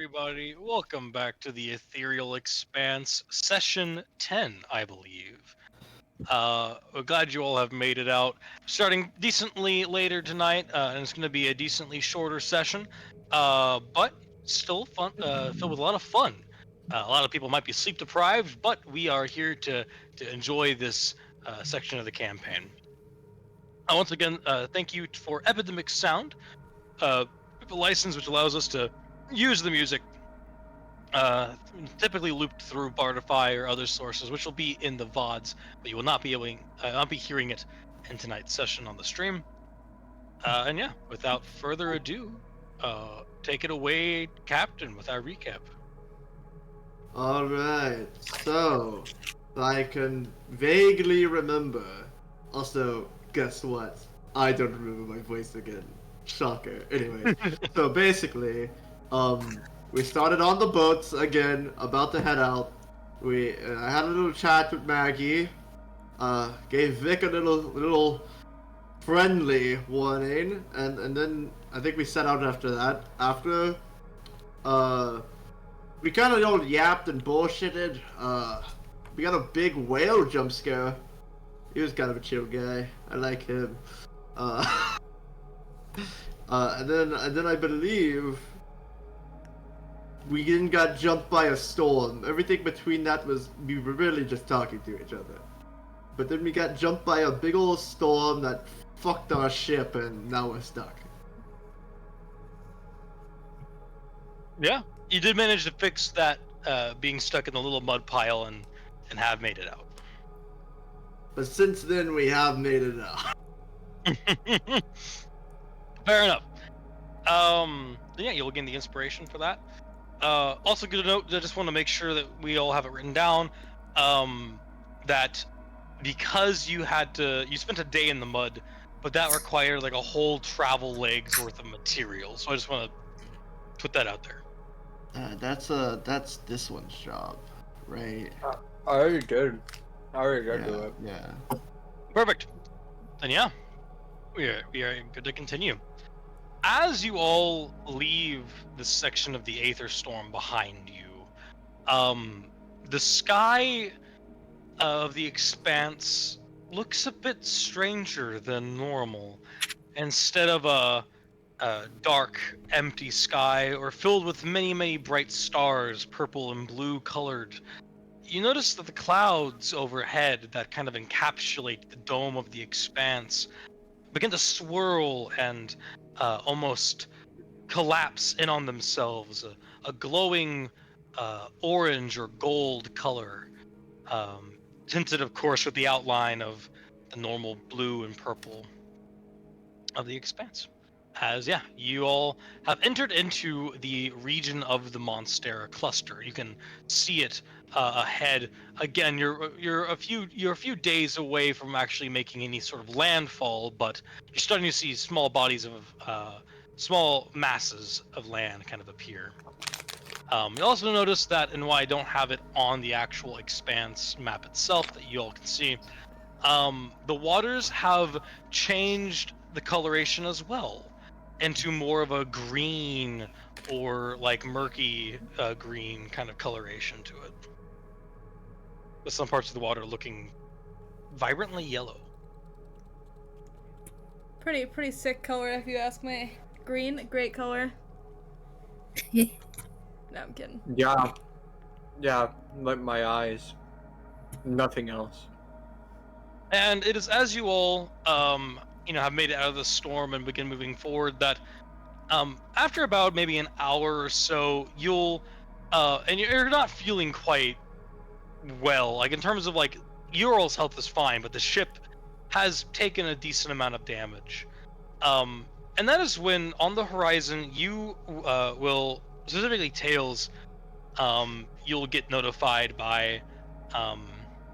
everybody. Welcome back to the Ethereal Expanse Session 10, I believe. We're glad you all have made it out. Starting decently later tonight, and it's going to be a decently shorter session, but still fun, filled with a lot of fun. A lot of people might be sleep deprived, but we are here to enjoy this section of the campaign. Once again, thank you for Epidemic Sound, a license which allows us to use the music typically looped through Bardify or other sources, which will be in the VODs, but you will not be hearing it in tonight's session on the stream. And yeah, without further ado, take it away, Captain, with our recap. Alright, so I can vaguely remember. Also, guess what? I don't remember my voice again. Shocker. Anyways, so basically, we started on the boats again, about to head out. I had a little chat with Maggie. Gave Vic a little friendly warning, and then I think we set out after that. Uh, we kind of all yapped and bullshitted. We got a big whale jump scare. He was kind of a chill guy. I like him. Uh, and then I believe we then got jumped by a storm. Everything between that was we were really just talking to each other. But then we got jumped by a big old storm that fucked our ship, and now we're stuck. Yeah, you did manage to fix that being stuck in the little mud pile and have made it out. But since then, we have made it out. Fair enough. Yeah, you'll gain the inspiration for that. Also, good to note, I just want to make sure that we all have it written down, that because you spent a day in the mud, but that required like a whole travel leg's worth of material. So I just want to put that out there. That's this one's job, right? I already did. I already did do it. Yeah. Perfect. Then yeah, we are good to continue. As you all leave this section of the Aether Storm behind you, the sky of the Expanse looks a bit stranger than normal. Instead of a dark, empty sky or filled with many, many bright stars, purple and blue colored, you notice that the clouds overhead that kind of encapsulate the dome of the Expanse begin to swirl and almost collapse in on themselves, a glowing orange or gold color, tinted, of course, with the outline of the normal blue and purple of the Expanse. As you all have entered into the region of the Monstera cluster. You can see it ahead. Again, you're a few days away from actually making any sort of landfall, but you're starting to see small bodies of small masses of land kind of appear. You also notice that, and why I don't have it on the actual Expanse map itself that you all can see, the waters have changed the coloration as well into more of a green or like murky green kind of coloration to it, with some parts of the water looking vibrantly yellow. Pretty sick color if you ask me. Green, great color. No, I'm kidding. Yeah, like my eyes. Nothing else. And it is as you all have made it out of the storm and begin moving forward that after about maybe an hour or so, you'll and you're not feeling quite well, like in terms of like your all's health is fine, but the ship has taken a decent amount of damage, and that is when on the horizon you will, specifically Tails, you'll get notified by let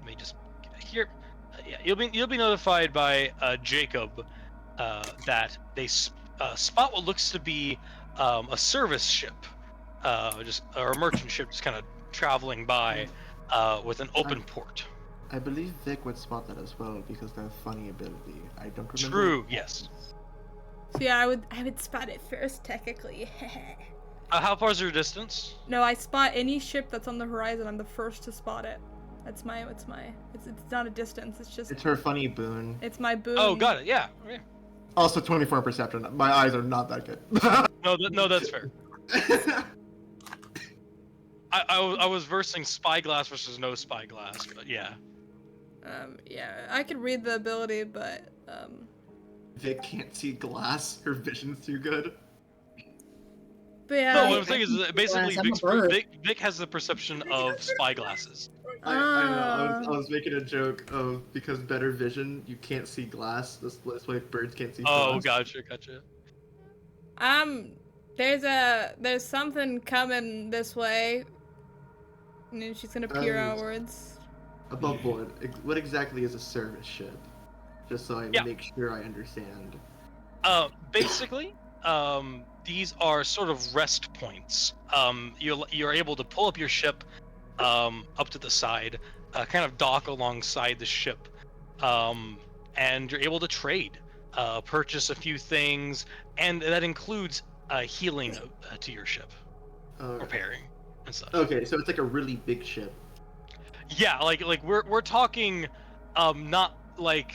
me just get it here. Yeah, you'll be notified by Jacob that they spot what looks to be a service ship, or a merchant ship, just kind of traveling by with an open port. I believe Vic would spot that as well because of their funny ability. I don't remember. True. Yes. So yeah, I would spot it first technically. How far is your distance? No, I spot any ship that's on the horizon. I'm the first to spot it. It's not a distance. It's just It's her funny boon. it's my boon. Oh, got it. Yeah. Okay. Also 24 perception. My eyes are not that good. No, that's fair. I was versing spyglass versus no spyglass, but yeah. Yeah, I could read the ability, but Vic can't see glass. Her vision's too good. but yeah. No, what I'm saying is that basically I'm a bird. Vic has the perception of spyglasses. I know. I was making a joke of because better vision, you can't see glass. This way birds can't see Oh, glass. gotcha. There's something coming this way. And then she's gonna peer outwards. Above board, what exactly is a service ship? Just so I make sure I understand. Basically, these are sort of rest points. You're able to pull up your ship, up to the side, kind of dock alongside the ship, and you're able to trade, purchase a few things, and that includes healing to your ship, repairing and such. Okay, so it's like a really big ship. Yeah, like we're talking, not like.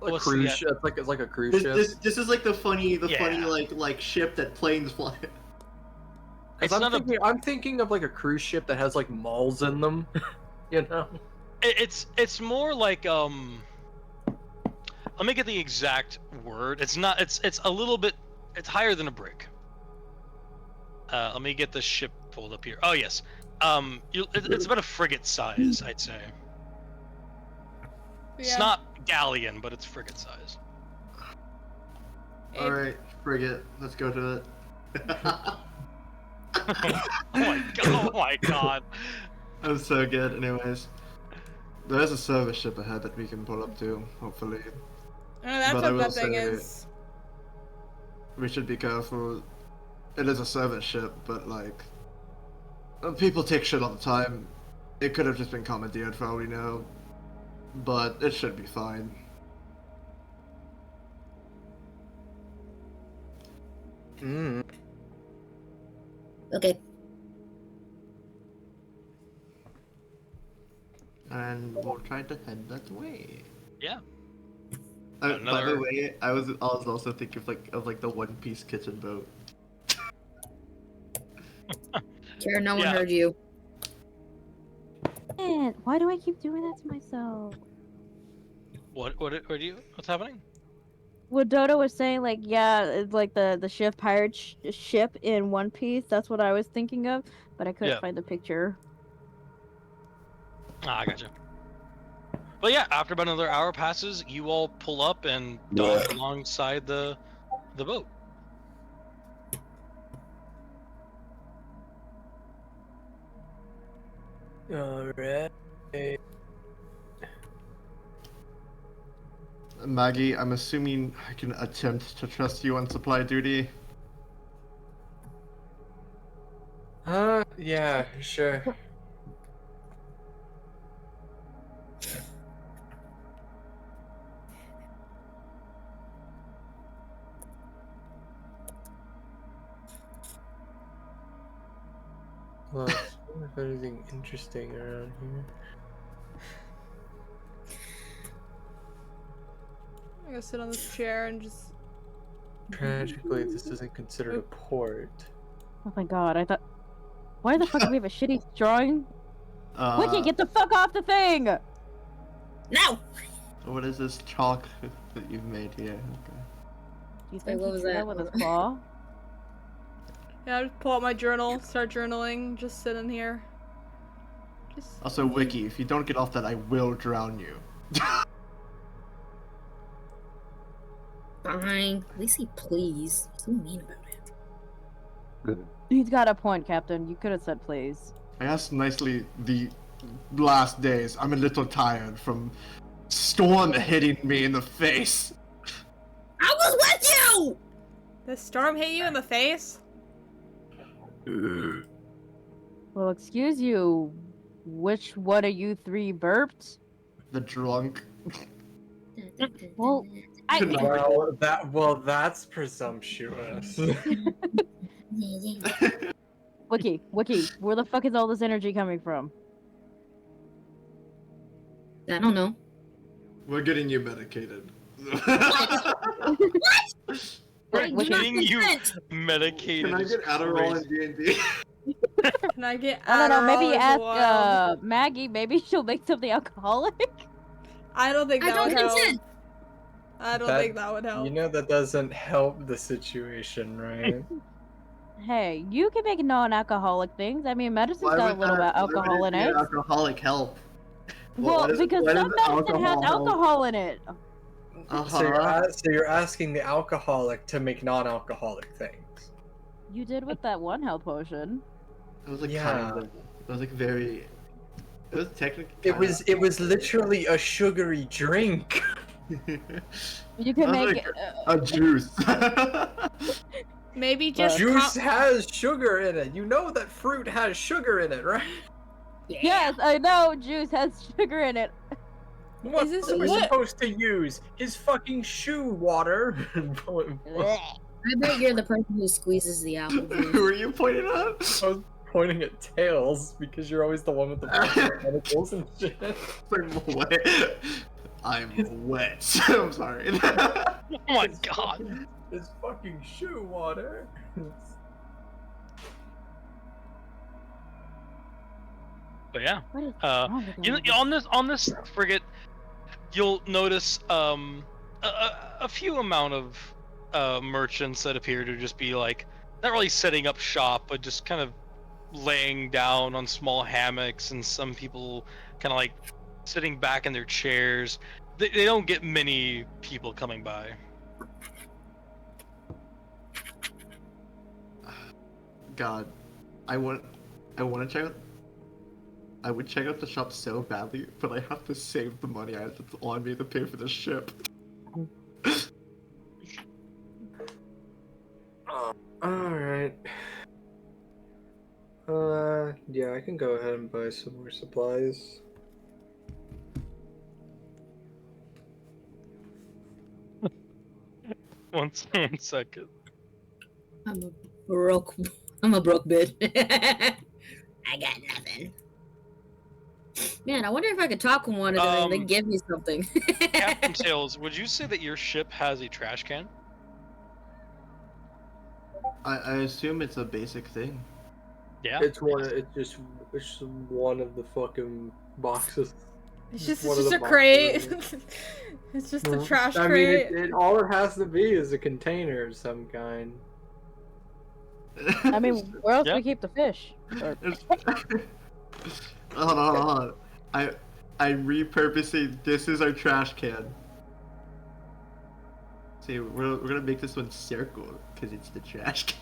A What's cruise the- ship. It's like a cruise ship. This is like the funny Yeah. like ship that planes fly. It's I'm thinking of like a cruise ship that has like malls in them. You know. It's more like let me get the exact word. It's not. It's a little bit. It's higher than a brick. Let me get the ship pulled up here. Oh yes. It's about a frigate size, I'd say. It's Yeah. not galleon, but it's frigate size. All right, frigate. Let's go to it. Oh my god. That was so good. Anyways, there's a service ship ahead that we can pull up to. Hopefully, That's But I what will that thing say- is. we should be careful. It is a service ship, but like, people take shit all the time. It could have just been commandeered for all we know, but it should be fine. Mm. Okay. And we'll try to head that way. Yeah. By Another- the way, I was also thinking of like the One Piece kitchen boat. Karen, no one Yeah. heard you. Man, why do I keep doing that to myself? What's happening? What Dodo was saying, like, yeah, it's like the ship in One Piece. That's what I was thinking of, but I couldn't Yeah. find the picture. I gotcha. But yeah, after about another hour passes, you all pull up and dock alongside the boat. Alright. Maggie, I'm assuming I can attempt to trust you on supply duty. Yeah, sure. Well, I wonder if anything interesting around here. I'm gonna sit on this chair and just. Tragically, this isn't considered a port. Oh my god, I thought. Why the fuck do we have a shitty drawing? Uh, Wiki, get the fuck off the thing! No! What is this chalk that you've made here? Okay. Do you think what he was drew that? with his claw? Yeah, I just pull out my journal, start journaling, just sit in here. Just. Also, Wiki, if you don't get off that, I will drown you. Fine. At least he please. So mean about it. He's got a point, Captain. You could have said please. I asked nicely the last days. I'm a little tired from storm hitting me in the face. I was with you! The storm hit you in the face? Well, excuse you. Which one of you three burped? The drunk. Well, I- Could not- Well, that's presumptuous. Wiki, where the fuck is all this energy coming from? I don't know. We're getting you medicated. We're I do not getting you consent. medicated. Can I is get Adderall in crazy. D&D? Can I get I don't know, maybe Adderall is ask wild. Maggie, maybe she'll make something alcoholic. I don't think I that don't would help. consent. I don't That- think that would help. You know that doesn't help the situation, right? Hey, you can make non-alcoholic things. I mean, medicine's Why got a would little bit that- of why would alcohol it in be it. an alcoholic help? Well, because why some does medicine has help? alcohol in it. So you're asking the alcoholic to make non-alcoholic things. You did with that one health potion. It was like Yeah. kind of. It was like very. It was technically. It was literally a sugary drink. You can Sounds make like a juice. Maybe just Juice has sugar in it. You know that fruit has sugar in it, right? Yeah. Yes, I know juice has sugar in it. What Is this- am I what? supposed to use? His fucking shoe water. Blech. I bet you're the person who squeezes the apple Who juice. are you pointing at? I was pointing at Tails because you're always the one with the tentacles and shit. I'm wet. I'm wet. I'm sorry. Oh my god. It's fucking shoe water. But yeah. What is Uh, wrong with You know, all this? on this frigate, you'll notice a few amount of merchants that appear to just be like not really setting up shop, but just kind of laying down on small hammocks, and some people kind of like sitting back in their chairs. They don't get many people coming by. God, I want to check out. I would check out the shop so badly, but I have to save the money I have on me to pay for the ship. Alright. Yeah, I can go ahead and buy some more supplies. One second. I'm a broke bitch. I got nothing. Man, I wonder if I could talk to one of them and they give me something. Captain Tails, would you say that your ship has a trash can? I assume it's a basic thing. Yeah. It's just one of the fucking boxes. It's just one of the a crate. boxes. It's just a trash I crate. mean, all it has to be is a container of some kind. I mean, where else do Yeah. we keep the fish? Or- Hold on. I repurposing. This is our trash can. See, we're gonna make this one circle because it's the trash can.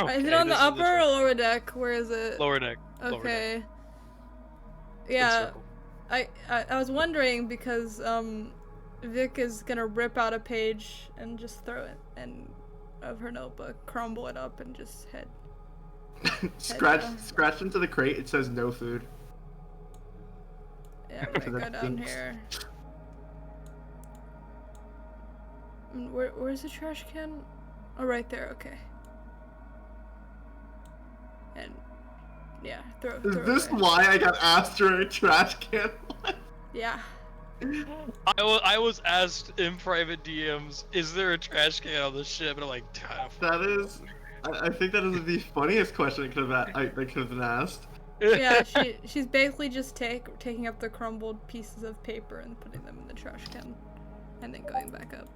Is it Okay, on the this is upper or lower deck? Where is it? lower deck? Lower deck. Okay. Good Yeah, circle. I was wondering because Vic is gonna rip out a page and just throw it in of her notebook, crumble it up, and just head. Scratch into the crate. It says no food. Yeah, I'm gonna go That down stinks. here. Where's the trash can? Oh, right there. Okay. And yeah, throw. Is throw this away. why I got asked for a trash can? Yeah. I was asked in private DMs, is there a trash can on the ship? And I'm like, That is. I think that is the funniest question I could have been asked. Yeah, she's basically just taking up the crumbled pieces of paper and putting them in the trash can, and then going back up.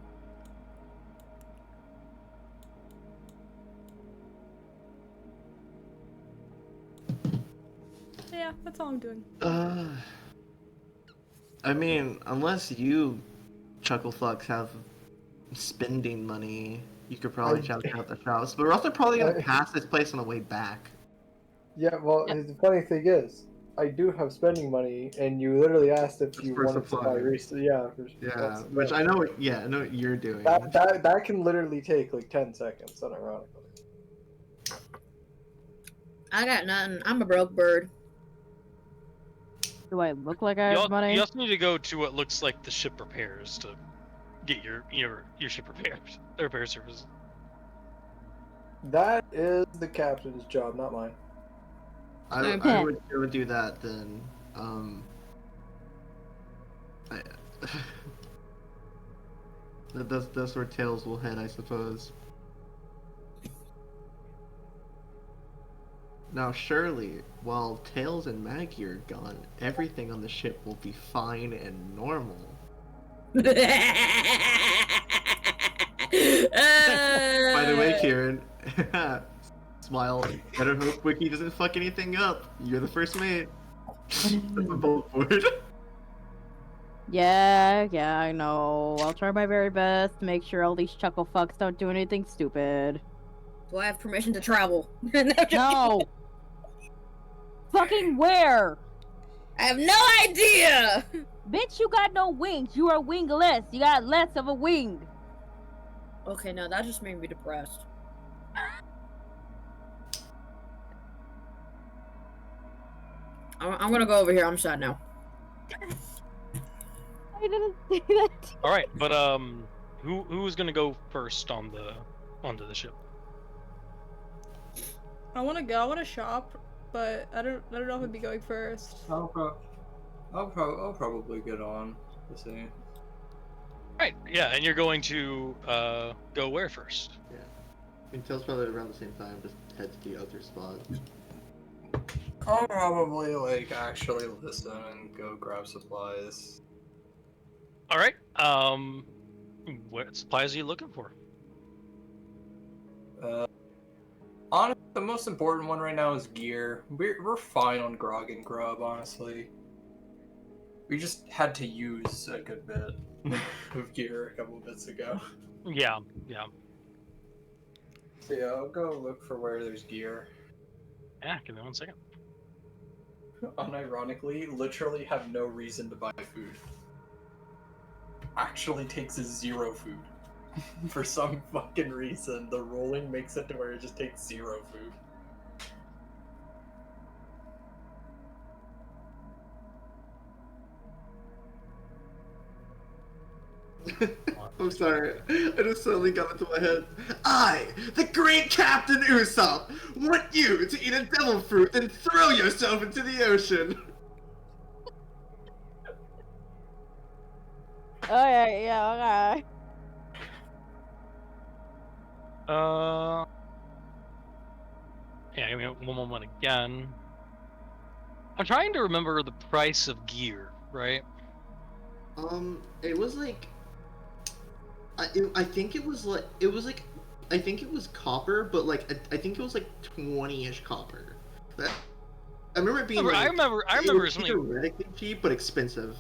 Yeah, that's all I'm doing. I mean, unless you, Chucklefucks, have spending money, you could probably check out the shops. But we're also probably gonna pass this place on the way back. Yeah, well, the funny thing is, I do have spending money, and you literally asked if you For wanted to buy supplies. Yeah, Yeah, which I know. Yeah, I know what you're doing. That can literally take like 10 seconds, unironically. I got nothing. I'm a broke bird. Do I look like I have money? You also need to go to what looks like the ship repairs to get your ship repaired. The repair service. That is the captain's job, not mine. I Okay. would go do that then. I, that's where Tails will head, I suppose. Now, surely, while Tails and Maggie are gone, everything on the ship will be fine and normal. By the way, Kieran, smile. Better hope Wiki doesn't fuck anything up. You're the first mate. That's a bullet board. Yeah, I know. I'll try my very best to make sure all these chuckle fucks don't do anything stupid. Do I have permission to travel? No! Fucking where? I have no idea! Bitch, you got no wings. You are wingless. You got less of a wing. Okay, no, that just made me depressed. I'm gonna go over here. I'm sad now. I didn't say that. All right, but who's gonna go first onto the ship? I want to go. I want to shop, but I don't know if I'd be going first. I'll probably get on. Let's see. Right, yeah, and you're going to go where first? Yeah. I mean, Tails probably around the same time, just head to the other spot. I'll probably like actually listen and go grab supplies. All right. What supplies are you looking for? Honestly, the most important one right now is gear. We're fine on grog and grub, honestly. We just had to use a good bit of gear a couple bits ago. Yeah. So yeah, I'll go look for where there's gear. Yeah, give me 1 second. Unironically, literally have no reason to buy food. Actually takes 0 food. For some fucking reason, the rolling makes it to where it just takes 0 food. I'm sorry. I just suddenly got into my head. I, the great Captain Usopp, want you to eat a devil fruit and throw yourself into the ocean. Oh yeah, okay. Yeah, give me one moment again. I'm trying to remember the price of gear, right? It was like, I think it was like, I think it was copper, but like, I think it was like 20-ish copper. I remember it being I remember it was something. theoretically cheap, but expensive.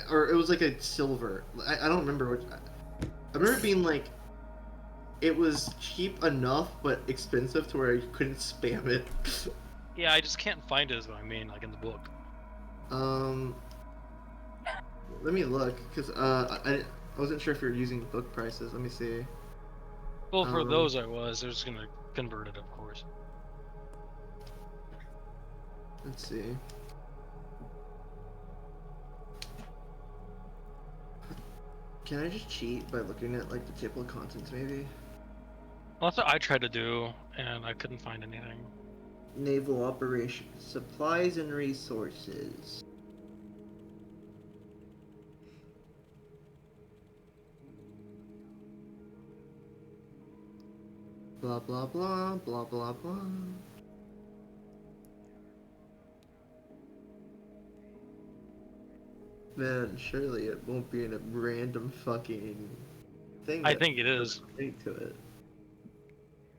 Or it was like a silver. I don't remember which. I remember it being like, it was cheap enough, but expensive to where you couldn't spam it. Yeah, I just can't find it is what I mean, like in the book. Let me look, because I wasn't sure if you're using book prices. Let me see. Well, for those I was just gonna convert it, of course. Let's see. Can I just cheat by looking at like the table of contents, maybe? Well, that's what I tried to do, and I couldn't find anything. Naval operations, supplies and resources. Blah blah blah blah blah blah. Man, surely it won't be in a random fucking thing. I think it is. Link to it.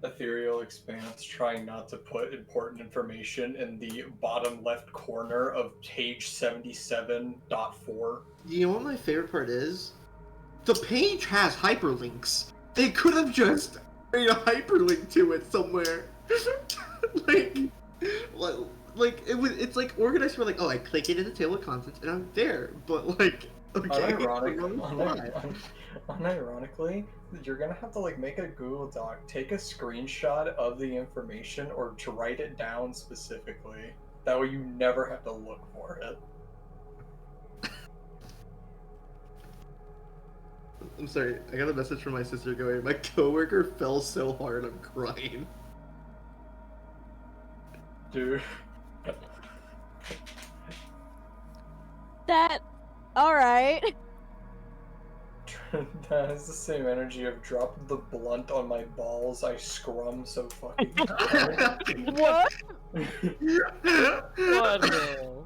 Ethereal Expanse trying not to put important information in the bottom left corner of page 77.4. You know what my favorite part is? The page has hyperlinks. They could have just made a hyperlink to it somewhere. like it's like organized for like, oh, I click it in the table of contents and I'm there. But like, okay. Unironically, you're gonna have to like make a Google Doc, take a screenshot of the information, or to write it down specifically. That way you never have to look for it. I'm sorry, I got a message from my sister going, my coworker fell so hard I'm crying. Dude. That. All right. That has the same energy of drop the blunt on my balls. I scrum so fucking hard. What? What the?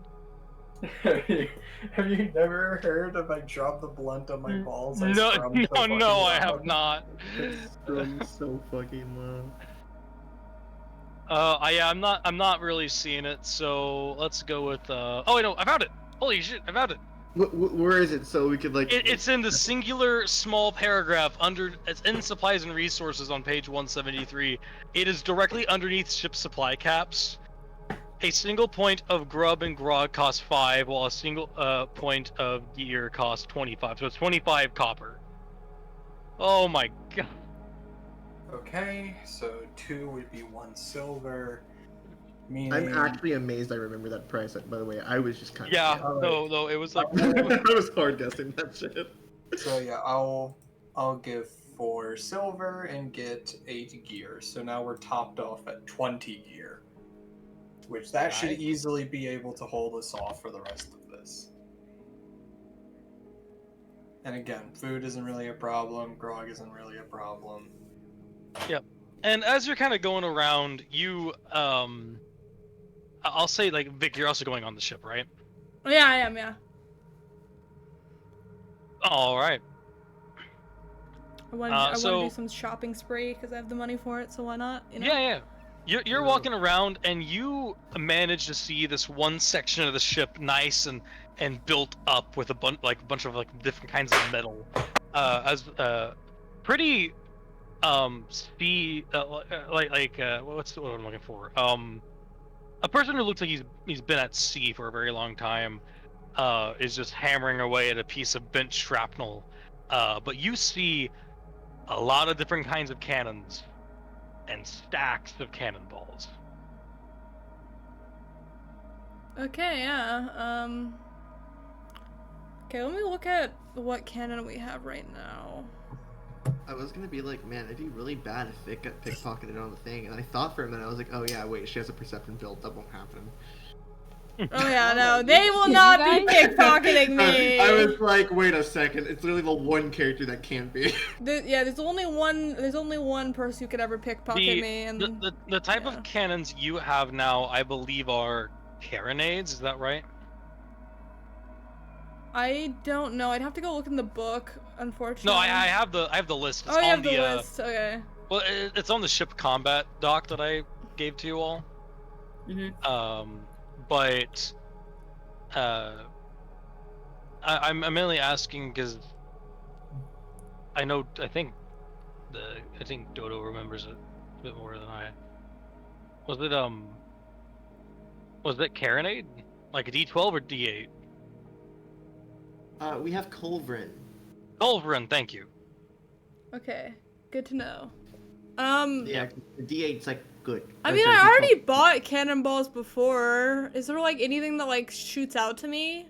Have you never heard of I drop the blunt on my balls? I No, scrum so fucking no, I loud? have not. I'm so fucking low. I'm not really seeing it. So let's go with. Oh wait, no, I found it. Holy shit, I found it. Where is it so we could like... It's in the singular small paragraph under. It's in supplies and resources on page 173. It is directly underneath ship supply caps. A single point of grub and grog costs 5, while a single point of gear costs 25. So it's 25 copper. Oh my god. Okay, so 2 would be 1 silver. Meaning... I'm actually amazed I remember that price, by the way. I was just kind of... Yeah, Alright. no, it was like. I was hard guessing that shit. So yeah, I'll give 4 silver and get 8 gear. So now we're topped off at 20 gear. Which that should Nice. easily be able to hold us off for the rest of this. And again, food isn't really a problem, grog isn't really a problem. And as you're kind of going around, you I'll say, like, Vic, you're also going on the ship, right? Yeah, I am. Yeah. All right. I want to so- do some shopping spree because I have the money for it. So why not? You know? Yeah. You're walking around, and you manage to see this one section of the ship nice and built up with a bunch of different kinds of metal, as pretty what's the word I'm looking for? A person who looks like he's been at sea for a very long time is just hammering away at a piece of bent shrapnel. But you see a lot of different kinds of cannons and stacks of cannonballs. Okay. Yeah. Okay. Let me look at what cannon we have right now. I was gonna be like, man, it'd be really bad if Vic got pickpocketed on the thing, and I thought for a minute, I was like, oh yeah, wait, she has a perception build, that won't happen. Oh yeah, no, they will not be pickpocketing me. I was like, wait a second, it's literally the one character that can't be. There's only one person who could ever pickpocket me, and The type yeah. of cannons you have now, I believe, are carronades. Is that right? I don't know. I'd have to go look in the book, unfortunately. No, I have the list. It's Oh, you on have the list. Okay. Well, it's on the ship combat doc that I gave to you all. Mm-hmm. But I'm mainly asking because I think Dodo remembers it a bit more than I. Was it carronade? Like a D12 or D8? We have Culverin. Culverin, thank you. Okay. Good to know. Yeah, the D8's like good. I mean, I already bought cannonballs before. Is there like anything that like shoots out to me?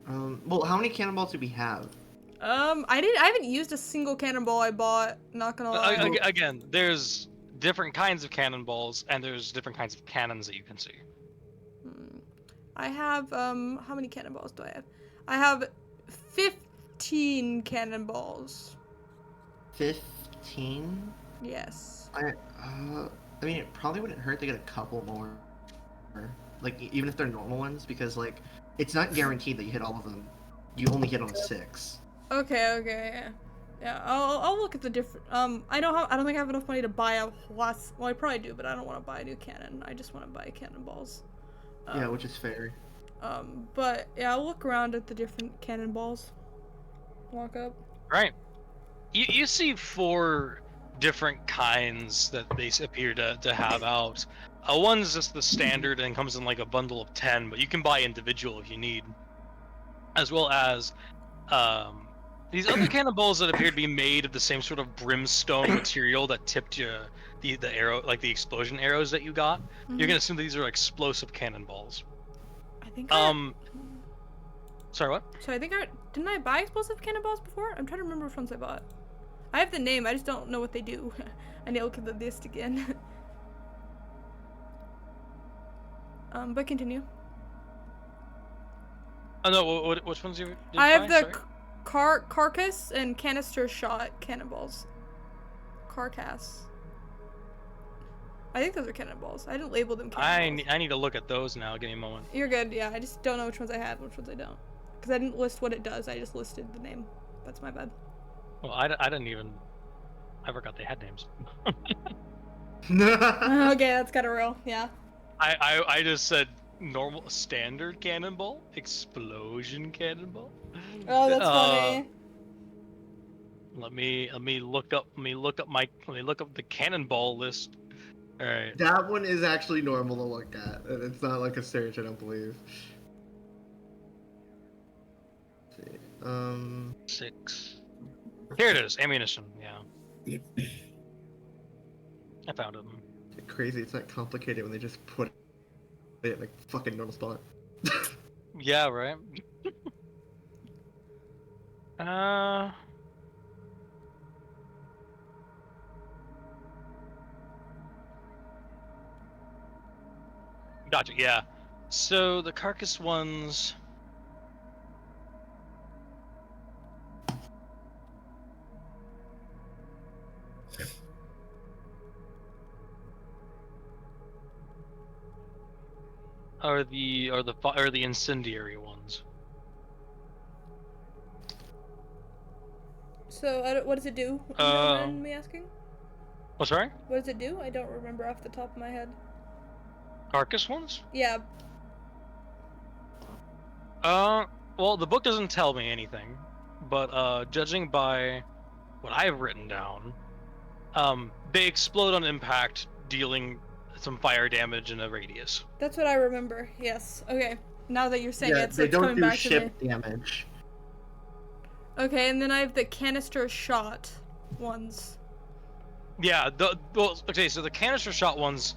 Well, how many cannonballs do we have? I haven't used a single cannonball I bought. Not gonna lie. Again, there's different kinds of cannonballs, and there's different kinds of cannons that you can see. I have how many cannonballs do I have? I have 15 cannonballs. 15? Yes. I mean, it probably wouldn't hurt to get a couple more. Like, even if they're normal ones, because, like, it's not guaranteed that you hit all of them. You only hit on 6. Okay, yeah. Yeah, I'll look at the different, I don't think I have enough money to buy a lots, well, I probably do, but I don't want to buy a new cannon. I just want to buy cannonballs. Yeah, which is fair. But, yeah, I'll look around at the different cannonballs. Walk up. Right. You see 4 different kinds that they appear to have out. One's just the standard and comes in like a bundle of 10, but you can buy individual if you need. As well as these other cannonballs that appear to be made of the same sort of brimstone material that tipped the arrow, like the explosion arrows that you got. You're gonna assume that these are explosive cannonballs. I think Sorry, what? So I think didn't I buy explosive cannonballs before? I'm trying to remember which ones I bought. I have the name, I just don't know what they do. I need to look at the list again. But continue. Oh no, which ones you did I have buy? the Sorry? carcass and canister shot cannonballs. Carcass. I think those are cannonballs. I didn't label them cannonballs. I need to look at those now. Give me a moment. You're good, yeah. I just don't know which ones I had, which ones I don't. Because I didn't list what it does, I just listed the name. That's my bad. Well, I didn't even. I forgot they had names. Okay, that's kind of real, yeah. I just said normal standard cannonball, explosion cannonball. Oh, that's funny. Let me look up the cannonball list. All right. That one is actually normal to look at. It's not like a search, I don't believe. Let's see. 6. Here it is. Ammunition. Yeah. I found it. Crazy. It's not complicated when they just put it in a fucking normal spot. Yeah. Right. Gotcha. Yeah. So the carcass ones. Are the incendiary ones. So, what does it do? You don't mind me asking? Oh, sorry? What does it do? I don't remember off the top of my head. Carcass ones? Yeah. Well, the book doesn't tell me anything, but judging by what I've written down, they explode on impact, dealing some fire damage in a radius. That's what I remember, yes. Okay, now that you're saying Yeah, it, so they it's don't coming do back ship to me. damage. Okay, and then I have the canister shot ones. Yeah, okay, so the canister shot ones,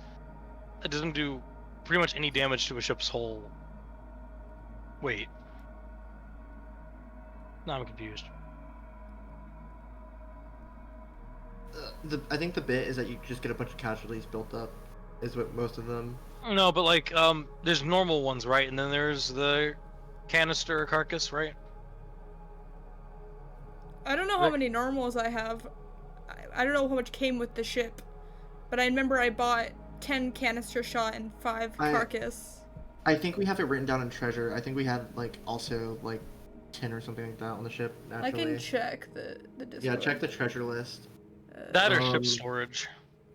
it doesn't do pretty much any damage to a ship's hull. Wait. No, I'm confused. I think the bit is that you just get a bunch of casualties built up, is what most of them. No, but like, there's normal ones, right? And then there's the canister carcass, right? I don't know how many normals I have. I don't know how much came with the ship. But I remember I bought 10 canister shot and 5 carcass. I think we have it written down in treasure. I think we had like also like 10 or something like that on the ship. Naturally. I can check the Discord. Yeah, check the treasure list. That or ship storage.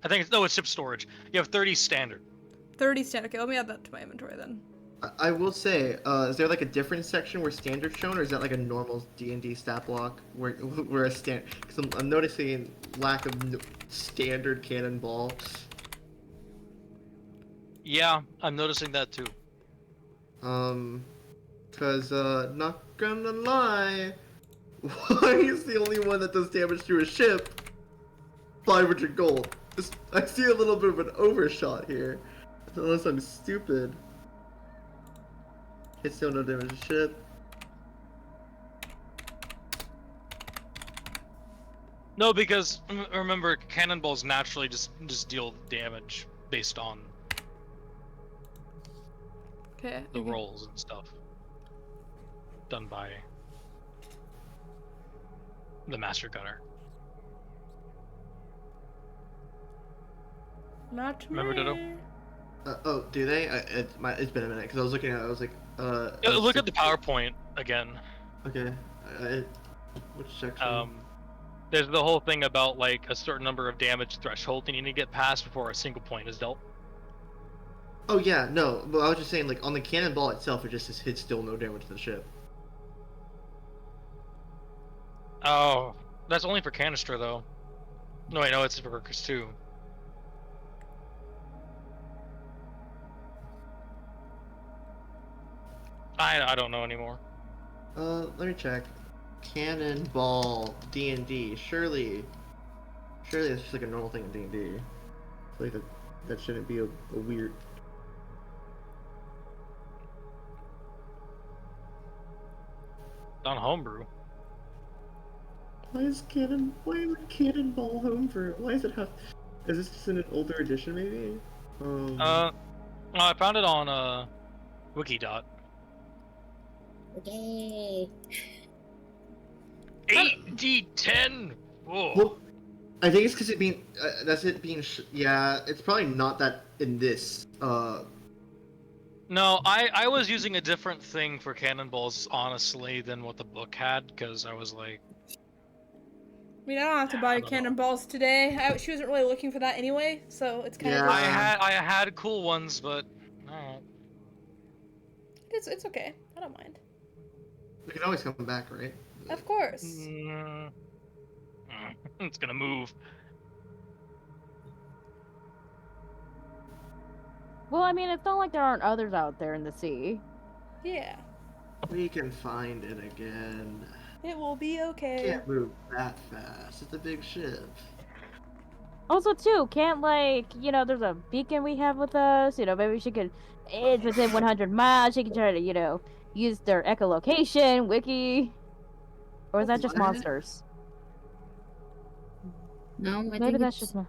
I think it's ship storage. You have 30 standard. 30 standard. Okay, let me add that to my inventory then. I will say, is there like a different section where standard's shown, or is that like a normal D&D stat block where a standard? Because I'm noticing lack of standard cannonball. Yeah, I'm noticing that too. Cause not gonna lie, why is the only one that does damage to a ship 500 gold? I see a little bit of an overshot here, unless I'm stupid. It's still no damage to ship. No, because remember, cannonballs naturally just deal damage based on the rolls and stuff done by the master gunner. Not remember, me. Ditto? Oh, do they? It's been a minute because I was looking at it. I was like, look at the PowerPoint again. Okay. Which section? There's the whole thing about like a certain number of damage threshold you need to get past before a single point is dealt. Oh yeah, no, but I was just saying, like on the cannonball itself, it just hits still no damage to the ship. Oh, that's only for canister though. No, wait, no, it's for workers too. I don't know anymore. Let me check. Cannonball D&D. Surely it's just like a normal thing in D&D. Like that shouldn't be a weird. On homebrew. Why is Cannonball homebrew? Why does it have? Is this just in an older edition, maybe? No, I found it on Wikidot. Okay. 8d10. Whoa. Well, I think it's because it being yeah. It's probably not that in this. No, I was using a different thing for cannonballs, honestly, than what the book had, because I was like, I mean, I don't have to buy I don't know. cannonballs today. She wasn't really looking for that anyway, so it's kind of Yeah. I had cool ones, but I don't know. it's okay. I don't mind. We can always come back, right? Of course. It's gonna move. Well, I mean, it's not like there aren't others out there in the sea. Yeah. We can find it again. It will be okay. Can't move that fast. It's a big ship. Also, too, can't there's a beacon we have with us. Maybe she could. It's within 100 miles. She can try to, use their echolocation, wiki. Or is that just What? monsters? No, I Maybe think that's it's... just.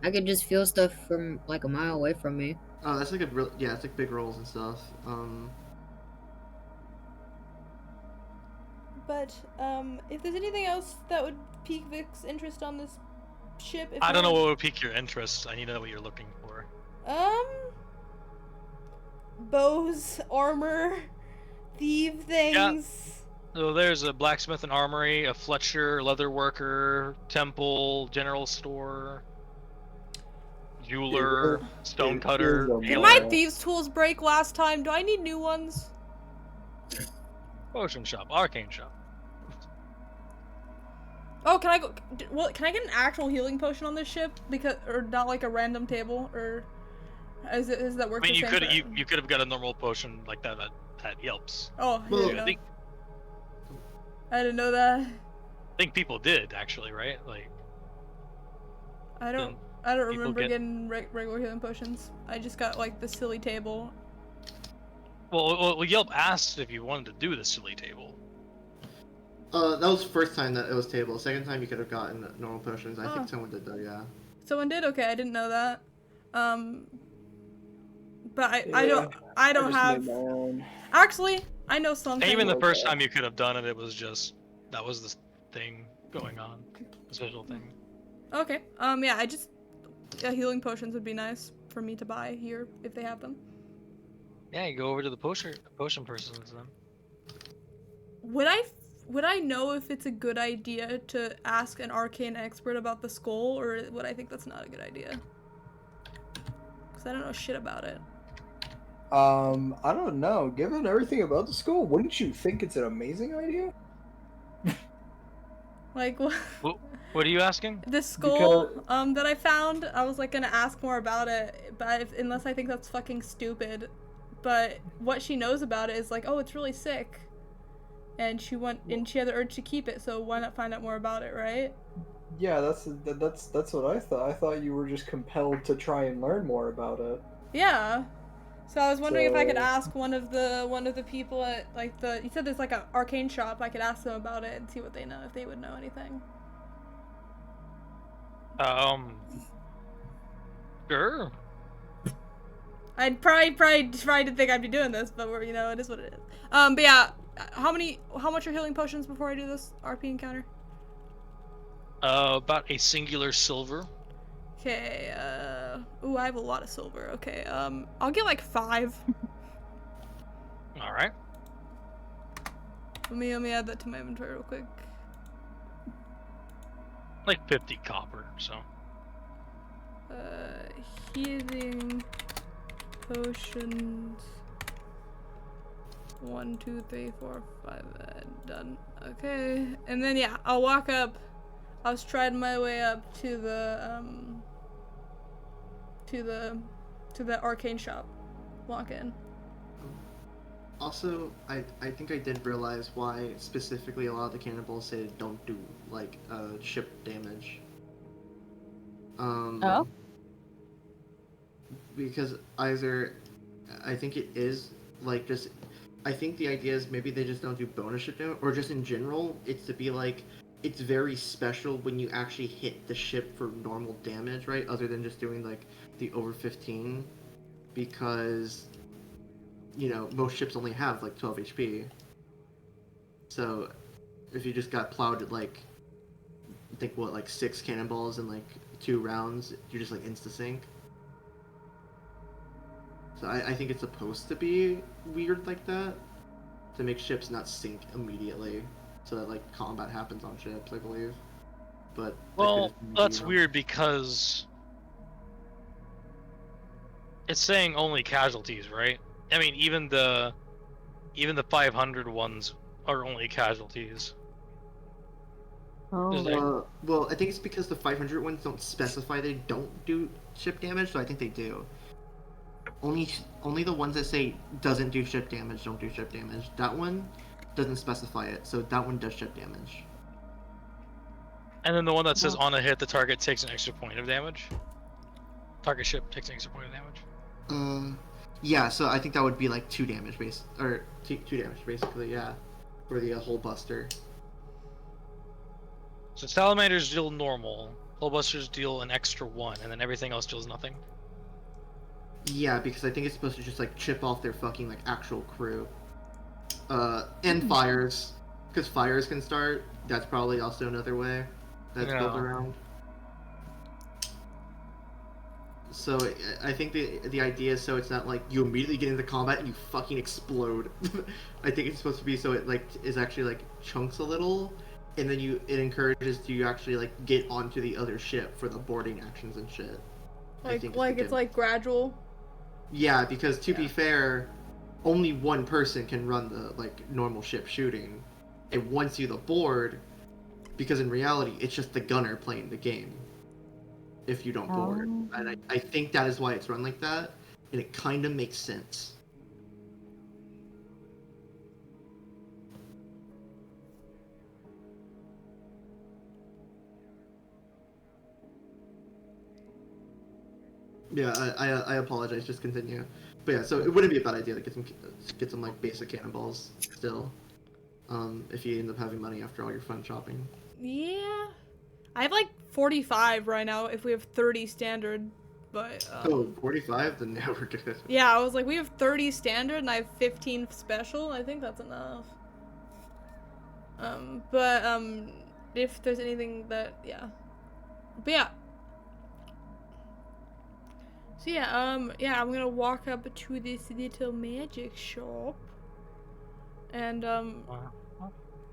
I could just feel stuff from like a mile away from me. Oh, that's like it's like big rolls and stuff. But if there's anything else that would pique Vic's interest on this ship, if I don't know not- what would pique your interest. I need to know what you're looking for. bows, armor, thief things. So there's a blacksmith and armory, a Fletcher leatherworker, temple, general store, jeweler, stonecutter. Did Did tailor, my thieves' tools break last time? Do I need new ones? potion shop, arcane shop. Oh, can I go? Well, can I get an actual healing potion on this ship? Or not like a random table, or is that work? I mean, the same you could have got a normal potion like that at Yelps. Oh, Well, here you go. I didn't know that. I think people did actually, right? Like, I don't people remember get- getting regular healing potions. I just got like the silly table. well, Yelp asked if you wanted to do the silly table. That was the first time that it was table. Second time you could have gotten normal potions. I Oh. think someone did though, yeah. Someone did? Okay, I didn't know that. But I Yeah, don't just have. made my own. Actually, I know something. And even the first Okay. time you could have done it, it was just that was the thing going on, the special thing. Okay. Yeah, healing potions would be nice for me to buy here if they have them. Yeah, you go over to the potion persons then. Would I know if it's a good idea to ask an arcane expert about the skull, or would I think that's not a good idea? Because I don't know shit about it. I don't know. Given everything about the school, wouldn't you think it's an amazing idea? Like, What are you asking? this skull, Because- that I found, I was like gonna ask more about it, but unless I think that's fucking stupid. But what she knows about it is like, oh, it's really sick. And she had the urge to keep it, so why not find out more about it, right? Yeah, that's what I thought. I thought you were just compelled to try and learn more about it. Yeah. So I was wondering if I could So- ask one of the people at you said there's like an arcane shop. I could ask them about it and see what they know, if they would know anything. Sure. I'd probably didn't think I'd be doing this, but it is what it is. But yeah, how much are healing potions before I do this RP encounter? About a singular silver. Okay, ooh, I have a lot of silver. Okay, I'll get like 5. All right. Let me add that to my inventory real quick. Like 50 copper, so. Healing potions. 1, 2, 3, 4, 5. Done. Okay, and then yeah, I'll walk up. I'll stride my way up to the arcane shop. Walk in. Also, I think I did realize why specifically a lot of the cannonballs say don't do like ship damage. Oh? Because either I think it is like just I think the idea is maybe they just don't do bonus ship damage, or just in general, it's to be like, it's very special when you actually hit the ship for normal damage, right? Other than just doing like the over 15, because most ships only have like 12 HP. So if you just got plowed at like, I think what, like 6 cannonballs in like 2 rounds, you're just like insta sink. So I think it's supposed to be weird like that, to make ships not sink immediately, so that like combat happens on ships, I believe. But well, that's weird because it's saying only casualties, right? I mean, even the 500 ones are only casualties. Oh. Well, I think it's because the 500 ones don't specify they don't do ship damage, so I think they do. Only the ones that say doesn't do ship damage don't do ship damage. That one doesn't specify it, so that one does ship damage. And then the one that says on a hit, the target takes an extra point of damage. Target ship takes an extra point of damage. Yeah, so I think that would be like 2 damage or 2 damage basically, yeah, for the hull buster. So salamanders deal normal, hull busters deal an extra 1, and then everything else deals nothing. Yeah, because I think it's supposed to just like chip off their fucking like actual crew. And fires, because fires can start. That's probably also another way that's built around. So I think the idea is so it's not like you immediately get into combat and you fucking explode. I think it's supposed to be so it like is actually like chunks a little, and then it encourages you actually like get onto the other ship for the boarding actions and shit. Like it's like gradual. Yeah, because to be fair, only one person can run the like normal ship shooting. It wants you the board, because in reality it's just the gunner playing the game if you don't board. And I think that is why it's run like that, and it kind of makes sense. Yeah, I apologize. Just continue. But yeah, so it wouldn't be a bad idea to get some like basic cannonballs still, if you end up having money after all your fun shopping. Yeah, I have like 45 right now. If we have 30 standard, but 45, then now we're good. Yeah, I was like, we have 30 standard and I have 15 special. I think that's enough. If there's anything that but yeah. So yeah, I'm gonna walk up to this little magic shop and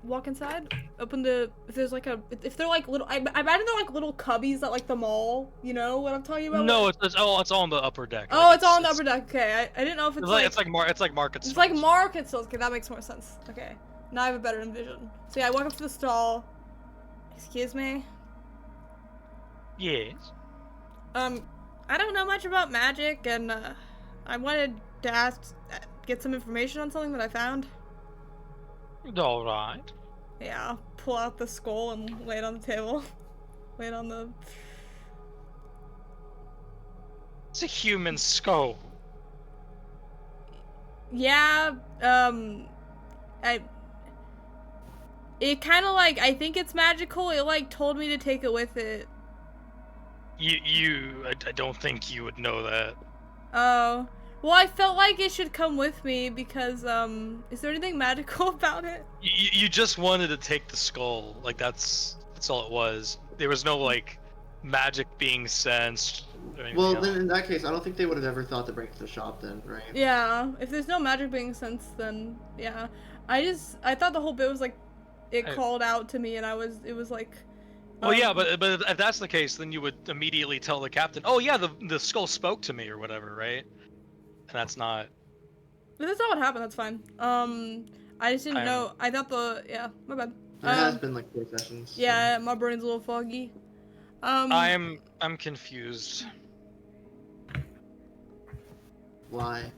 walk inside. Open the if they're like little I imagine they're like little cubbies at like the mall. You know what I'm talking about? No, it's all on the upper deck. Oh, like, it's all on the upper deck. Okay, I didn't know if it's like it's like market stalls. It's like market stalls. Okay, that makes more sense. Okay, now I have a better envision. So yeah, I walk up to the stall. Excuse me. Yes. I don't know much about magic, and I wanted to get some information on something that I found. All right. Yeah, pull out the skull and lay it on the table. Lay it on the... It's a human skull. Yeah, it kind of like, I think it's magical. It like told me to take it with it. I don't think you would know that. Oh. Well, I felt like it should come with me because, is there anything magical about it? You just wanted to take the skull. Like, that's all it was. There was no, like, magic being sensed. Well, then in that case, I don't think they would have ever thought to break to the shop then, right? Yeah, if there's no magic being sensed, then, yeah. I thought the whole bit was, like, it called out to me and it was like... Well, yeah, but if that's the case, then you would immediately tell the captain, oh yeah, the skull spoke to me or whatever, right? And that's not... If that's not what happened, that's fine. I just didn't know. I thought yeah, my bad. It has been like 4 sessions. Yeah, my brain's a little foggy. I'm confused. Why?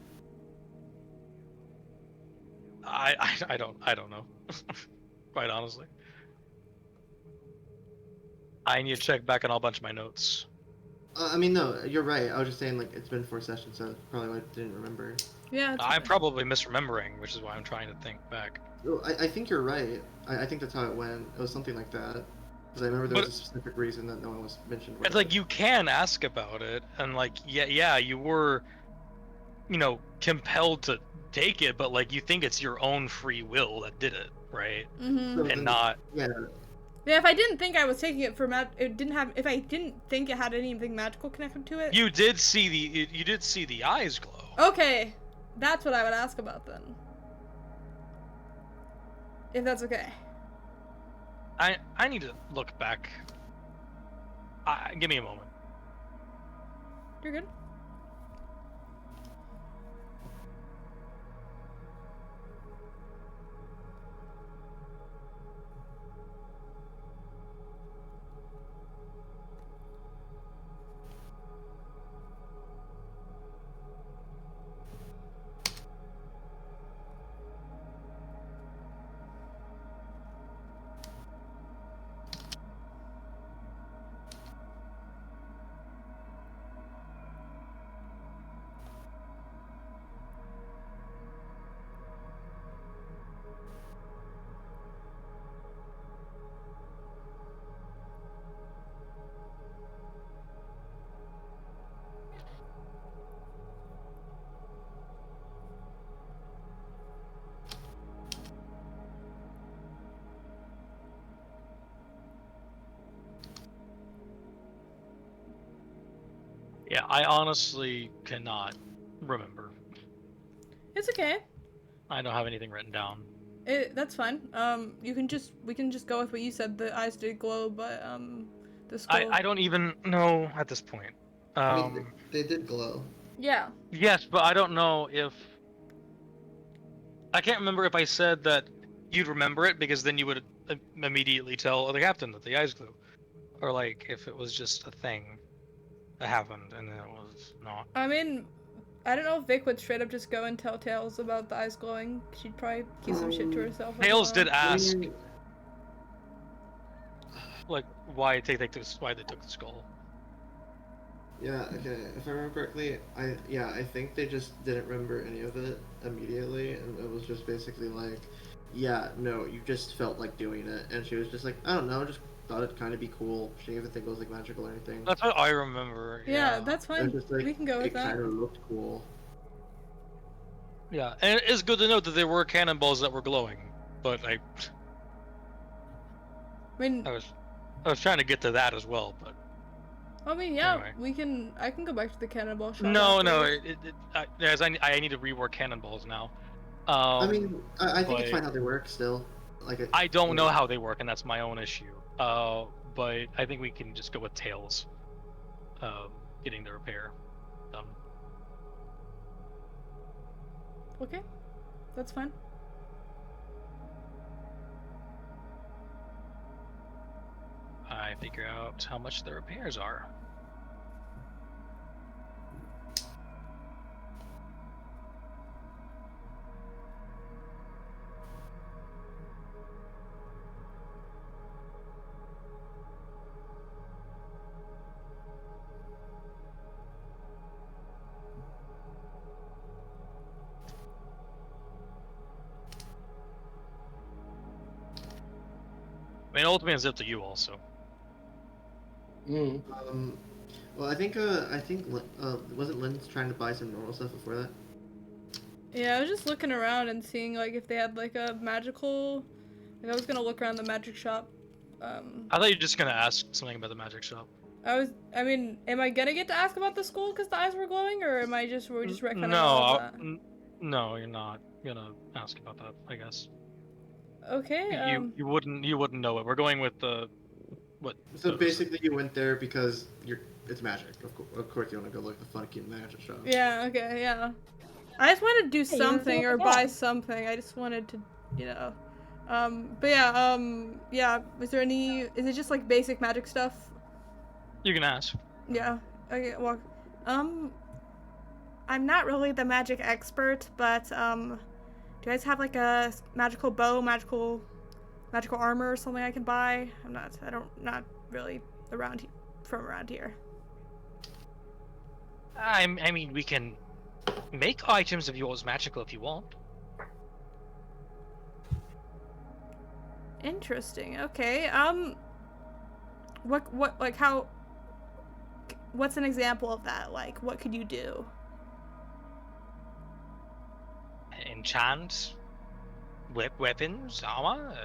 I don't know. Quite honestly. I need to check back on a bunch of my notes. I mean, no, you're right. I was just saying, like, it's been 4 sessions, so probably why I didn't remember. Yeah. It's I'm fine. probably misremembering, which is why I'm trying to think back. Oh, I think you're right. I think that's how it went. It was something like that. Because I remember there was a specific reason that no one was mentioned. It's like you can ask about it, and like yeah, you were, compelled to take it, but like you think it's your own free will that did it, right? Mm-hmm. So And not. Yeah. Yeah, if I didn't think I was taking it for if I didn't think it had anything magical connected to it. You did see the eyes glow. Okay, that's what I would ask about then. If that's okay. I need to look back. Give me a moment. You're good. Yeah, I honestly cannot remember. It's okay. I don't have anything written down. That's fine. We can just go with what you said. The eyes did glow, but the skull. I don't even know at this point. I mean, they did glow. Yeah. Yes, but I don't know if. I can't remember if I said that you'd remember it because then you would immediately tell the captain that the eyes glue, or like if it was just a thing that happened and then it was not. I mean, I don't know if Vic would straight up just go and tell Tails about the eyes glowing. She'd probably keep some shit to herself. Tails did ask, I mean, like, why they took the skull. Yeah, okay. If I remember correctly, I think they just didn't remember any of it immediately, and it was just basically like, yeah, no, you just felt like doing it, and she was just like, I don't know, just thought it'd kind of be cool. She didn't even think it was like magical or anything. That's what I remember. Yeah, that's It fine. was just, like, We can go with it that. kind of looked cool. Yeah, and it is good to note that there were cannonballs that were glowing, but I mean, I was trying to get to that as well, but yeah, anyway. I can go back to the cannonball shot. No, afterwards. I need to rework cannonballs now. I mean, I think it's but fine how they work still. Like, I don't know how they work, and that's my own issue. But I think we can just go with Tails, getting the repair done. Okay, that's fine. I figure out how much the repairs are. I mean, ultimately, it's up to you also. Well, I think wasn't Lynn trying to buy some normal stuff before that? Yeah, I was just looking around and seeing like if they had like a magical. Like I was gonna look around the magic shop. I thought you were just gonna ask something about the magic shop. I mean, am I gonna get to ask about the school because the eyes were glowing, or were we just retconning all of that? No, you're not gonna ask about that, I guess. Okay. You wouldn't know it. We're going with the what? So basically, you went there because it's magic. Of course, you want to go look at the funky magic shop. Yeah. Okay. Yeah. I just wanted to do something or buy something. I just wanted to, But yeah. Yeah. Is it just like basic magic stuff? You can ask. Yeah. Okay. Well. I'm not really the magic expert, but do you guys have like a magical bow, magical armor or something I can buy? Not really from around here. I mean, we can make items of yours magical if you want. Interesting. Okay. What like how? What's an example of that? Like, what could you do? Enchant weapons, armor.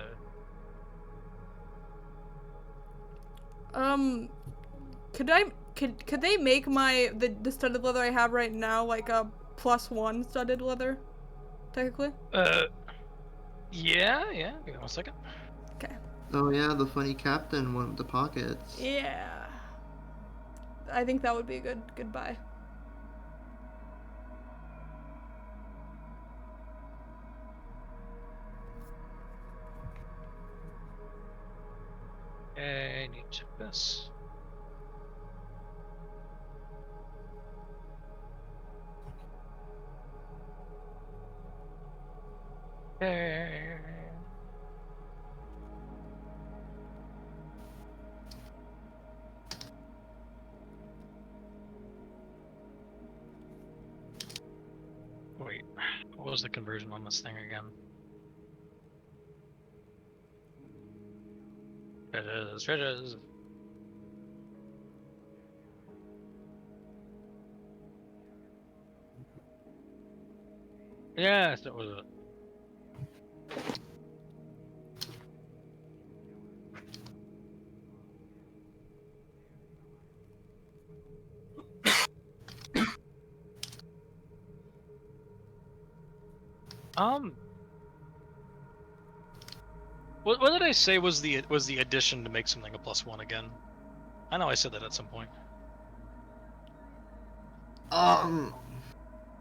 Could they make the studded leather I have right now like a +1 studded leather, technically? Yeah. Give me 1 second. Okay. Oh yeah, the funny captain one with the pockets. Yeah. I think that would be a good buy. I need to check this. Wait, what was the conversion on this thing again? It is. Yes, that was it. What did I say was the addition to make something a +1 again? I know I said that at some point.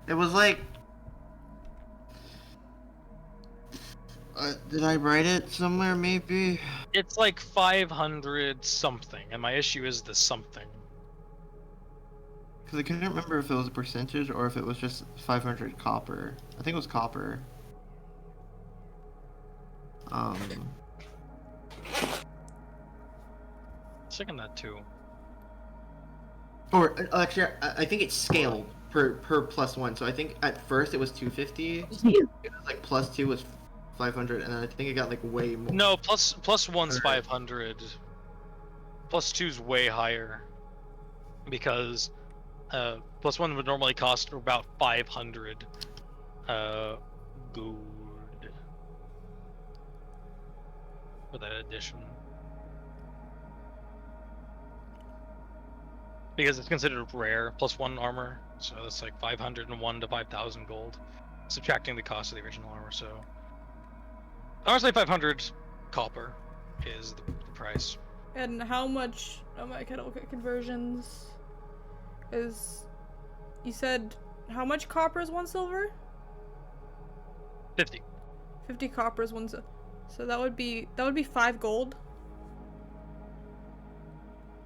It was like. Did I write it somewhere? Maybe. It's like 500 something, and my issue is the something. Because I couldn't remember if it was a percentage or if it was just 500 copper. I think it was copper. Checking that too. Or actually, I think it's scaled per +1. So I think at first it was 250. It was like +2 was 500, and then I think it got like way more. No, +1's 500. +2's way higher. Because +1 would normally cost about 500 gold for that addition. Because it's considered rare, +1 armor, so that's like 501 to 5,000 gold, subtracting the cost of the original armor. So, honestly, 500 copper is the price. And how much? Oh my god, look at conversions. Is you said how much copper is 1 silver? 50. 50 copper is 1 silver. So that would be 5 gold.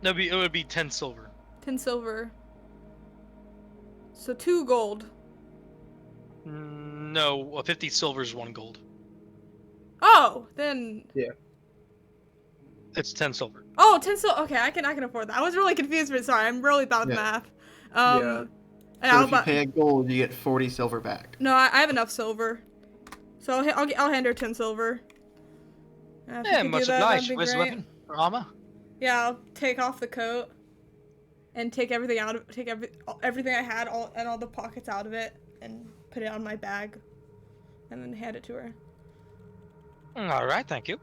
No, it would be 10 silver. 10 silver. So 2 gold. No, 50 silver is 1 gold. Oh, then. Yeah. It's 10 silver. Oh, 10 silver. Okay, I can afford that. I was really confused, but sorry, I'm really bad with math. Yeah. So if you pay a gold, you get 40 silver back. No, I have enough silver. So I'll hand her 10 silver. Yeah, much obliged. Where's the weapon? Or armor? Yeah, I'll take off the coat and take everything out of everything I had and all the pockets out of it and put it on my bag, and then hand it to her. All right, thank you.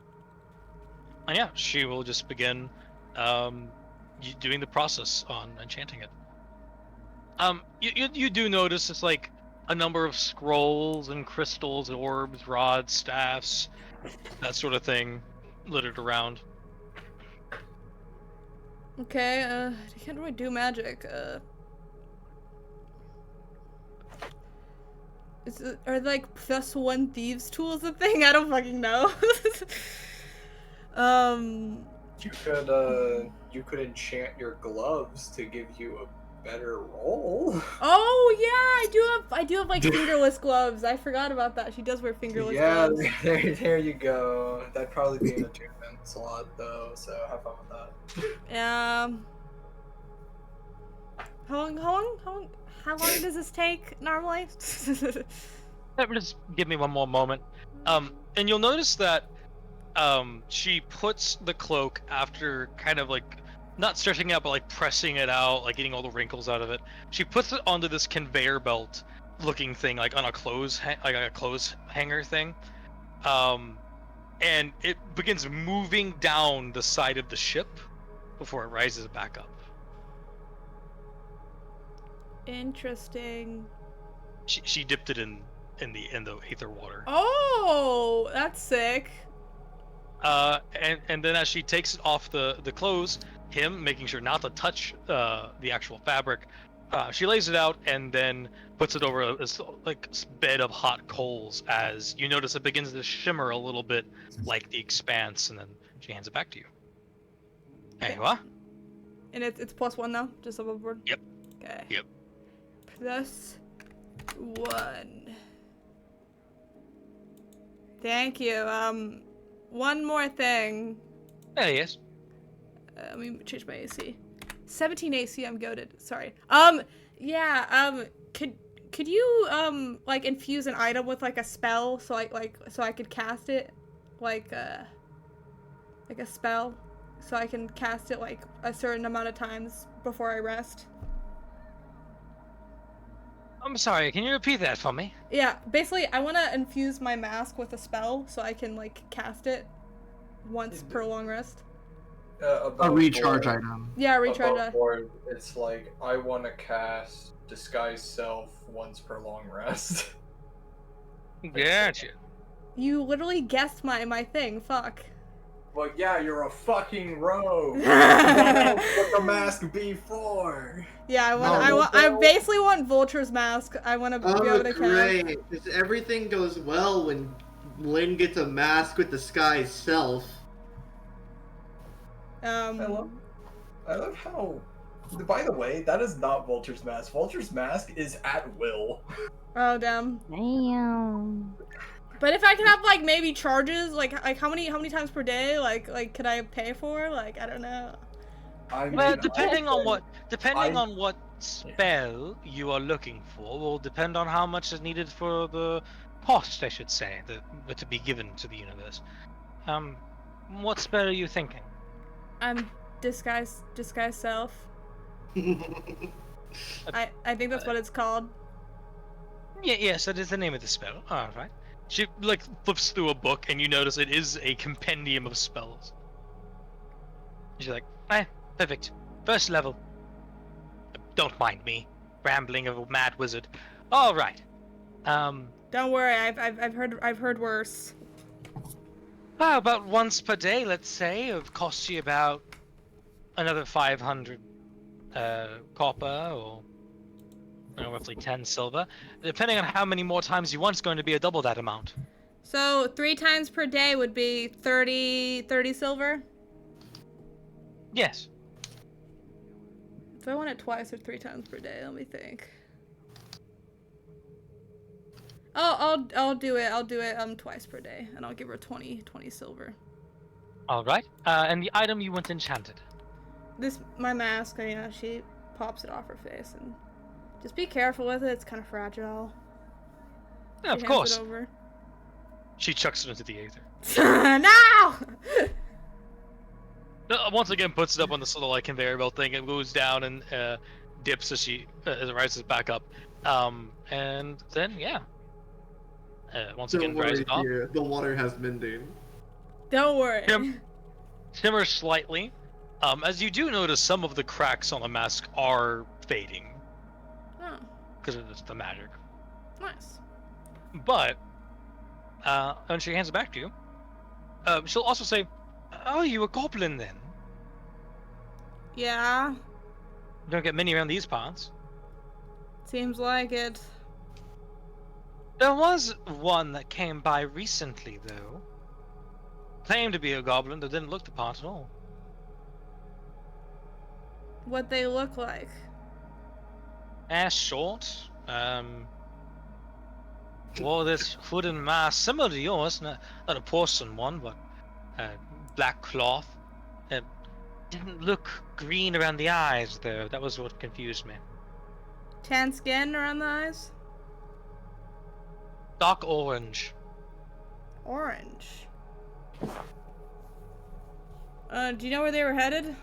And yeah, she will just begin doing the process on enchanting it. You do notice it's like a number of scrolls and crystals, orbs, rods, staffs, that sort of thing littered around. Okay, I can't really do magic. Are like +1 thieves tools a thing? I don't fucking know. You could enchant your gloves to give you a better roll. Oh yeah, I do have like fingerless gloves. I forgot about that. She does wear fingerless gloves. Yeah, there you go. That'd probably be an attunement slot though, so have fun with that. Yeah. How long does this take normally? Just give me one more moment. And you'll notice that she puts the cloak after kind of like not stretching it out, but like pressing it out, like getting all the wrinkles out of it. She puts it onto this conveyor belt looking thing, like on a clothes hanger thing. And it begins moving down the side of the ship before it rises back up. Interesting. She dipped it in the aether water. Oh, that's sick. And then as she takes it off the clothes, him making sure not to touch the actual fabric, she lays it out and then puts it over a bed of hot coals. As you notice, it begins to shimmer a little bit like the expanse, and then she hands it back to you. There you are. And it's +1 now, just above board. Yep. Okay. Yep. +1. Thank you. One more thing. Yes. Let me change my AC. 17 AC, I'm goated. Sorry. Yeah, could you like infuse an item with like a spell so I could cast it like a spell so I can cast it like a certain amount of times before I rest? I'm sorry, can you repeat that for me? Yeah, basically I want to infuse my mask with a spell so I can like cast it once per long rest. A recharge item. Yeah, recharge. Above board, it's like I want to cast Disguise Self once per long rest. Gotcha. You literally guessed my thing. Fuck. Well, yeah, you're a fucking rogue. What else would the mask be for? Yeah, I basically want Vulture's mask. I want to be able to great. Because everything goes well when Lynn gets a mask with the sky's self. I love how. By the way, that is not Vulture's mask. Vulture's mask is at will. Oh damn. Damn. But if I can have like maybe charges, like how many times per day, like could I pay for? Like I don't know. Well, depending on what spell you are looking for, will depend on how much is needed for the cost, I should say, to be given to the universe. What spell are you thinking? Disguise self. I think that's what it's called. Yeah, yes, that is the name of the spell. All right. She like flips through a book, and you notice it is a compendium of spells. She's like, perfect. First level. Don't mind me, rambling of a mad wizard. All right. Don't worry, I've heard worse. Well, about once per day, let's say. It costs you about another 500 copper, or roughly 10 silver. Depending on how many more times you want, it's going to be a double that amount. So 3 times per day would be 30 silver? Yes. If I want it twice or 3 times per day, let me think. Oh, I'll do it twice per day, and I'll give her 20 silver. All right. And the item you want enchanted? My mask, yeah, she pops it off her face, and just be careful with it, it's kind of fragile. Yeah, of course. It over. She chucks it into the aether. No! Once again, puts it up on this little like conveyor belt thing. It goes down and dips as it rises back up. And then once again dries off. The water has mending. Don't worry. Shimmers slightly. As you do notice, some of the cracks on the mask are fading. Oh. Because of the magic. Nice. But, when she hands it back to you, she'll also say, "Oh, you a goblin then?" Yeah. Don't get many around these parts. Seems like it. There was one that came by recently, though. Claimed to be a goblin, but didn't look the part at all. What they look like? Short. Wore this hood and mask similar to yours, not a porcelain one, but black cloth. It didn't look green around the eyes, though. That was what confused me. Tan skin around the eyes? Dark orange. Orange. Do you know where they were headed?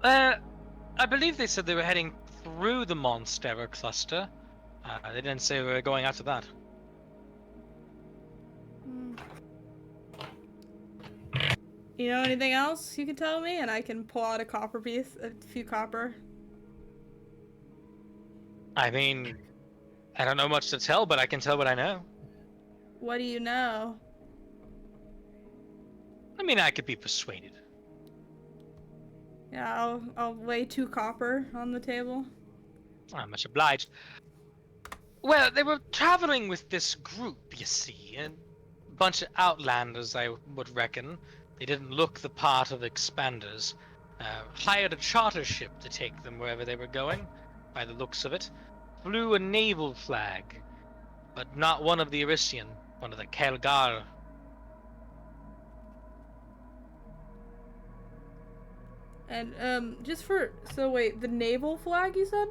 I believe they said they were heading through the Monstera cluster. They didn't say we were going after that. You know anything else you can tell me? And I can pull out a copper piece, a few copper. I mean, I don't know much to tell, but I can tell what I know. What do you know? I mean, I could be persuaded. Yeah, I'll lay 2 copper on the table. I'm much obliged. Well, they were traveling with this group, you see, a bunch of outlanders, I would reckon. They didn't look the part of expanders. Hired a charter ship to take them wherever they were going, by the looks of it. Flew a naval flag, but not one of the Arisian, one of the Kelgar. And, so wait, the naval flag you said?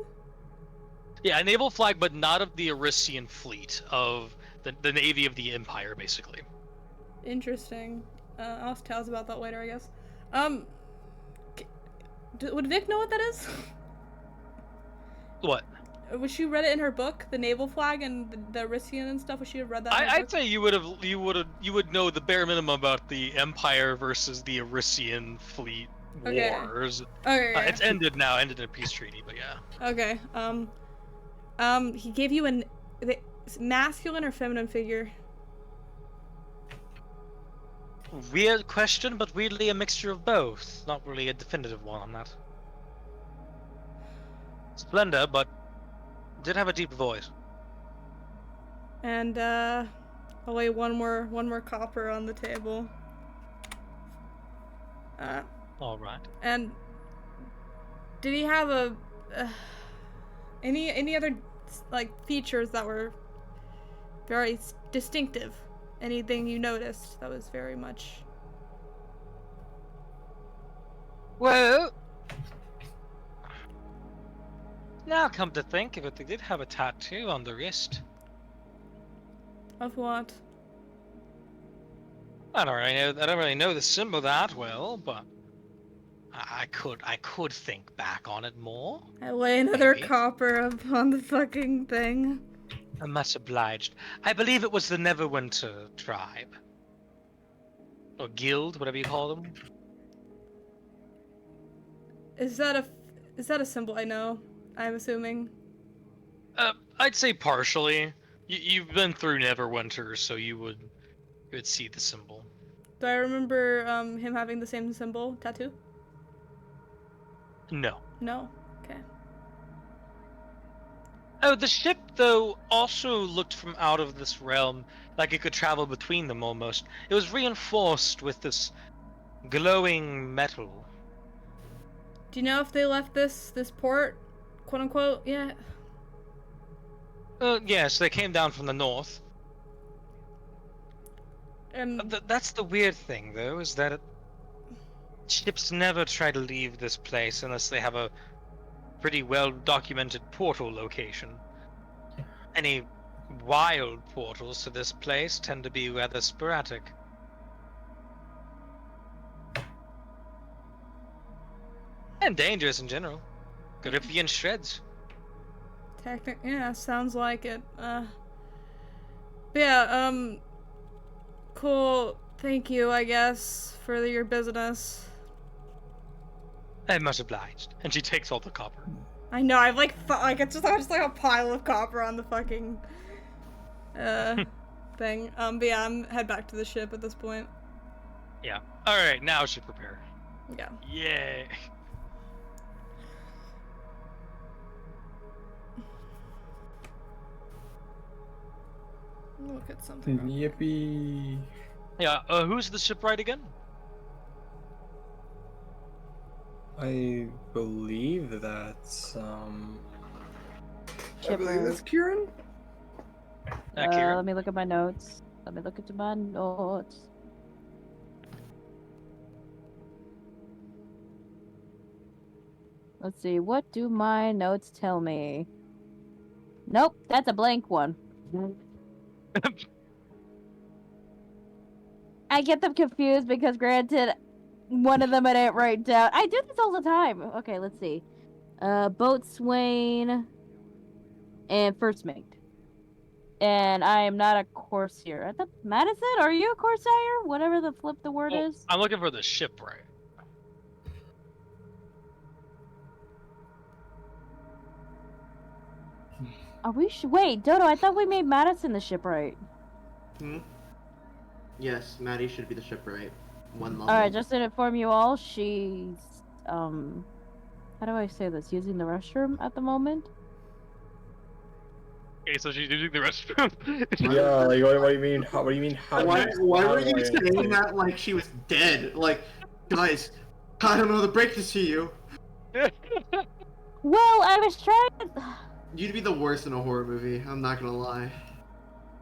Yeah, a naval flag, but not of the Arisian fleet, of the navy of the Empire, basically. Interesting. I'll ask Taz about that later, I guess. Would Vic know what that is? What? Was she read it in her book, the naval flag and the Arisian and stuff? Would she have read that? In her I'd book? say you would know the bare minimum about the Empire versus the Arisian fleet wars. Okay. Yeah. It's ended now, ended in a peace treaty, but yeah. Okay. He gave you the masculine or feminine figure? Weird question, but weirdly a mixture of both. Not really a definitive one on that. Splendor, but did have a deep voice. And I'll lay one more copper on the table. All right. And did he have any other like features that were very distinctive? Anything you noticed that was very much? Well, now come to think of it, they did have a tattoo on the wrist. Of what? I don't really know the symbol that well, but I could think back on it more. I lay another Maybe. copper up on the fucking thing. I'm much obliged. I believe it was the Neverwinter tribe. Or guild, whatever you call them. Is that a symbol I know? I'm assuming. I'd say partially. You've been through Neverwinter, so you would see the symbol. Do I remember him having the same symbol tattoo? No. No. Okay. Oh, the ship, though, also looked from out of this realm, like it could travel between them almost. It was reinforced with this glowing metal. Do you know if they left this port, quote unquote, yet? Yes, they came down from the north. And That's the weird thing, though, is that ships never try to leave this place unless they have a pretty well-documented portal location. Any wild portals to this place tend to be rather sporadic. And dangerous in general. Could rip you in shreds. yeah, sounds like it. But yeah, cool. Thank you, I guess, for your business. I'm much obliged. And she takes all the copper. I know, I've like it's just like a pile of copper on the fucking thing. But yeah, I'm head back to the ship at this point. Yeah. Alright, now she prepare. Yeah. Yay. Look at something. Yippee. Yeah, who's the shipwright again? I believe that's Chipper. I believe that's Kieran. Kieran. Let me look at my notes. Let's see. What do my notes tell me? Nope, that's a blank one. I get them confused because, granted, one of them I didn't write down. I do this all the time. Okay, let's see. Boatswain and first mate. And I am not a courtier. Madison, are you a courtier? Whatever the word is. I'm looking for the shipwright. Are we? Wait, Dodo. I thought we made Madison the shipwright. Yes, Maddie should be the shipwright. One level. All right, just to inform you all, she's how do I say this? Using the restroom at the moment. Okay, so she's using the restroom. Yeah, like what do you mean? What do you mean? Why were you saying that like she was dead? Like, guys, I don't know how to break this to you. Well, I was trying to. You'd be the worst in a horror movie. I'm not gonna lie.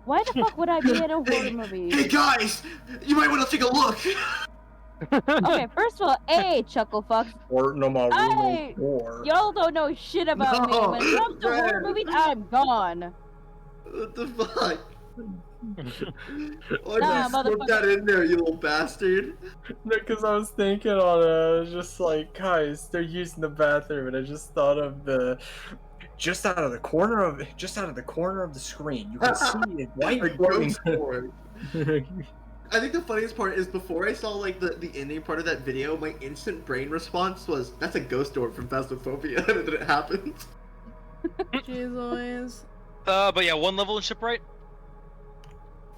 Why the fuck would I be in a horror movie? Hey guys, you might want to take a look. Okay, first of all, chuckle fucks. Or no more or. Y'all don't know shit about me. When it comes to horror movies, I'm gone. What the fuck? Why Nah, did you slip that in there, you little bastard? No, because I was thinking on it, I was just like, guys, they're using the bathroom, and I just thought of the. Just out of the corner of the screen, you can see a white ghost board. I think the funniest part is before I saw like the ending part of that video, my instant brain response was, "That's a ghost orb from Phasmophobia," and then it happened. Jeez Louise. But yeah, one level in shipwright.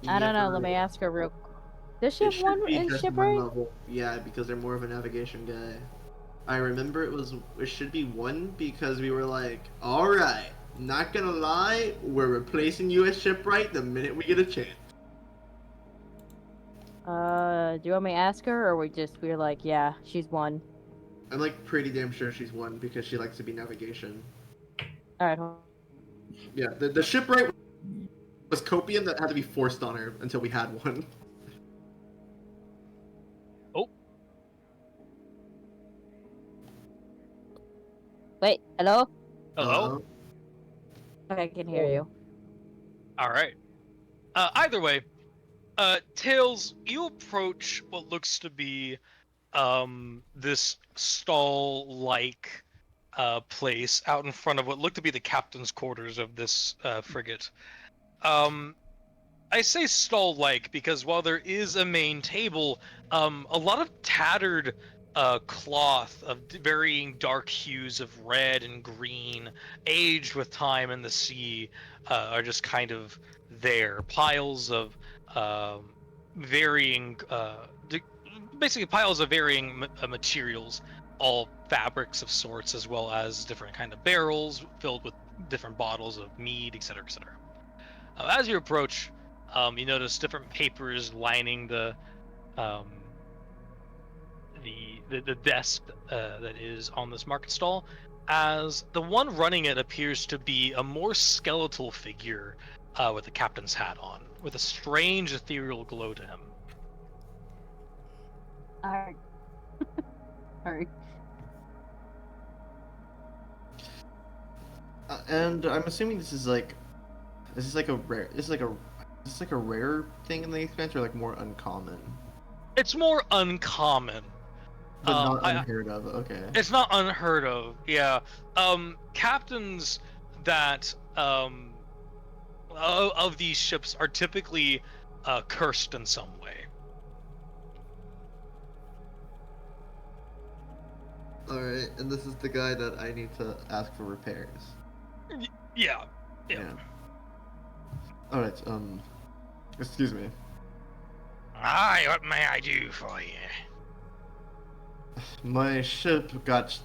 I don't know. Let me ask her real. Does she have one in shipwright? Yeah, because they're more of a navigation guy. I remember it should be 1 because we were like, alright, not gonna lie, we're replacing you as shipwright the minute we get a chance. Do you want me to ask her, or we're like, yeah, she's 1? I'm like pretty damn sure she's 1 because she likes to be navigation. Alright, yeah, the shipwright was copium that had to be forced on her until we had one. Wait, hello? Hello? Okay, I can hear you. Alright. Either way, Tails, you approach what looks to be this stall-like place out in front of what looked to be the captain's quarters of this frigate. I say stall-like because while there is a main table, a lot of tattered cloth of varying dark hues of red and green, aged with time and the sea, are just kind of there. Piles of varying, basically piles of varying materials, all fabrics of sorts, as well as different kind of barrels filled with different bottles of mead, etc., etc. As you approach, you notice different papers lining the desk that is on this market stall, as the one running it appears to be a more skeletal figure with the captain's hat on, with a strange ethereal glow to him. Alright. Alright. And I'm assuming this is like a rare thing in the Expanse, or like more uncommon? It's more uncommon. But not unheard of, okay. It's not unheard of, yeah. Captains that of these ships are typically cursed in some way. Alright, and this is the guy that I need to ask for repairs. Yeah. Alright, excuse me. Aye, what may I do for you? My ship got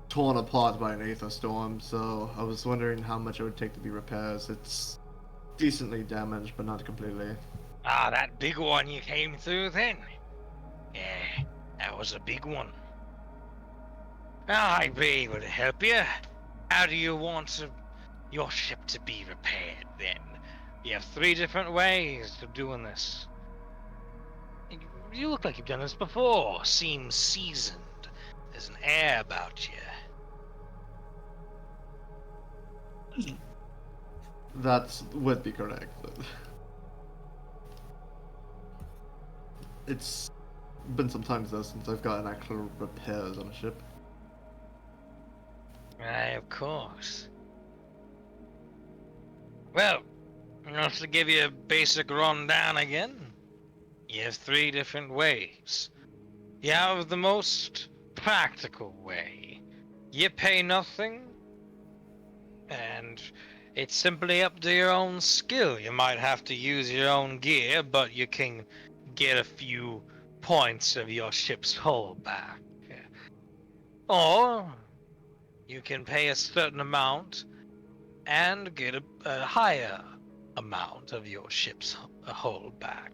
torn apart by an aether storm, so I was wondering how much it would take to be repairs. It's decently damaged, but not completely. Ah, that big one you came through then? Yeah, that was a big one. I'd be able to help you. How do you want your ship to be repaired then? You have 3 different ways of doing this. You look like you've done this before. Seems seasoned. There's an air about you. That would be correct. It's been some time though since I've gotten actual repairs on a ship. Aye, of course. Well, just to give you a basic rundown again, you have 3 different ways. You have the most practical way. You pay nothing, and it's simply up to your own skill. You might have to use your own gear, but you can get a few points of your ship's hull back. Or you can pay a certain amount and get a higher amount of your ship's hull back.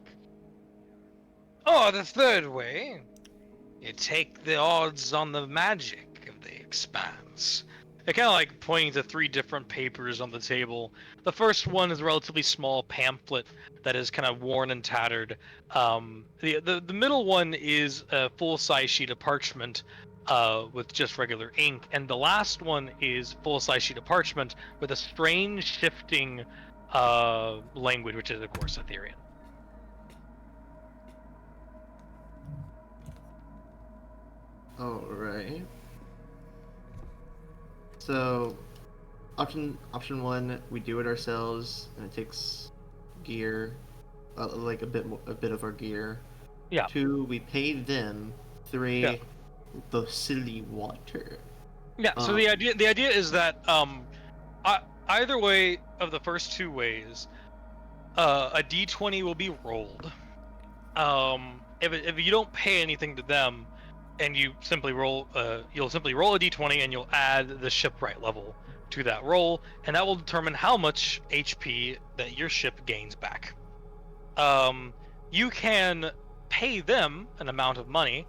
Or the third way, you take the odds on the magic of the expanse. They're kind of like pointing to 3 different papers on the table. The first one is a relatively small pamphlet that is kind of worn and tattered. The middle one is a full-size sheet of parchment with just regular ink, and the last one is full-size sheet of parchment with a strange shifting language, which is of course Aetherian. Alright. So, option 1, we do it ourselves, and it takes gear, like a bit of our gear. Yeah. 2, we pay them. 3, Yeah. the silly water. Yeah. So the idea is that either way of the first 2 ways, a d20 will be rolled. If you don't pay anything to them, and you simply roll, you'll simply roll a d20 and you'll add the shipwright level to that roll, and that will determine how much HP that your ship gains back. You can pay them an amount of money,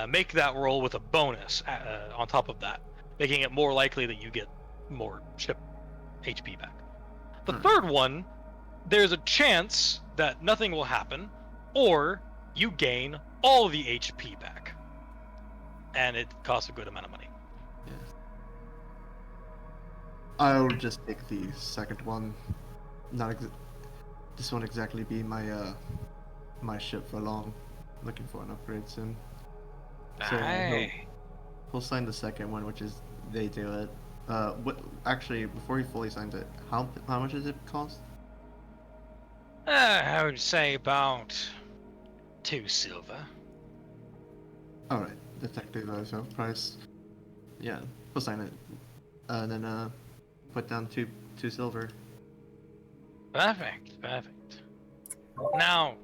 make that roll with a bonus on top of that, making it more likely that you get more ship HP back. The third one, there's a chance that nothing will happen, or you gain all the HP back. And it costs a good amount of money. Yeah. I'll just pick the second one. This won't exactly be my my ship for long. Looking for an upgrade soon. So he'll sign the second one, which is they do it. What actually before he fully signs it, how much does it cost? I would say about 2 silver. Alright, detective price. Yeah, he'll sign it. And then put down two silver. Perfect. Now,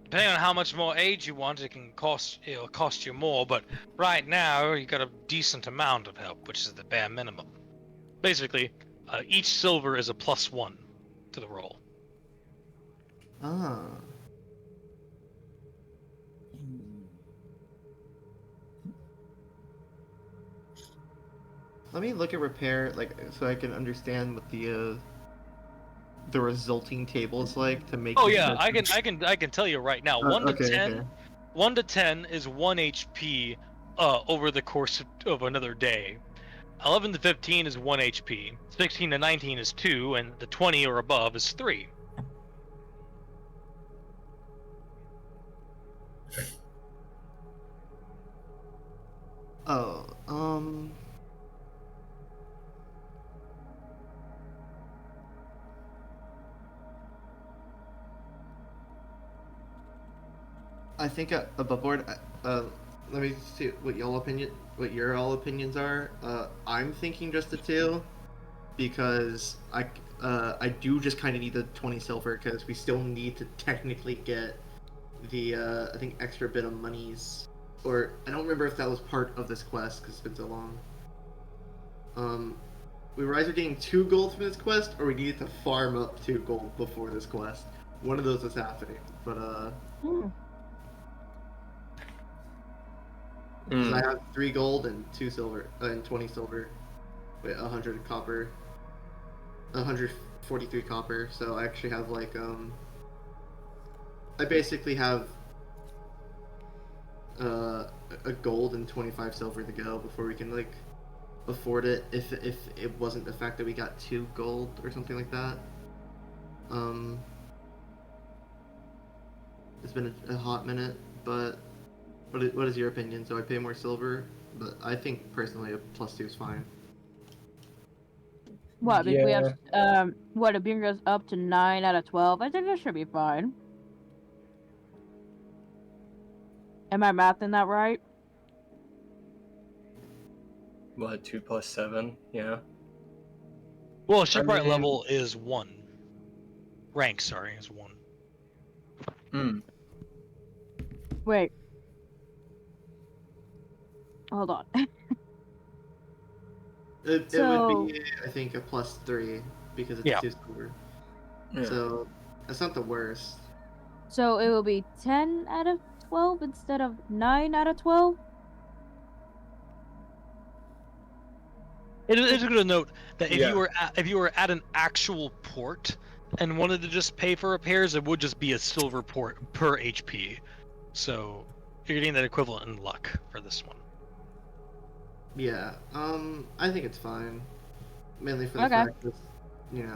depending on how much more aid you want, it'll cost you more, but right now you got a decent amount of help, which is the bare minimum. Basically, each silver is a +1 to the roll. Ah. Let me look at repair, so I can understand what the resulting table is like to make. Oh yeah, I can tell you right now. 1 to 10, okay. 1 to 10 is 1 HP over the course of another day. 11 to 15 is 1 HP. 16 to 19 is 2, and the 20 or above is 3. Oh, I think above board. Let me see what your all opinions are. I'm thinking just the 2, because I do just kind of need the 20 silver because we still need to technically get the I think extra bit of monies, or I don't remember if that was part of this quest because it's been so long. We were either getting 2 gold from this quest, or we needed to farm up 2 gold before this quest. One of those was happening, but I have 3 gold and 2 silver and 20 silver, with 100 copper, 143 copper. So I actually have I basically have a gold and 25 silver to go before we can afford it if it wasn't the fact that we got 2 gold or something like that. It's been a hot minute, but what is your opinion? So I pay more silver, but I think personally a +2 is fine. What? If we have Yeah. what? It brings us up to 9 out of 12. I think that should be fine. Am I mathing that right? What, 2 plus 7? Yeah. Well, shipwright mean- level is 1. Rank, sorry, is 1. Hmm. Wait. Hold on. It So- would be, I think, a +3 because it's Yeah. 2 silver. Yeah. So that's not the worst. So it will be 10 out of 12 instead of 9 out of 12? It is good to note that if Yeah. you were at an actual port and wanted to just pay for repairs, it would just be a silver port per HP. So you're getting that equivalent in luck for this one. Yeah. I think it's fine. Mainly for the Okay. fact that, you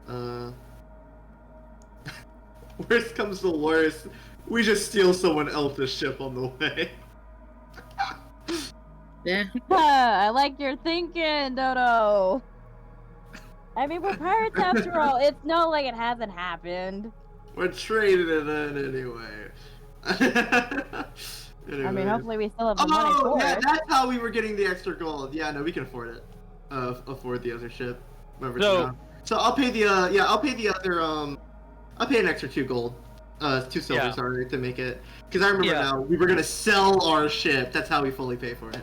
know, worst comes to worst, we just steal someone else's ship on the way. Yeah. I like your thinking, Dodo. I mean, we're pirates after all. It's not like it hasn't happened. We're trading it in anyway. Anyway. I mean, hopefully we still have the money Oh, for yeah, it. that's how we were getting the extra gold. Yeah, no, we can afford it. Afford the other ship. Remember No. So I'll pay the I'll pay the other I'll pay an extra 2 gold. 2 silver, Yeah. sorry, to make it. Because I remember Yeah. now, we were gonna sell our ship. That's how we fully pay for it.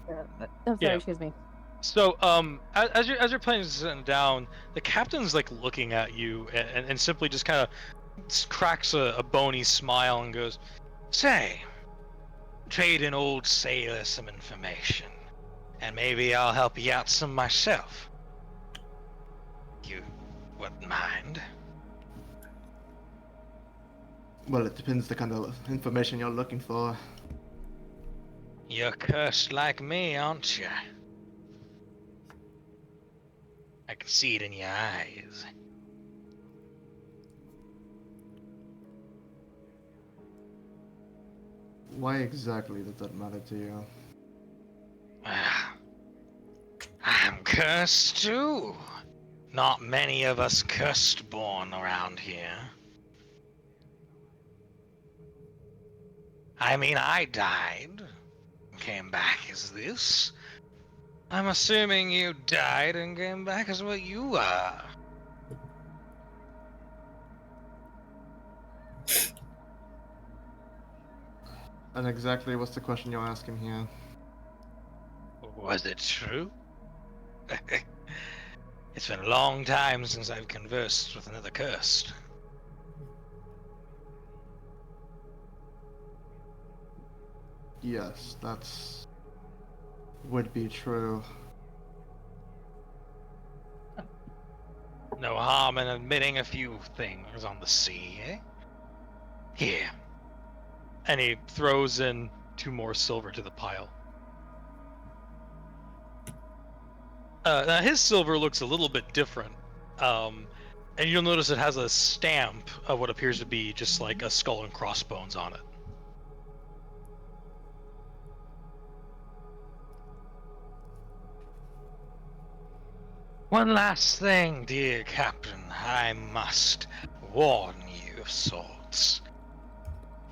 Oh, sorry, Yeah. excuse me. So, as your plane is sitting down, the captain's like looking at you and simply just kind of cracks a bony smile and goes, "Say, trade an old sailor some information, and maybe I'll help you out some myself. You wouldn't mind?" Well, it depends the kind of information you're looking for. You're cursed like me, aren't you? I can see it in your eyes. Why exactly does that matter to you? I'm cursed too. Not many of us cursed born around here. I mean, I died, came back as this. I'm assuming you died and came back as what you are. And exactly what's the question you're asking here? Was it true? It's been a long time since I've conversed with another cursed. Yes, would be true. No harm in admitting a few things on the sea, eh? Here. And he throws in 2 more silver to the pile. Now his silver looks a little bit different. And you'll notice it has a stamp of what appears to be just like a skull and crossbones on it. One last thing, dear Captain. I must warn you of sorts.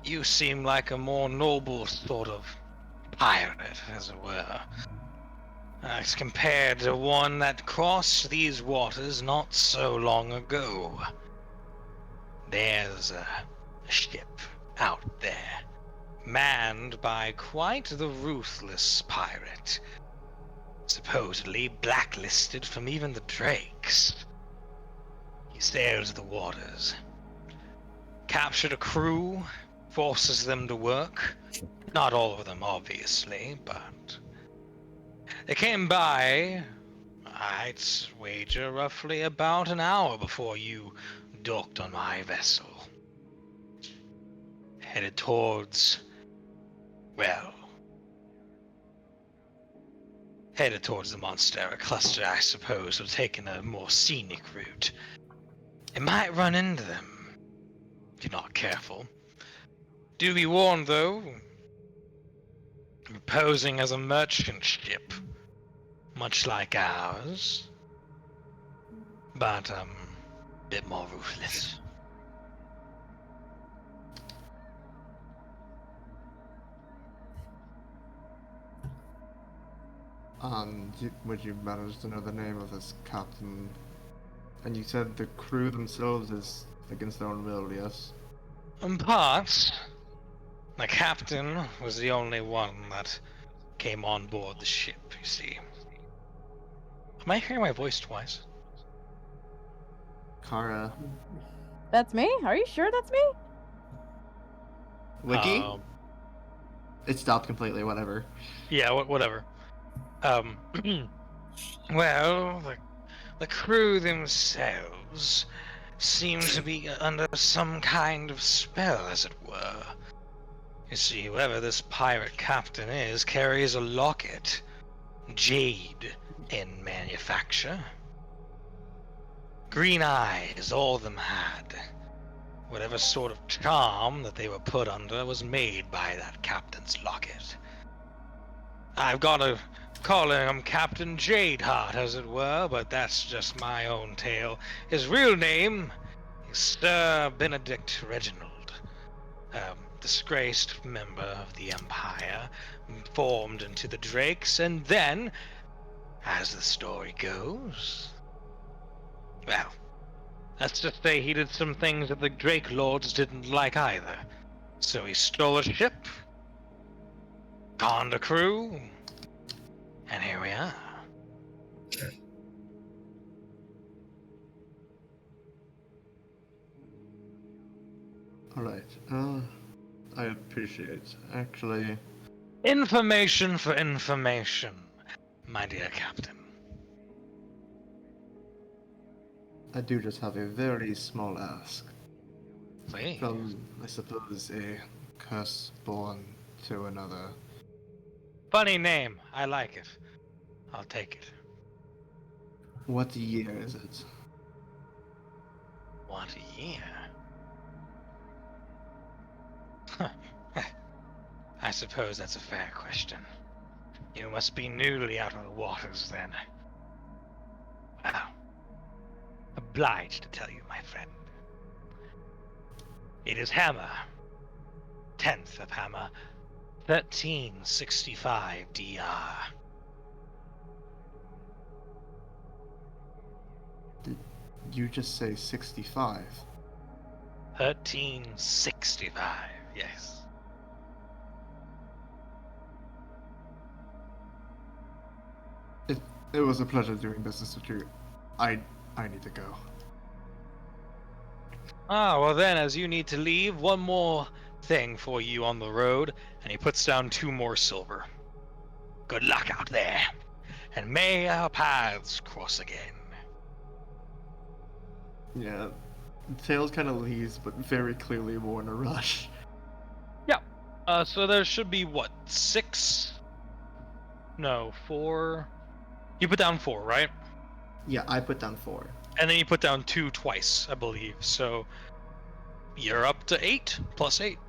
You seem like a more noble sort of pirate, as it were. As compared to one that crossed these waters not so long ago. There's a ship out there, manned by quite the ruthless pirate. Supposedly blacklisted from even the Drakes. He sails the waters, captured a crew, forces them to work. Not all of them, obviously, but they came by, I'd wager roughly about an hour before you docked on my vessel. Headed towards, well, headed towards the Monstera cluster, I suppose, or taking a more scenic route. It might run into them, if you're not careful. Do be warned, though. Posing as a merchant ship, much like ours, but, a bit more ruthless. Would you manage to know the name of this captain? And you said the crew themselves is against their own will, yes? In part, the captain was the only one that came on board the ship, you see. Am I hearing my voice twice? Kara. That's me? Are you sure that's me? Wiki? It stopped completely, whatever. Yeah, whatever. Well, the crew themselves seem to be under some kind of spell, as it were. You see, whoever this pirate captain is carries a locket, jade in manufacture. Green eyes, all of them had. Whatever sort of charm that they were put under was made by that captain's locket. I've got a calling him Captain Jadeheart, as it were, but that's just my own tale. His real name is Sir Benedict Reginald, disgraced member of the Empire, formed into the Drakes, and then, as the story goes, well, let's just say he did some things that the Drake Lords didn't like either. So he stole a ship, conned a crew, and here we are. Alright, I appreciate. Actually, Information for information, my dear Captain. I do just have a very small ask. Please. From, I suppose, a curse born to another. Funny name. I like it. I'll take it. What year is it? What a year. Huh. I suppose that's a fair question. You must be newly out of the waters, then. Well, obliged to tell you, my friend. It is Hammer. 10th of Hammer. 1365 DR. Did you just say 65? 1365, yes. It was a pleasure doing business with you. I need to go. Ah, well then, as you need to leave, one more thing for you on the road, and he puts down 2 more silver. Good luck out there, and may our paths cross again. Yeah, Tails kind of leaves, but very clearly more in a rush. Yeah, so there should be, what, 6? No, 4... You put down 4, right? Yeah, I put down 4. And then you put down 2 twice, I believe, so... You're up to 8, plus 8.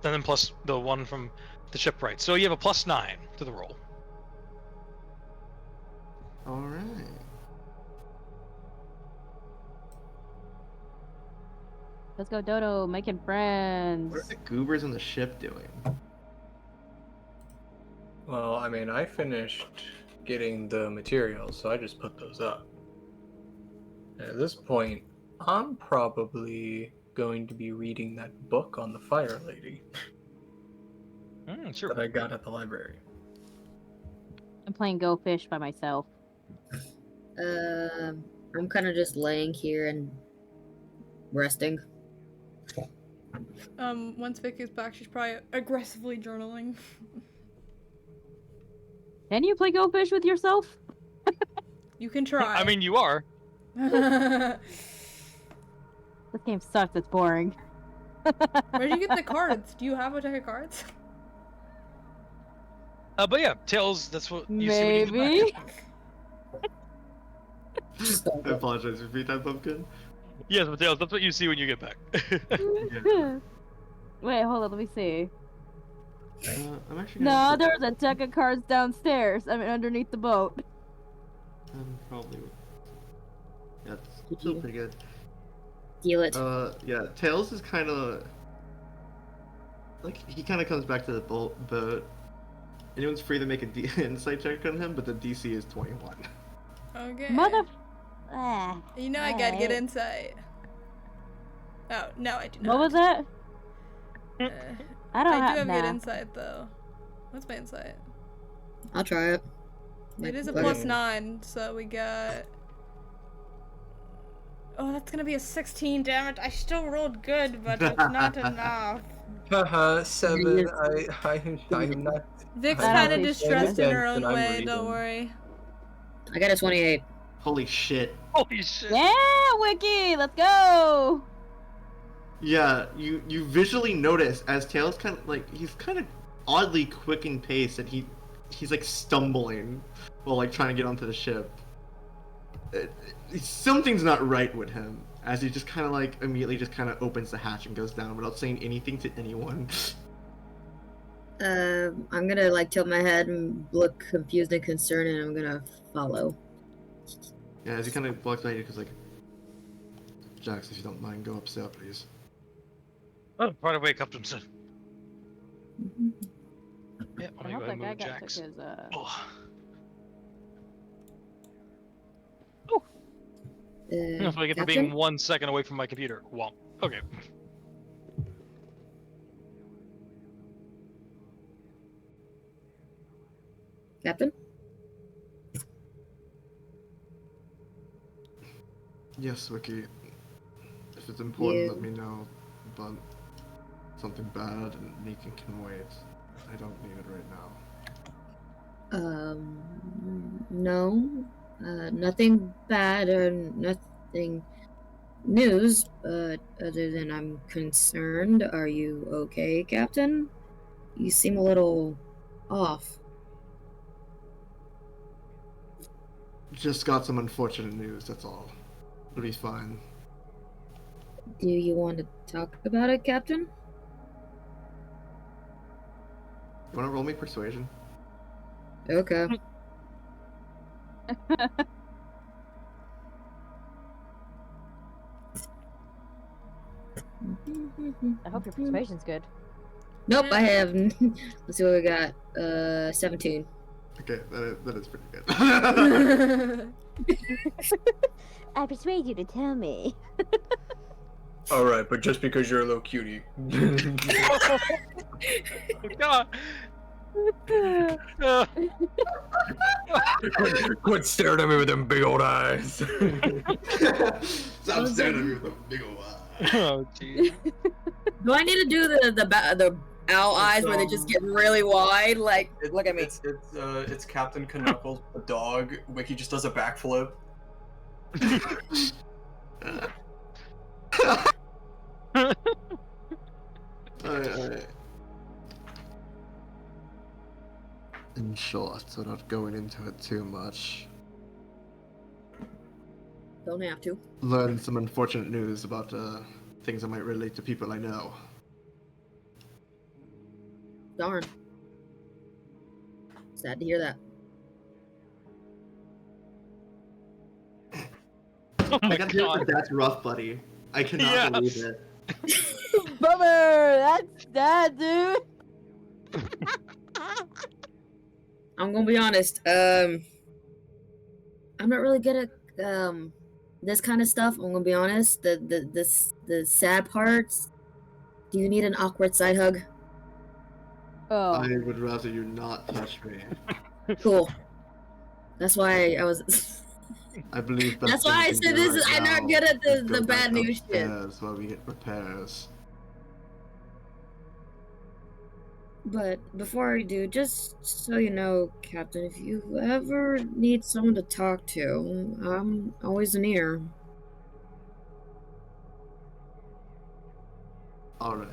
And then plus the 1 from the shipwright. So you have a plus 9 to the roll. Alright. Let's go, Dodo, making friends. What are the goobers on the ship doing? Well, I mean, I finished getting the materials, so I just put those up. At this point, I'm probably going to be reading that book on the Fire Lady Sure. that I got at the library. I'm playing Go Fish by myself. I'm kind of just laying here and resting. Once Vic is back, she's probably aggressively journaling. Can you play Go Fish with yourself? You can try. I mean, you are. This game sucks, it's boring. Where'd you get the cards? Do you have a deck of cards? But yeah, Tails, that's what you see when you get Maybe. back. I apologize. Repeat that, Pumpkin. Yes, but Tails, that's what you see when you get back. Wait, hold on, let me see. I'm actually No, gonna there was a deck of cards downstairs. I mean, underneath the boat. probably. Yeah, it's still pretty good. Deal it. Yeah, Tails is kind of like he kind of comes back to the boat. Anyone's free to make an insight check on him, but the DC is 21. Okay. Mother. You know I gotta get Alright. insight. Oh, no, I do not. What was that? Uh, I don't I do have nah. good insight, though. What's my insight? I'll try it. It is a Okay. +9, so we got... Oh, that's gonna be a 16, damn it. I still rolled good, but it's not enough. Haha, 7. I am not. Vic's I don't kind of see distressed in her Then own I'm way, reading. don't worry. I got a 28. Holy shit! Holy shit! Yeah, Wiki, let's go. Yeah, you visually notice as Tails kind of like he's kind of oddly quick in pace, and he's like stumbling while like trying to get onto the ship. Something's not right with him, as he just kind of like immediately just kind of opens the hatch and goes down without saying anything to anyone. I'm gonna like tilt my head and look confused and concerned, and I'm gonna follow. Yeah, as he kind of walks by you, because like, Jax, if you don't mind, go upstairs, please. Oh, right away, Captain. Son. Yeah, I want to go hope ahead that and guy move got Jax. took his Oh. I feel like for being Captain? 1 second away from my computer. Well, okay. Captain? Yes, Wiki. If it's important, You- let me know. But something bad and Negan can wait. I don't need it right now. No. Nothing bad or nothing news, but other than I'm concerned. Are you okay, Captain? You seem a little off. Just got some unfortunate news, that's all. It'll be fine. Do you want to talk about it, Captain? You wanna roll me persuasion? Okay. I hope your persuasion's good. Nope, I have. Let's see what we got. 17. Okay, that is pretty good. I persuade you to tell me. Alright, but just because you're a little cutie. God. Quit staring at me with them big old eyes. Stop staring at me with a big old eye. Oh, jeez. Do I need to do the owl eyes where they just get really wide? Like, look at me. It's Captain Knuckles, a dog. Wiki just does a backflip. Alright. In short, without going into it too much, Don't have to. learned some unfortunate news about things that might relate to people I know. Darn. Sad to hear that. Oh my I gotta hear God. that that's rough, buddy. I cannot Yeah. believe it. Bummer! That's sad, dude. I'm gonna be honest. I'm not really good at this kind of stuff. I'm gonna be honest. The sad parts. Do you need an awkward side hug? Oh. I would rather you not touch me. Cool. That's why I was. I believe That's why I said this is. I'm not good at the bad news shit. While we get repairs. But before I do, just so you know, Captain, if you ever need someone to talk to, I'm always an ear. All right.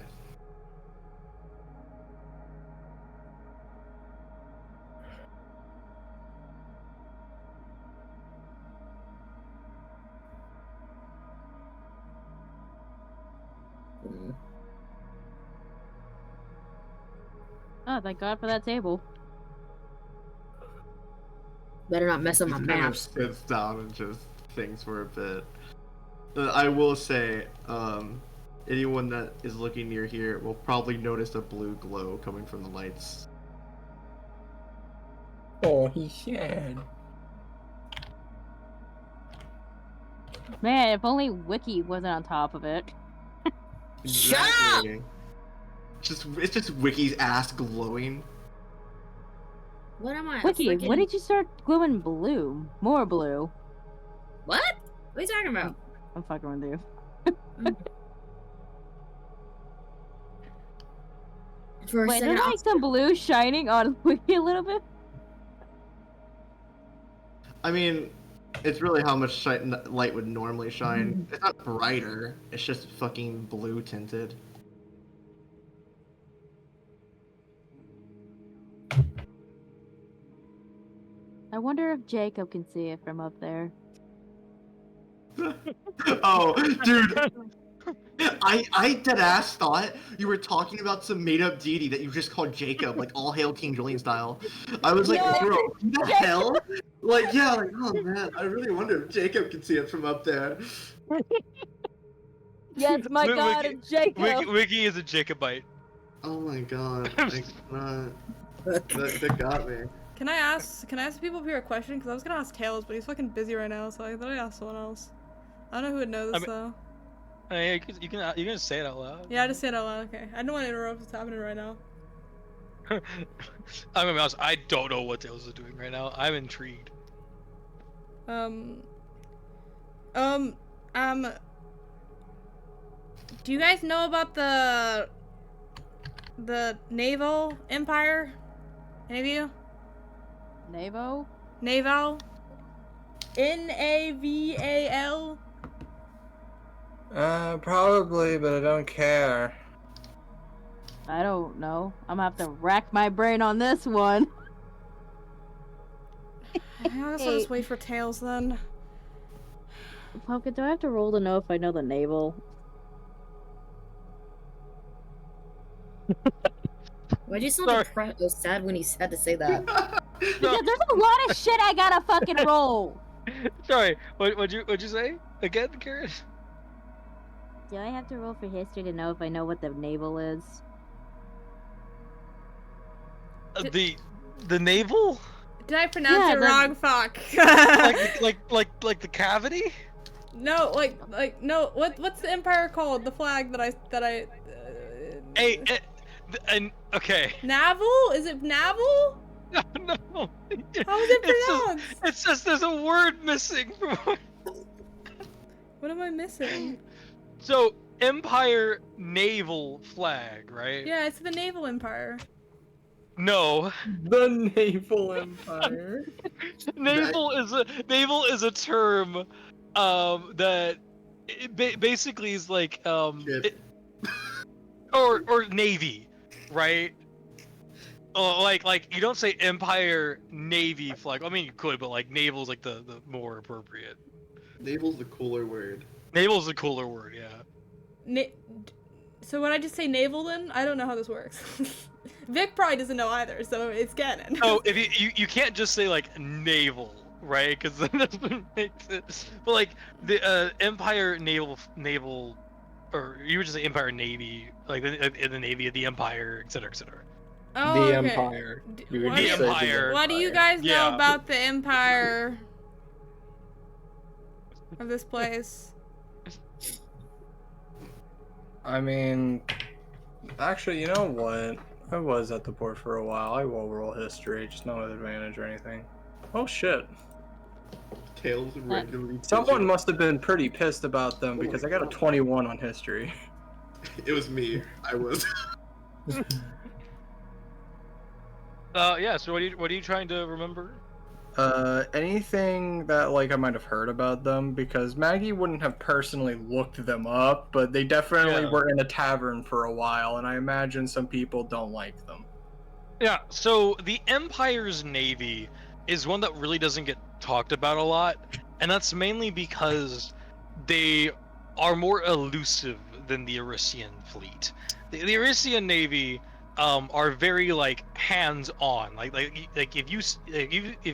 Oh, thank God for that table. Better not mess up my Just kind of maps. sits down and just thinks for a bit. I will say, anyone that is looking near here will probably notice a blue glow coming from the lights. Oh, he said. Man, if only Wiki wasn't on top of it. Shut up! Exactly. It's just Wiki's ass glowing. What am I? Wiki, freaking... when did you start glowing blue? More blue. What? What are you talking about? I'm fucking with you. For a Wait, second, there's like some blue shining on Wiki a little bit? I mean, it's really how much light would normally shine. It's not brighter. It's just fucking blue tinted. I wonder if Jacob can see it from up there. Oh, dude. I deadass thought you were talking about some made-up deity that you just called Jacob, like all hail King Julian style. I was like, No. bro, what the hell? Like, yeah, like, oh man, I really wonder if Jacob can see it from up there. Yes, my Wiki- God, it's Jacob. Wiki is a Jacobite. Oh my god, I cannot. That got me. Can I ask people up here a question? Because I was gonna ask Tails, but he's fucking busy right now, so I thought I'd ask someone else. I don't know who would know this though. You can say it out loud. Yeah, I just say it out loud. Okay, I don't want to interrupt what's happening right now. I'm gonna be honest, I don't know what Tails is doing right now. I'm intrigued. Do you guys know about the Naval Empire? Any of you? Navo? Naval? Naval? Probably, but I don't care. I don't know. I'm gonna have to rack my brain on this one. I guess I'll just wait for Tails then. Pumpkin, do I have to roll to know if I know the naval? Why'd you sound depressed? Oh, sad when he had to say that. Because there's a lot of shit I gotta fucking roll. Sorry, what'd you say again, Karen? Do I have to roll for history to know if I know what the naval is? The naval? Did I pronounce it wrong? Fuck. like the cavity? No, no. What's the empire called? The flag that I. Okay. Naval? Is it naval? No. How is it pronounced? It's just there's a word missing. What am I missing? So Empire naval flag, right? Yeah, it's the Naval Empire. No. The Naval Empire. Naval is a term that basically is like or navy, right? Like you don't say Empire Navy flag. I mean you could, but like naval is like the more appropriate. Naval's the cooler word. Naval's the cooler word, yeah. So when I just say naval then? I don't know how this works. Vic probably doesn't know either, so it's canon. Oh, if you can't just say like naval, right? Because then that's what makes it. But like the Empire naval, or you would just say Empire Navy, like in the Navy of the Empire, etc., etc. Oh, the okay. Empire. You would What, just say Empire. what do you guys know Yeah. about the Empire of this place? I mean, actually, you know what? I was at the port for a while. I will roll history, just not with advantage or anything. Oh shit. Tails regularly. Someone must have been pretty pissed about them because I got a 21 on history. It was me. I was. Yeah. So what are you trying to remember? Anything that like I might have heard about them, because Maggie wouldn't have personally looked them up, but they definitely were in a tavern for a while, and I imagine some people don't like them. Yeah. So the Empire's navy is one that really doesn't get talked about a lot, and that's mainly because they are more elusive than the Erysian fleet. The Erysian Navy are very like hands-on. Like if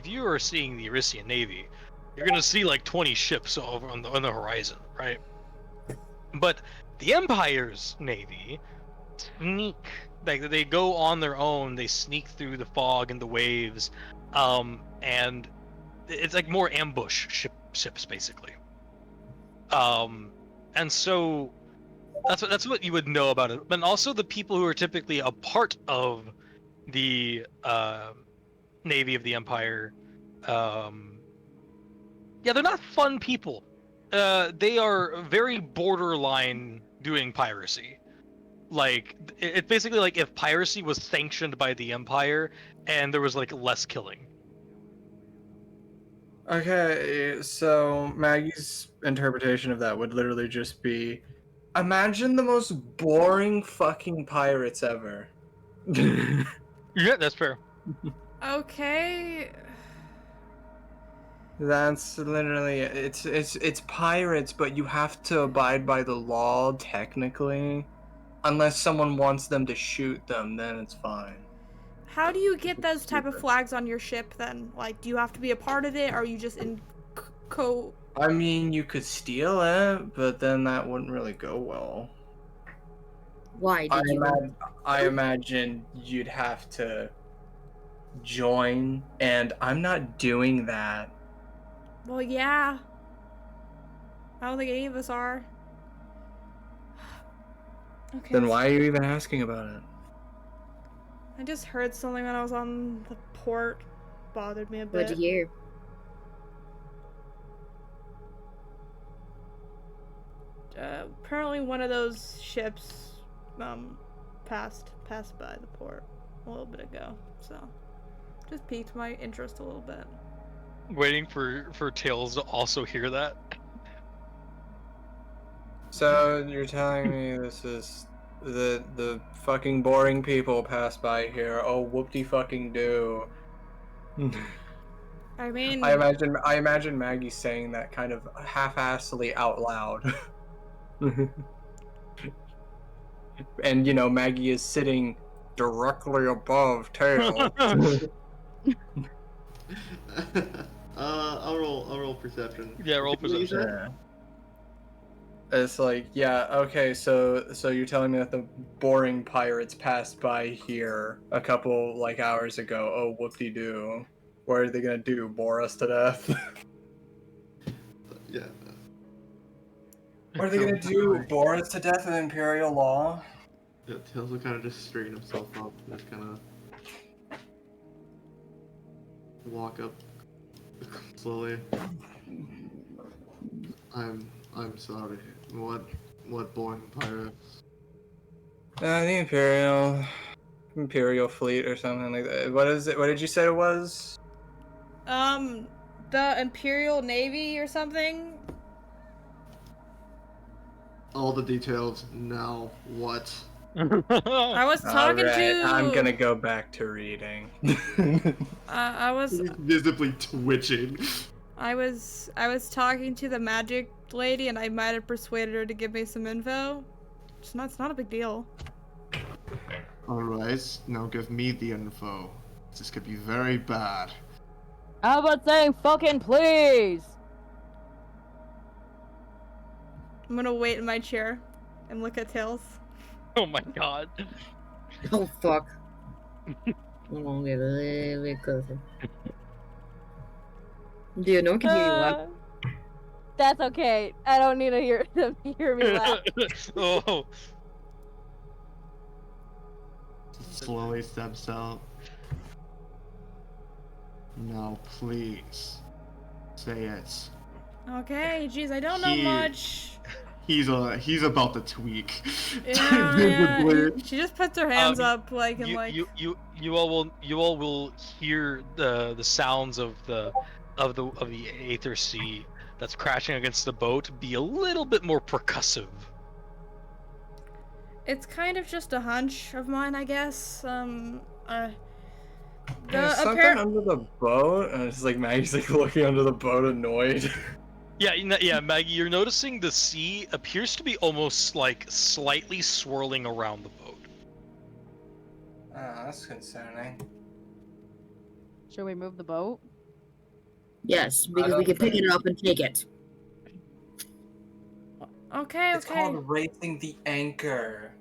you are seeing the Erysian Navy, you're gonna see like 20 ships over on the horizon, right? But the Empire's Navy sneak, like they go on their own. They sneak through the fog and the waves, and it's like more ambush ships basically. And so that's what you would know about it. But also the people who are typically a part of the Navy of the Empire, yeah, they're not fun people. They are very borderline doing piracy. Like it's basically like if piracy was sanctioned by the Empire and there was like less killing. Okay, so Maggie's interpretation of that would literally just be, imagine the most boring fucking pirates ever. Yeah, that's fair. Okay. That's literally it's pirates, but you have to abide by the law technically, unless someone wants them to shoot them. Then it's fine. How do you get those type of flags on your ship then? Like, do you have to be a part of it, or are you just in co? I mean, you could steal it, but then that wouldn't really go well. Why did you? I imagine you'd have to join, and I'm not doing that. Well, yeah. I don't think any of us are. Okay. Then why are you even asking about it? I just heard something when I was on the port. Bothered me a bit. What'd you hear? Apparently one of those ships passed by the port a little bit ago, so just piqued my interest a little bit. Waiting for Tails to also hear that. So you're telling me this is the fucking boring people pass by here? Oh, whoop-de fucking do. I mean, I imagine Maggie saying that kind of half-assedly out loud. And you know, Maggie is sitting directly above Tails. I'll roll perception. Yeah, roll What did you perception. say? It's like, yeah, okay, so you're telling me that the boring pirates passed by here a couple like hours ago. Oh, whoop-de-doo. What are they gonna do? Bore us to death? Yeah. What are they gonna do? Bore us to death with Imperial law? Yeah, Tails will kind of just straighten himself up and just kind of walk up slowly. I'm sorry. What boring pirates? The Imperial fleet or something like that. What is it? What did you say it was? the Imperial Navy or something. All the details now. What? I was talking to. I'm gonna go back to reading. I was. He's visibly twitching. I was talking to the magic lady, and I might have persuaded her to give me some info. It's not a big deal. Alright, now give me the info. This could be very bad. How about saying fucking please? I'm gonna wait in my chair and look at Tails. Oh my god. Oh fuck. I'm gonna get a little bit closer. Dude, no one can hear you laugh. That's okay. I don't need to hear them hear me laugh. Oh. Slowly steps out. Now, please, say it. Okay, geez, I don't know much. He's about to tweak. Yeah. She just puts her hands up, like, and like. You all will hear the sounds of the Aether Sea that's crashing against the boat be a little bit more percussive. It's kind of just a hunch of mine, I guess. There's something under the boat, and it's like Maggie's like looking under the boat, annoyed. Yeah, Maggie, you're noticing the sea appears to be almost like slightly swirling around the boat. Ah, that's concerning. Should we move the boat? Yes, I because we don't can pick think- it up and take it. Okay, It's okay. called raising the anchor.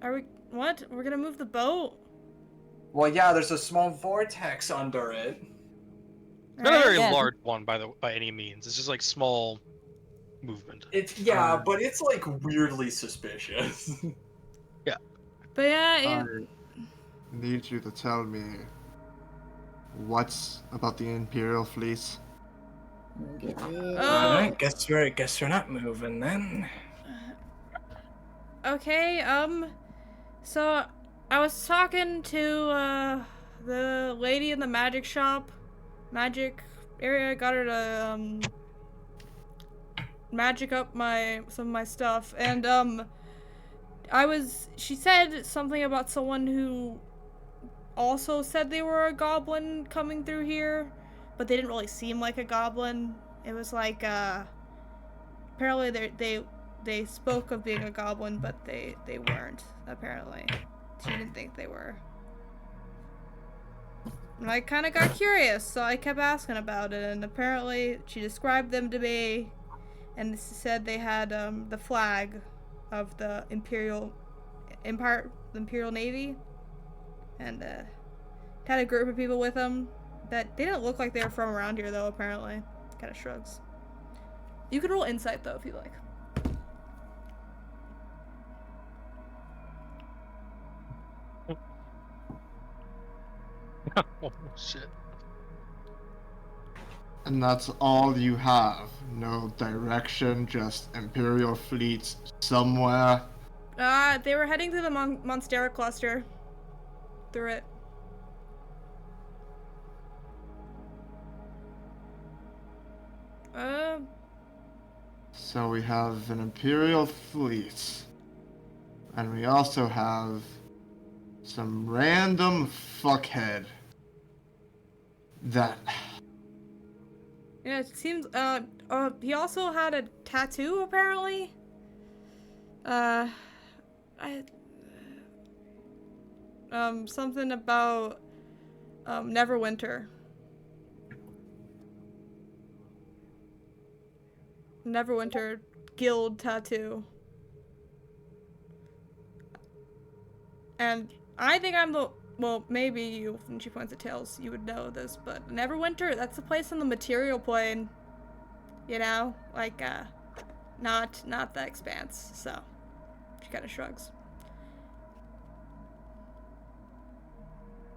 Are we what? We're gonna move the boat? Well, yeah, there's a small vortex under it. It's not a very Yeah. large one by any means. It's just like small movement. It's Uh, but it's like weirdly suspicious. But yeah, I it, need you to tell me what's about the Imperial fleet. Get it. Oh. Alright, guess we're not moving then. okay, so I was talking to the lady in the magic shop, magic area, got her to magic up some of my stuff, and she said something about someone who also said they were a goblin coming through here, but they didn't really seem like a goblin. It was like apparently they spoke of being a goblin, but they weren't, apparently. She didn't think they were. And I kind of got curious, so I kept asking about it, and apparently she described them to me, and said they had the flag of the Imperial Navy, and had a group of people with them that they didn't look like they were from around here, though. Apparently, kind of shrugs. You can roll insight though if you like. Oh shit. And that's all you have? No direction, just Imperial fleets somewhere? They were heading to the Monstera cluster. Through it. So we have an Imperial fleet. And we also have some random fuckhead that... Yeah, it seems, he also had a tattoo, apparently. Something about, Neverwinter. Neverwinter guild tattoo. And I think I'm well, maybe you, when she points at Tails, you would know this, but Neverwinter, that's a place on the material plane. You know? Like, not the Expanse, so. She kind of shrugs.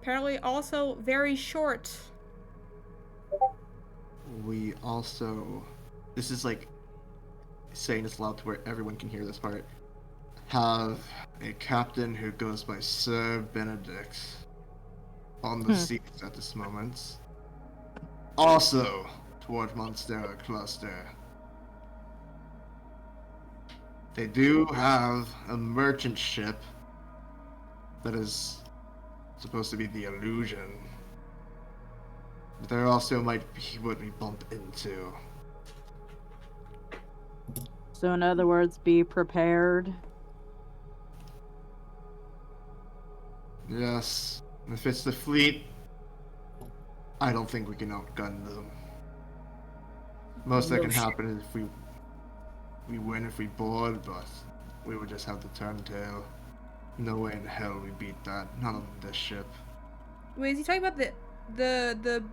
Apparently also very short. We also... This is like saying this loud to where everyone can hear this part. Have a captain who goes by Sir Benedict on the seats at this moment. Also toward Monstera Cluster. They do have a merchant ship that is supposed to be the Illusion. But there also might be what we bump into. So in other words, be prepared. Yes, if it's the fleet, I don't think we can outgun them. Most that can happen is if we win if we board, but we would just have to turn tail. No way in hell we beat that. Not on this ship. Wait, is he talking about the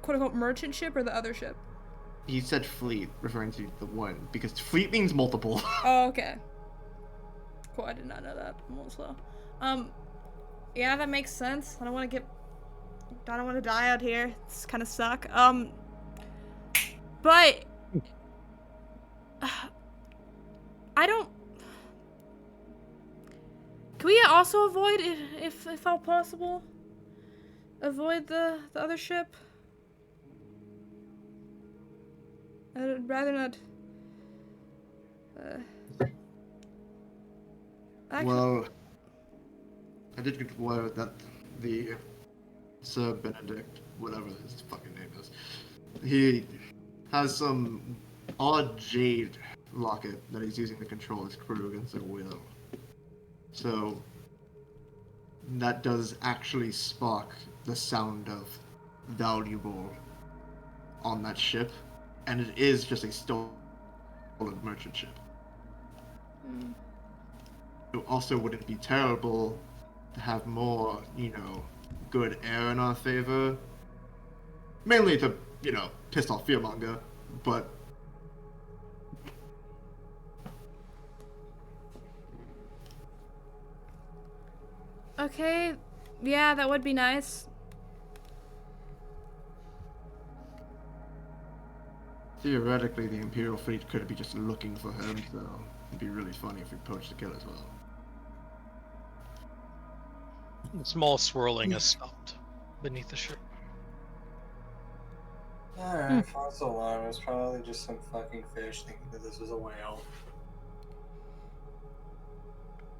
quote unquote merchant ship or the other ship? He said fleet, referring to the one, because fleet means multiple. Oh, okay. Cool, I did not know that. I'm a little slow. Yeah, that makes sense. I don't want to die out here. It's kind of suck. But I don't. Can we also avoid, if all possible, avoid the other ship? I'd rather not. Well, I did get word that the Sir Benedict whatever his fucking name is. He has some odd jade locket that he's using to control his crew against their will. So that does actually spark the sound of valuable on that ship, and it is just a stolen merchant ship. It also wouldn't be terrible to have more, good air in our favor. Mainly to, piss off Fearmonger, but Okay, yeah, that would be nice. theoretically the Imperial fleet could be just looking for him, so it'd be really funny if we poached the kill as well. The small swirling has stopped beneath the ship. Alright, false alarm. It was probably just some fucking fish thinking that this was a whale.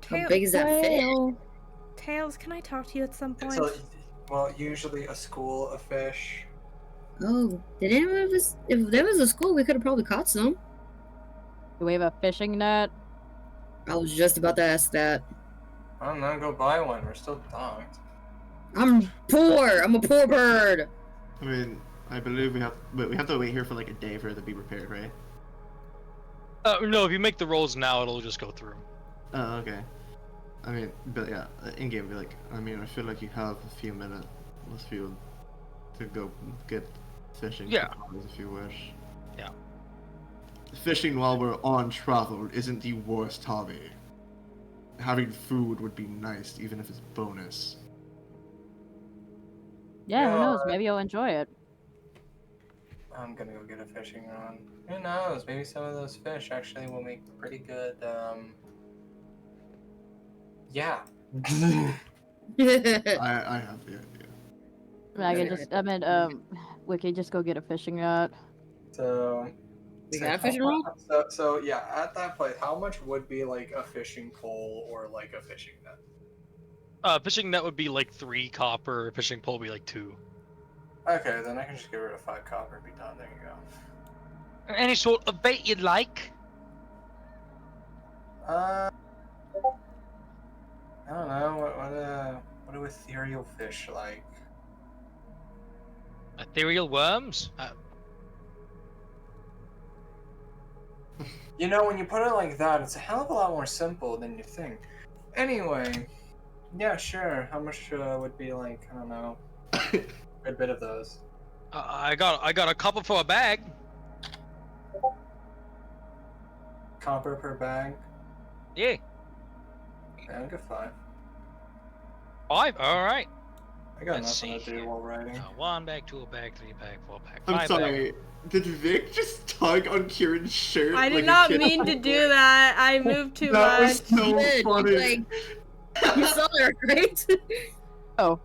How big is that fish? Whale. Tails, can I talk to you at some point? Well, usually a school of fish. Oh, did anyone of us? If there was a school, we could have probably caught some. Do we have a fishing net? I was just about to ask that. I don't know, go buy one. We're still docked. I'm poor. I'm a poor bird. I mean, I believe we have to wait here for like a day for it to be repaired, right? No, if you make the rolls now, it'll just go through. Oh, okay. I mean, but yeah, in-game, be like, I mean, I feel like you have a few minutes to go get fishing. Yeah. Supplies if you wish. Yeah. Fishing while we're on travel isn't the worst hobby. Having food would be nice, even if it's bonus. Yeah, who knows? Maybe you'll enjoy it. I'm gonna go get a fishing rod. Who knows? Maybe some of those fish actually will make pretty good, yeah. I have the idea. We could just go get a fishing net. So We got a fishing rod? So yeah, at that place, how much would be like a fishing pole or like a fishing net? Fishing net would be like 3 copper. Fishing pole would be like 2. Okay, then I can just get rid of 5 copper and be done. There you go. Any sort of bait you'd like? I don't know. What do ethereal fish like? Ethereal worms? You know, when you put it like that, it's a hell of a lot more simple than you think. Anyway, yeah, sure. How much would be like, I don't know, a good bit of those? I got a copper for a bag. Copper per bag? Yeah. Yeah, I'll get 5. 5? Alright. I got Let's nothing to see do here. while writing. 1 bag, 2 bag, 3 bag, 4 bag, 5 I'm bag. sorry. Did Vic just tug on Kieran's shirt? I did like a not kid? mean to do that. I moved too That much. was so Good, funny. you saw that, right? Oh.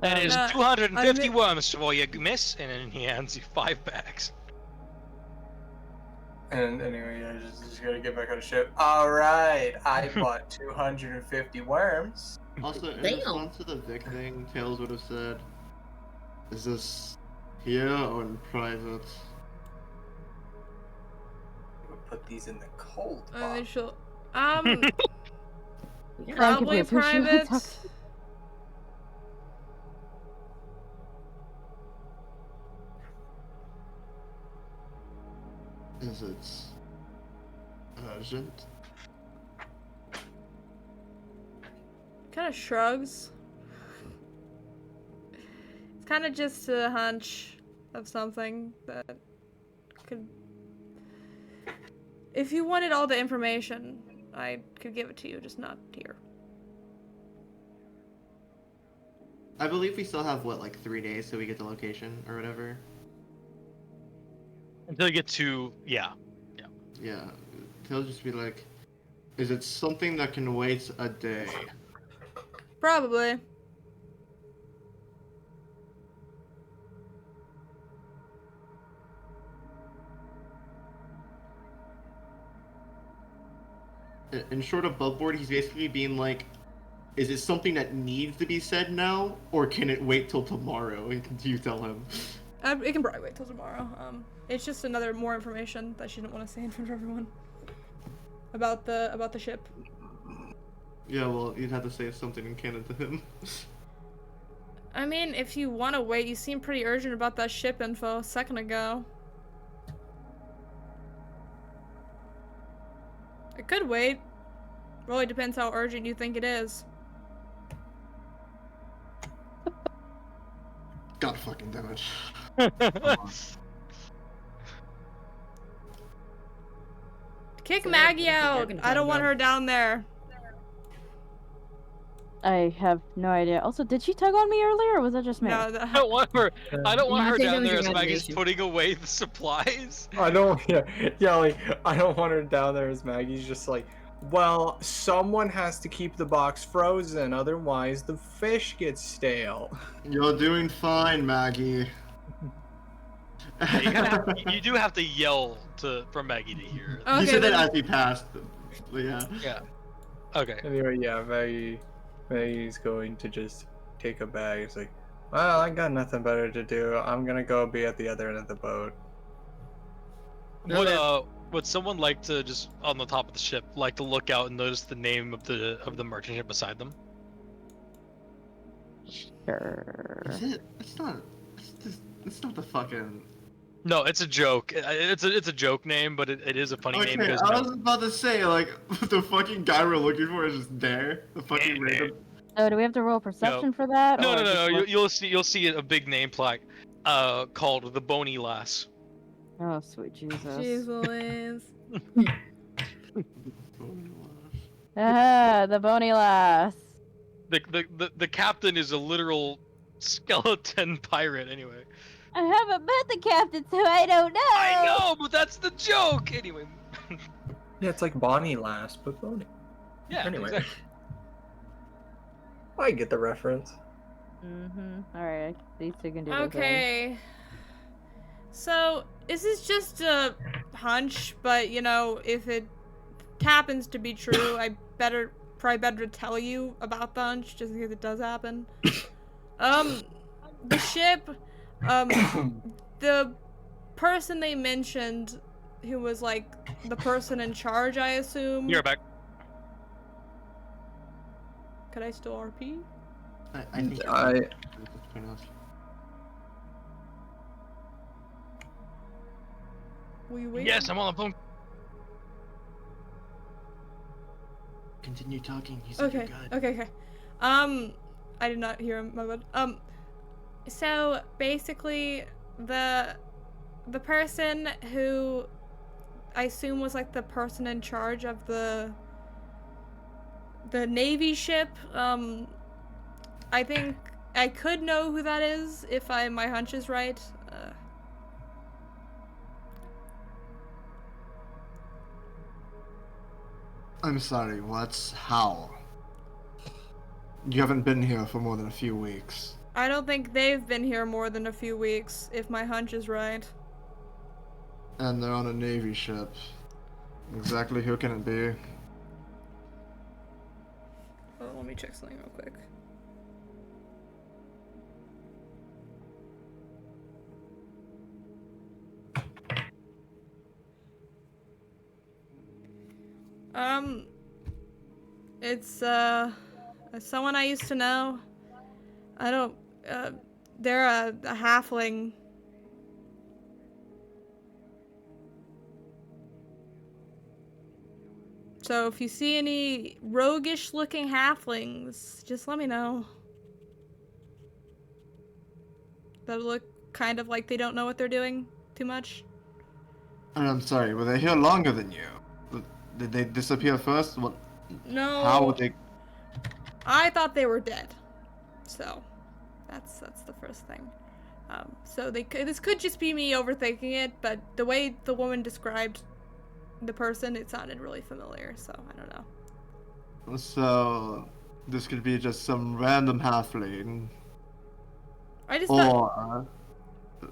That is No, 250 I worms for you, miss, and then he hands you 5 bags. And anyway, I just gotta get back on the ship. Alright, I bought 250 worms. Also, in Damn. response to the Vic thing, Tails would have said, is this here or in private? We'll put these in the cold box. Initial. Thank you, Probably appreciate it. private. Is it urgent? Kind of shrugs. It's kind of just a hunch of something that could. If you wanted all the information, I could give it to you, just not here. I believe we still have, what, like 3 days till we get the location or whatever? Until you get to, yeah. Yeah. Tails just be like, is it something that can wait a day? Probably. In short, above board, he's basically being like, is it something that needs to be said now, or can it wait till tomorrow? And can you tell him? It can probably wait till tomorrow. It's just another more information that she didn't want to say in front of everyone about the ship. Yeah, well, you'd have to say something in canon to him. I mean, if you want to wait, you seem pretty urgent about that ship info a second ago. It could wait. Really depends how urgent you think it is. God fucking damn it. Kick So, Maggie I think out! I can I don't talk want about- her down there. I have no idea. Also, did she tug on me earlier, or was that just me? No, I don't want her. I don't want No, I her think that down was there your as Maggie's imagination. putting away the supplies. I don't. Yeah. Like I don't want her down there as Maggie's just like. Well, someone has to keep the box frozen, otherwise the fish gets stale. You're doing fine, Maggie. You do have to yell for Maggie to hear. Okay, You said that then- as he passed. But yeah. Yeah. Okay. Anyway, yeah, Maggie's going to just take a bag. It's like, well, I got nothing better to do. I'm gonna go be at the other end of the boat. Would someone like to just on the top of the ship like to look out and notice the name of the merchant ship beside them? Sure. Is it? It's not. It's not the fucking. No, it's a joke. It's a joke name, but it is a funny name Okay, because I was about to say, like, the fucking guy we're looking for is just there. The fucking random. So do we have to roll perception for that? no, or no, no, just no. look- You'll see a big name plaque, called the Bony Lass. Oh, sweet Jesus. Jeez Louise. Ah, the bony lass. The captain is a literal skeleton pirate. Anyway. I haven't met the captain, so I don't know. I know, but that's the joke. Anyway. Yeah, it's like Bonnie last, but Bonnie. Yeah. Anyway. Exactly. I get the reference. Mm-hmm. Alright, these two can do their thing. Okay. So, this is just a hunch, but you know, if it happens to be true, probably better to tell you about the hunch, just in case it does happen. The ship, the person they mentioned, who was like the person in charge, I assume. You're back. Could I still RP? I think. Will you wait? Yes, I'm on the phone. Continue talking. He said you're Okay, good. okay. I did not hear him, my bad. So basically, the person who I assume was like the person in charge of the Navy ship, I think I could know who that is if my hunch is right. I'm sorry, what's how? You haven't been here for more than a few weeks. I don't think they've been here more than a few weeks, if my hunch is right. And they're on a Navy ship. Exactly who can it be? Oh, let me check something real quick. It's someone I used to know. I don't, they're a halfling. So if you see any roguish looking halflings, just let me know. That look kind of like they don't know what they're doing too much. And I'm sorry, were they here longer than you? Did they disappear first? What? No. How would they? I thought they were dead. So, that's the first thing. So this could just be me overthinking it, but the way the woman described the person, it sounded really familiar. So I don't know. So, this could be just some random halfling, I just thought. or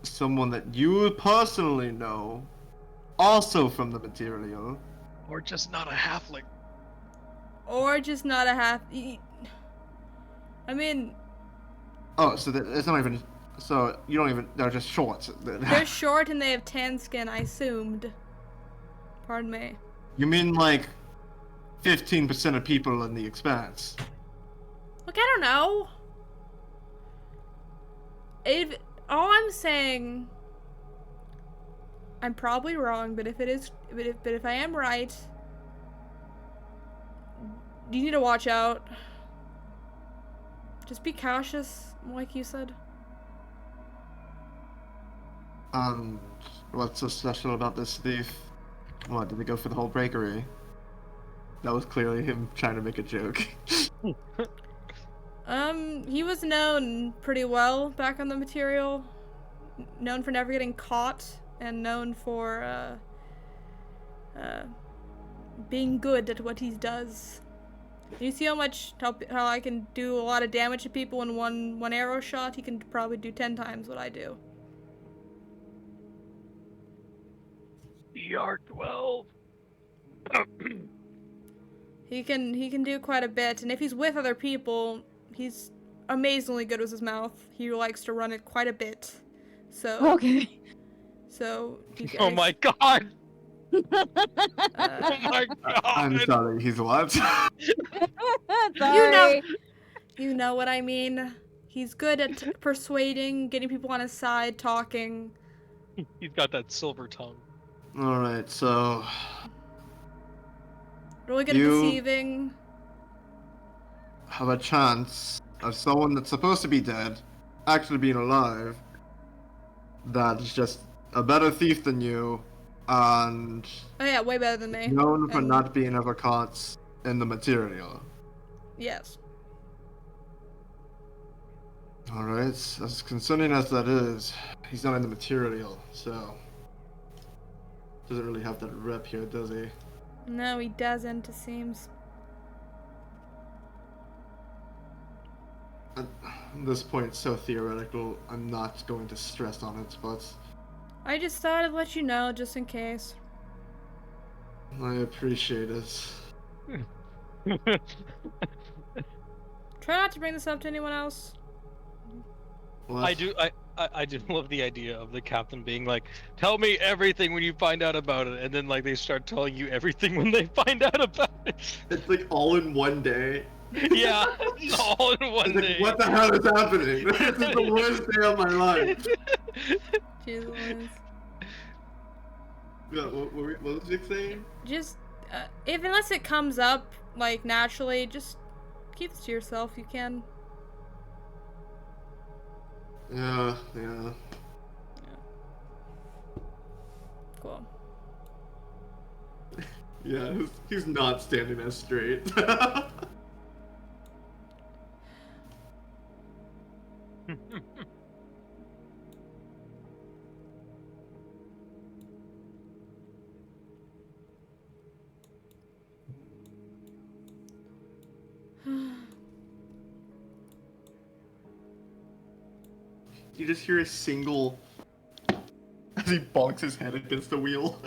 someone that you personally know, also from the material. Or just not a halfling. Or just not a half. I mean, Oh, so it's not even. So you don't even. They're just shorts. they're short and they have tan skin, I assumed. Pardon me. You mean like 15% of people in the Expanse? Look, I don't know. If all I'm saying, I'm probably wrong, but if I am right, you need to watch out. Just be cautious, like you said. What's so special about this thief? What, did they go for the whole breakery? That was clearly him trying to make a joke. He was known pretty well back on the material. Known for never getting caught, and known for, being good at what he does. You see how I can do a lot of damage to people in one arrow shot? He can probably do 10 times what I do. ER12. He can do quite a bit, and if he's with other people, he's amazingly good with his mouth. He likes to run it quite a bit. So Okay. So you guys, Oh my god! Oh uh, my god! I'm sorry, he's what? Sorry. you know what I mean. He's good at persuading, getting people on his side, talking. He's got that silver tongue. Alright, so Really good at deceiving. have a chance of someone that's supposed to be dead actually being alive that's just a better thief than you and Oh yeah, way better than me. known for And- not being ever caught in the material. Yes. Alright, as concerning as that is, he's not in the material, so doesn't really have that rep here, does he? No, he doesn't, it seems. At this point, it's so theoretical, I'm not going to stress on it, but I just thought I'd let you know, just in case. I appreciate it. Try not to bring this up to anyone else. What? I do love the idea of the captain being like, tell me everything when you find out about it, and then like they start telling you everything when they find out about it. It's like all in one day. Yeah, all in one It's like, day. what the hell is happening? This is the worst day of my life. Jesus. Yeah, what was Vic saying? Just, unless it comes up, like, naturally, just keep this to yourself, you can. Yeah. Cool. Yeah, he's not standing as straight. You just hear a single as he bonks his head against the wheel.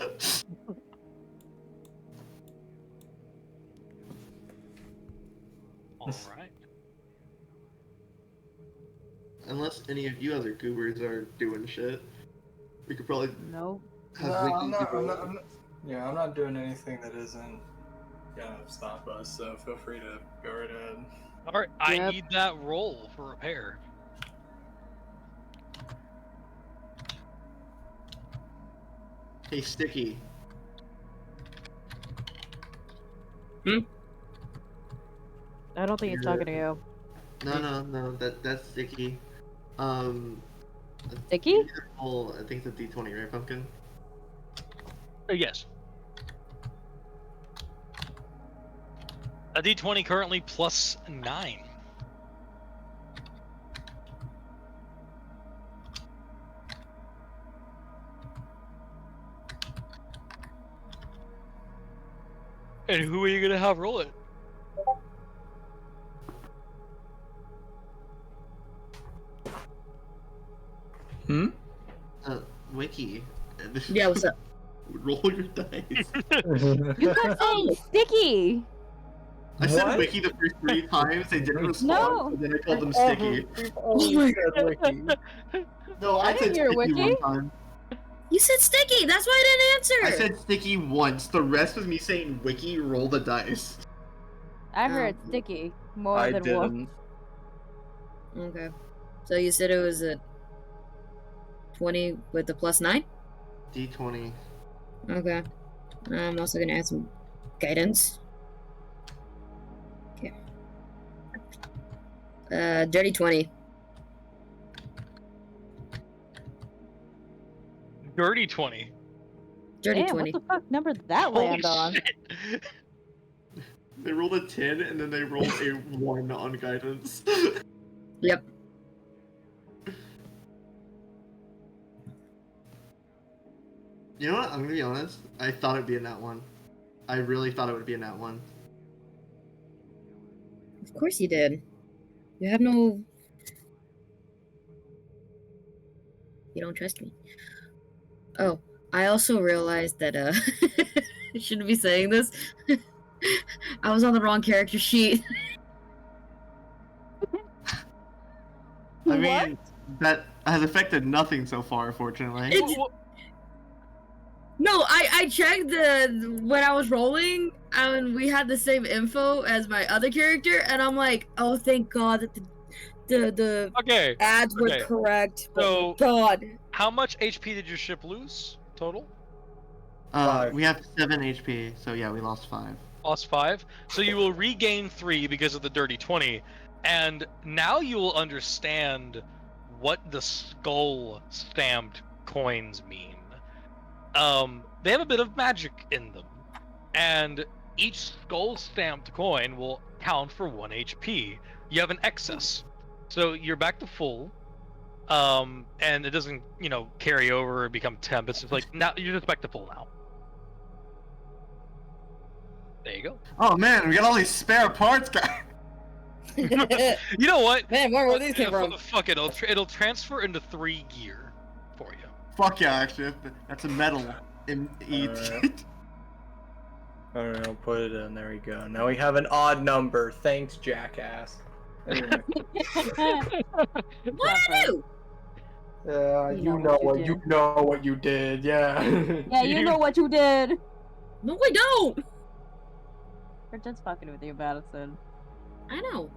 All right. Unless any of you other goobers are doing shit, we could probably No. have No, Vicky I'm not, do I'm it. not, I'm not. Yeah, I'm not doing anything that isn't gonna stop us. So feel free to go right ahead. All right. I Yep. need that roll for repair. Hey, Sticky. I don't think he's talking to you. No, that's Sticky. Sticky? I think it's a D20, right, Pumpkin? Yes. A D20 currently plus 9. And who are you gonna have roll it? Wiki. Yeah, what's up? Roll your dice. You kept saying sticky. I said What? Wiki the first 3 times. They didn't respond. No. So then I called them Sticky. We've Oh always my said Wiki. No, I I didn't said hear Sticky Wiki. one time. You said sticky. That's why I didn't I answer. said Sticky once. The rest was me saying Wiki, roll the dice. I heard Oh. sticky more I than didn't. Okay. So you said it was a 20 with the +9? D20. Okay. I'm also gonna add some guidance. Okay. Dirty 20. Dirty 20. Dirty Damn, 20. what the fuck number did that Holy land on? shit. They rolled a 10 and then they rolled a 1 on guidance. Yep. You know what? I'm gonna be honest. I thought it'd be a nat 1. I really thought it would be a nat 1. Of course you did. You have no. You don't trust me. Oh, I also realized that I shouldn't be saying this. I was on the wrong character sheet. I mean, that has affected nothing so far, fortunately. It's- No, I checked when I was rolling, and we had the same info as my other character, and I'm like, oh, thank God that the Okay, ads were okay. correct. So- God. how much HP did your ship lose total? 5. We have 7 HP, so yeah, we lost 5. Lost 5. So you will regain 3 because of the dirty 20. And now you will understand what the skull stamped coins mean. They have a bit of magic in them. And each skull stamped coin will count for 1 HP. You have an excess. So you're back to full. And it doesn't, carry over or become temp. It's just like, now you're just back to full now. There you go. Oh man, we got all these spare parts, guys! You know what? Man, where these came from? Fuck it, it'll transfer into 3 gear for you. Fuck yeah, actually, that's a metal in ET. Alright. Alright, I'll put it in. There we go. Now we have an odd number. Thanks, jackass. Anyway. What I do? Yeah, You know what you know what you did. Yeah. Yeah, you know what you did. No, I don't. We're just fucking with you, Madison. I know.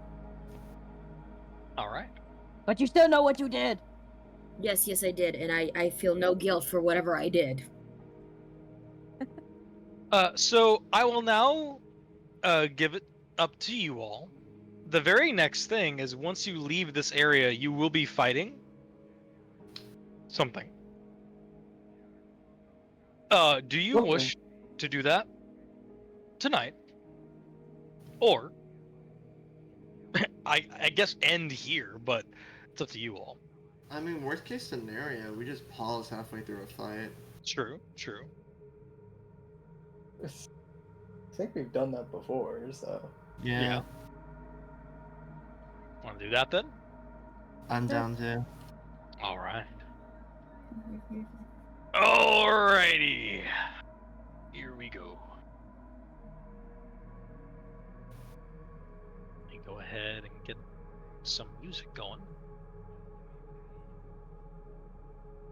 All right. But you still know what you did. Yes, I did, and I feel no guilt for whatever I did. So I will now give it up to you all. The very next thing is once you leave this area, you will be fighting something. Do you Okay. wish to do that tonight? Or I guess end here, but it's up to you all. I mean, worst case scenario, we just pause halfway through a fight. True. I think we've done that before, so. Yeah. Want to do that then? I'm down to. All right. Alrighty. Here we go. Let me go ahead and get some music going.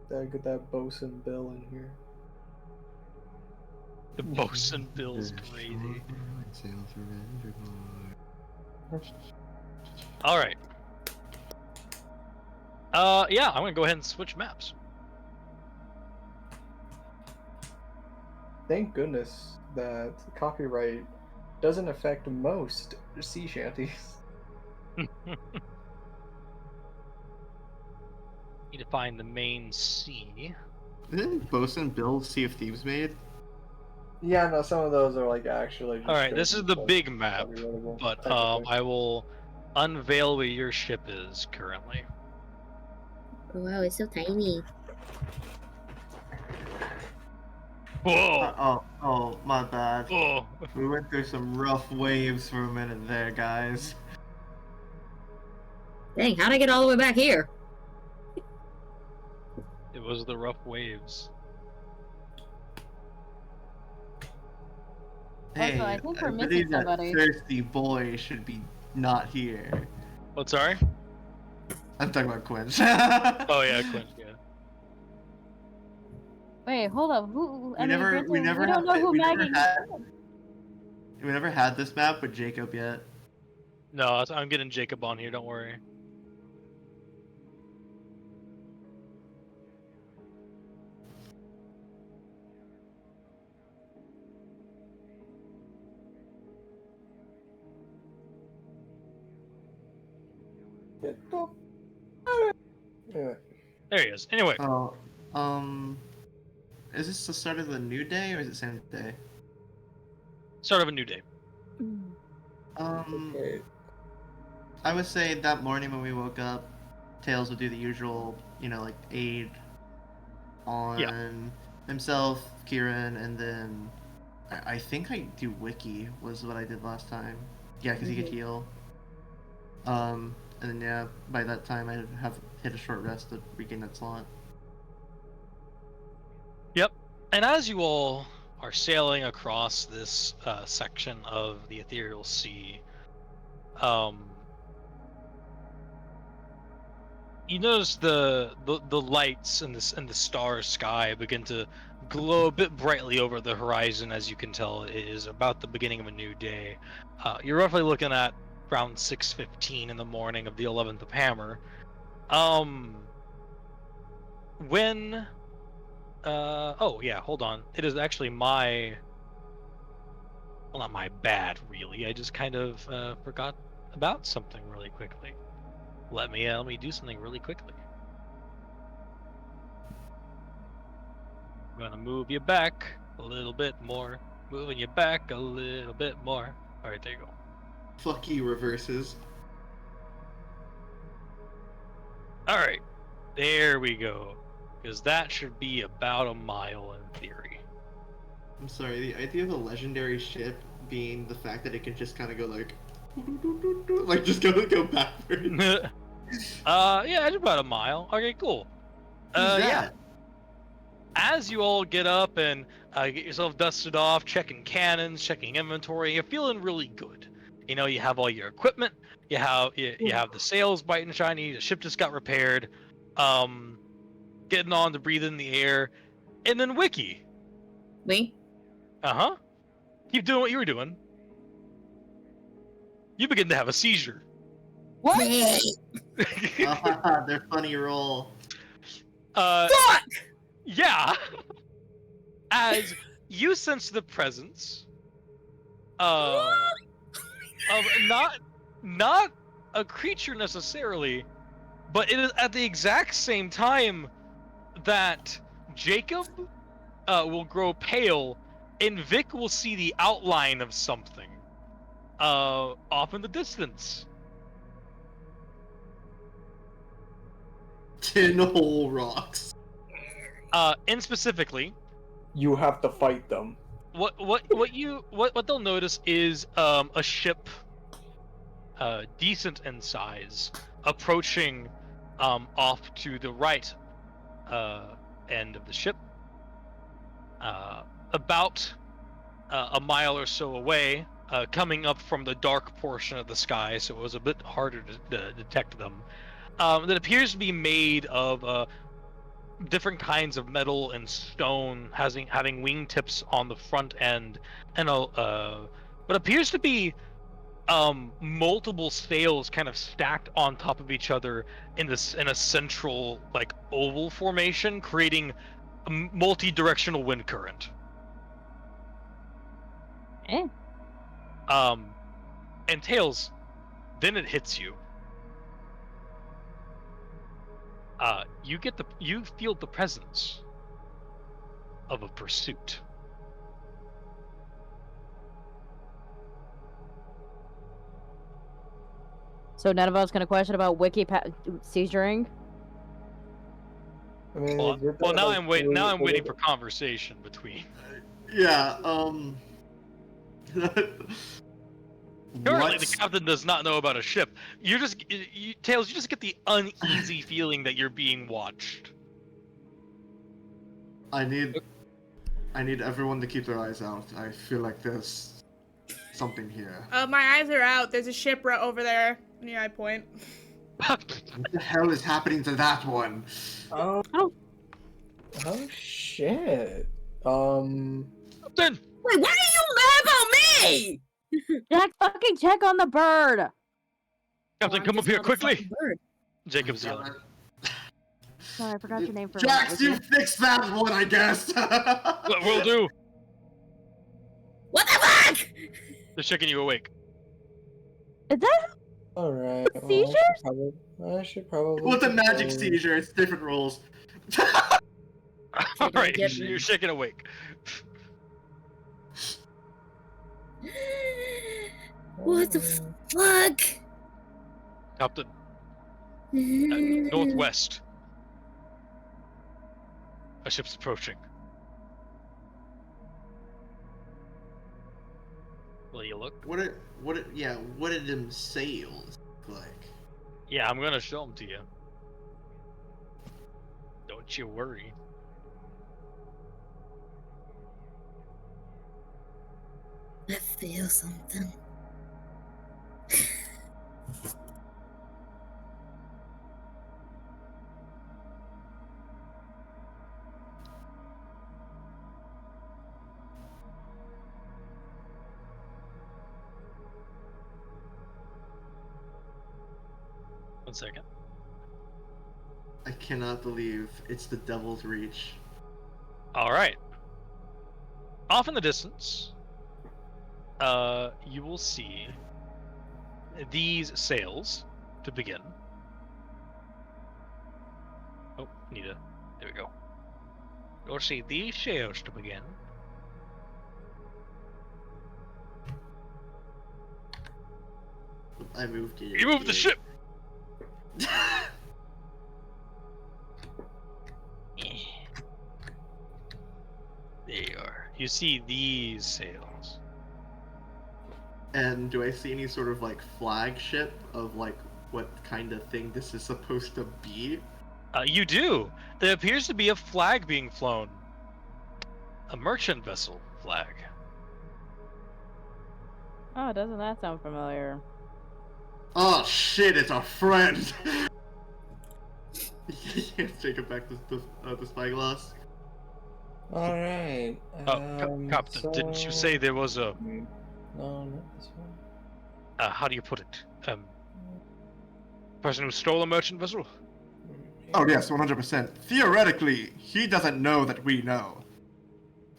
Gotta get that bosun Bill in here. The bosun Bill's crazy. All right. Yeah, I'm gonna go ahead and switch maps. Thank goodness that copyright doesn't affect most sea shanties. Need to find the main sea. Didn't Bosun Bill Sea of Thieves made? Yeah, no, some of those are like actually. Just All right, this straight is the like, big map, copyrightable, but technically. I will unveil where your ship is currently. Wow, it's so tiny. Whoa! Oh, my bad. Whoa! We went through some rough waves for a minute there, guys. Dang, how'd I get all the way back here? It was the rough waves. Hey, I think we're I missing believe that somebody. thirsty boy should be not here. What? Sorry. I'm talking about Quince. Oh yeah, Quinn. Yeah. Wait, hold up. Who? I we mean, never, granted, we never we don't have, know who we never Maggie. had, we never had this map with Jacob yet. No, I'm getting Jacob on here. Don't worry. Anyway. There he is. Anyway, Oh, is this the start of the new day or is it same day? start of a new day. Okay. I would say that morning when we woke up, Tails would do the usual, like aid on himself, Kieran, and then I think I do Wiki was what I did last time. Yeah, because he could heal. And then yeah, by that time I'd have hit a short rest to regain that slot. Yep. And as you all are sailing across this section of the Ethereal Sea, you notice the lights and the star sky begin to glow a bit brightly over the horizon. As you can tell, it is about the beginning of a new day. You're roughly looking at around 6:15 in the morning of the 11th of Hammer. When oh yeah, hold on. It is actually my, well, not my bad really. I just kind of forgot about something really quickly. Let me do something really quickly. I'm gonna move you back a little bit more. Moving you back a little bit more. All right, there you go. Fuck you, reverses. All right, there we go. Because that should be about a mile in theory. I'm sorry, the idea of a legendary ship being the fact that it can just kind of go like just go backwards. Yeah, it's about a mile. Okay, cool. Who's Yeah. that? As you all get up and get yourself dusted off, checking cannons, checking inventory, you're feeling really good. You know, you have all your equipment, you have the sails bright and shiny, the ship just got repaired, getting on to breathe in the air, and then Wiki. Me? Uh-huh. Keep doing what you were doing. You begin to have a seizure. What? Their funny roll. Fuck! Yeah. As you sense the presence of not a creature necessarily, but it is at the exact same time that Jacob will grow pale and Vic will see the outline of something off in the distance. Tin-hole rocks. And specifically, You have to fight them. what they'll notice is a ship decent in size approaching off to the right end of the ship, about a mile or so away, coming up from the dark portion of the sky, so it was a bit harder to detect them. That appears to be made of different kinds of metal and stone, having wingtips on the front end, and what appears to be multiple sails kind of stacked on top of each other in a central like oval formation, creating a multi-directional wind current. Eh? And Tails, then it hits you. You feel the presence of a pursuit. So none of us gonna question about Wiki seizuring? I mean, Well, you're now like I'm waiting. Now I'm waiting really- for conversation between. Yeah, Currently, the What's- captain does not know about a ship. Tails, you just get the uneasy feeling that you're being watched. I need everyone to keep their eyes out. I feel like this something here. My eyes are out. There's a ship right over there near I point. What the hell is happening to that one? Oh. Oh. Oh shit. Then Wait, why are you mad about me? Jack, fucking check on the bird. Captain, Oh, come I'm up here just not a quickly. fucking bird. Jacob's yelling. Sorry, I forgot your name for a Jax, you minute. fixed that one, I guess. What we'll do? What the fuck? They're checking you awake. Is that Alright. seizures? I should probably. What's a magic go- seizure? It's different rules. All right, get you're me. shaking awake. What the fuck? Captain, northwest. A ship's approaching. Will you look? What did them sails look like? Yeah, I'm gonna show them to you. Don't you worry. I feel something. One second. I cannot believe it's the Devil's Reach. All right. Off in the distance, you will see these sails to begin. Oh, Nita. There we go. You'll see these sails to begin. I moved it. You moved the ship! There you are. You see these sails. And do I see any sort of like flagship of like what kind of thing this is supposed to be? You do. There appears to be a flag being flown. A merchant vessel flag. Oh, doesn't that sound familiar? Oh shit! It's a friend. Take it back the spyglass. Alright. Captain, didn't you say there was a... No, not this one. how do you put it? Person who stole a merchant vessel? Oh yes, 100%. Theoretically, he doesn't know that we know.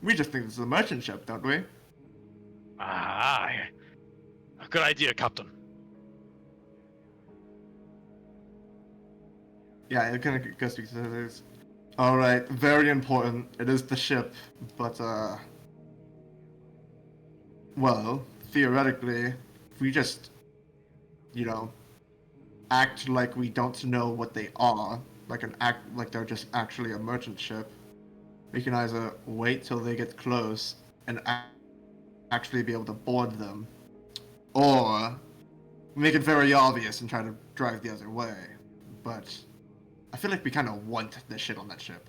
We just think this is a merchant ship, don't we? Ah, good idea, Captain. Yeah, it kind of goes because it is. Alright, very important. It is the ship, but, well, theoretically, if we just, act like we don't know what they are, act like they're just actually a merchant ship, we can either wait till they get close and actually be able to board them, or make it very obvious and try to drive the other way. But I feel like we kind of want the shit on that ship.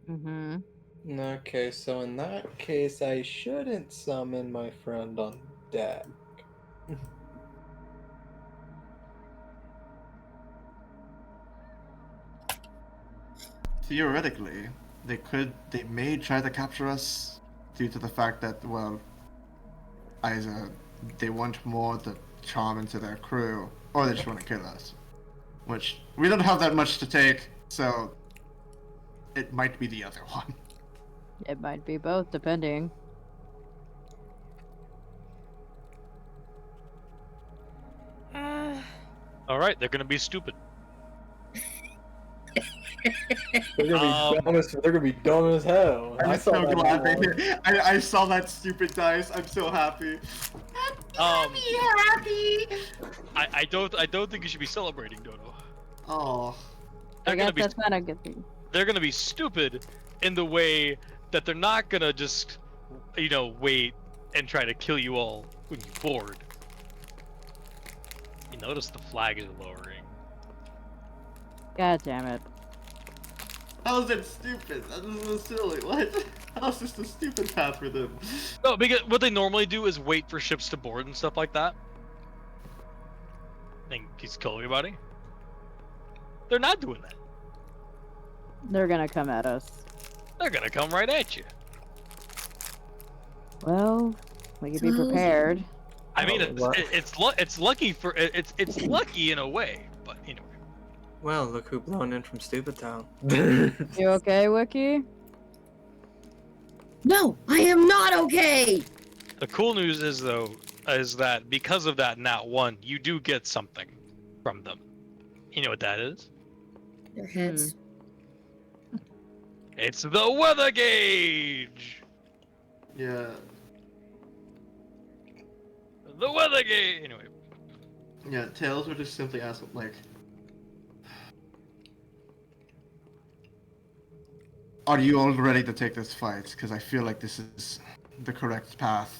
Mm-hmm. Okay, so in that case, I shouldn't summon my friend on deck. Theoretically, they may try to capture us due to the fact that, well, either they want more to charm into their crew, or they just want to kill us. Which, we don't have that much to take, so it might be the other one. It might be both, depending. Alright, they're gonna be stupid. They're gonna be dumb as hell. I'm saw so that glad one. they hit. I saw that stupid dice. I'm so happy. Happy. I don't think you should be celebrating, Dodo. Oh. I They're gonna guess be that's not a good thing. they're gonna be stupid in the way that they're not gonna just wait and try to kill you all when you board. You notice the flag is lowering. God damn it. How is that stupid? That is so silly. What? How's this the stupid path for them? No, because what they normally do is wait for ships to board and stuff like that. Think he's kill everybody? They're not doing that. They're gonna come at us. They're gonna come right at you. Well, we can be prepared. I mean, what? it's lucky for it's lucky in a way, but anyway. Well, look who blown in from Stupid Town. You okay, Wiki? No, I am not okay. The cool news is though, is that because of that nat 1, you do get something from them. You know what that is? Their heads. It's the weather gauge. Yeah. The weather gauge. Anyway. Yeah, Tails would just simply ask, like, Are you all ready to take this fight? Because I feel like this is the correct path.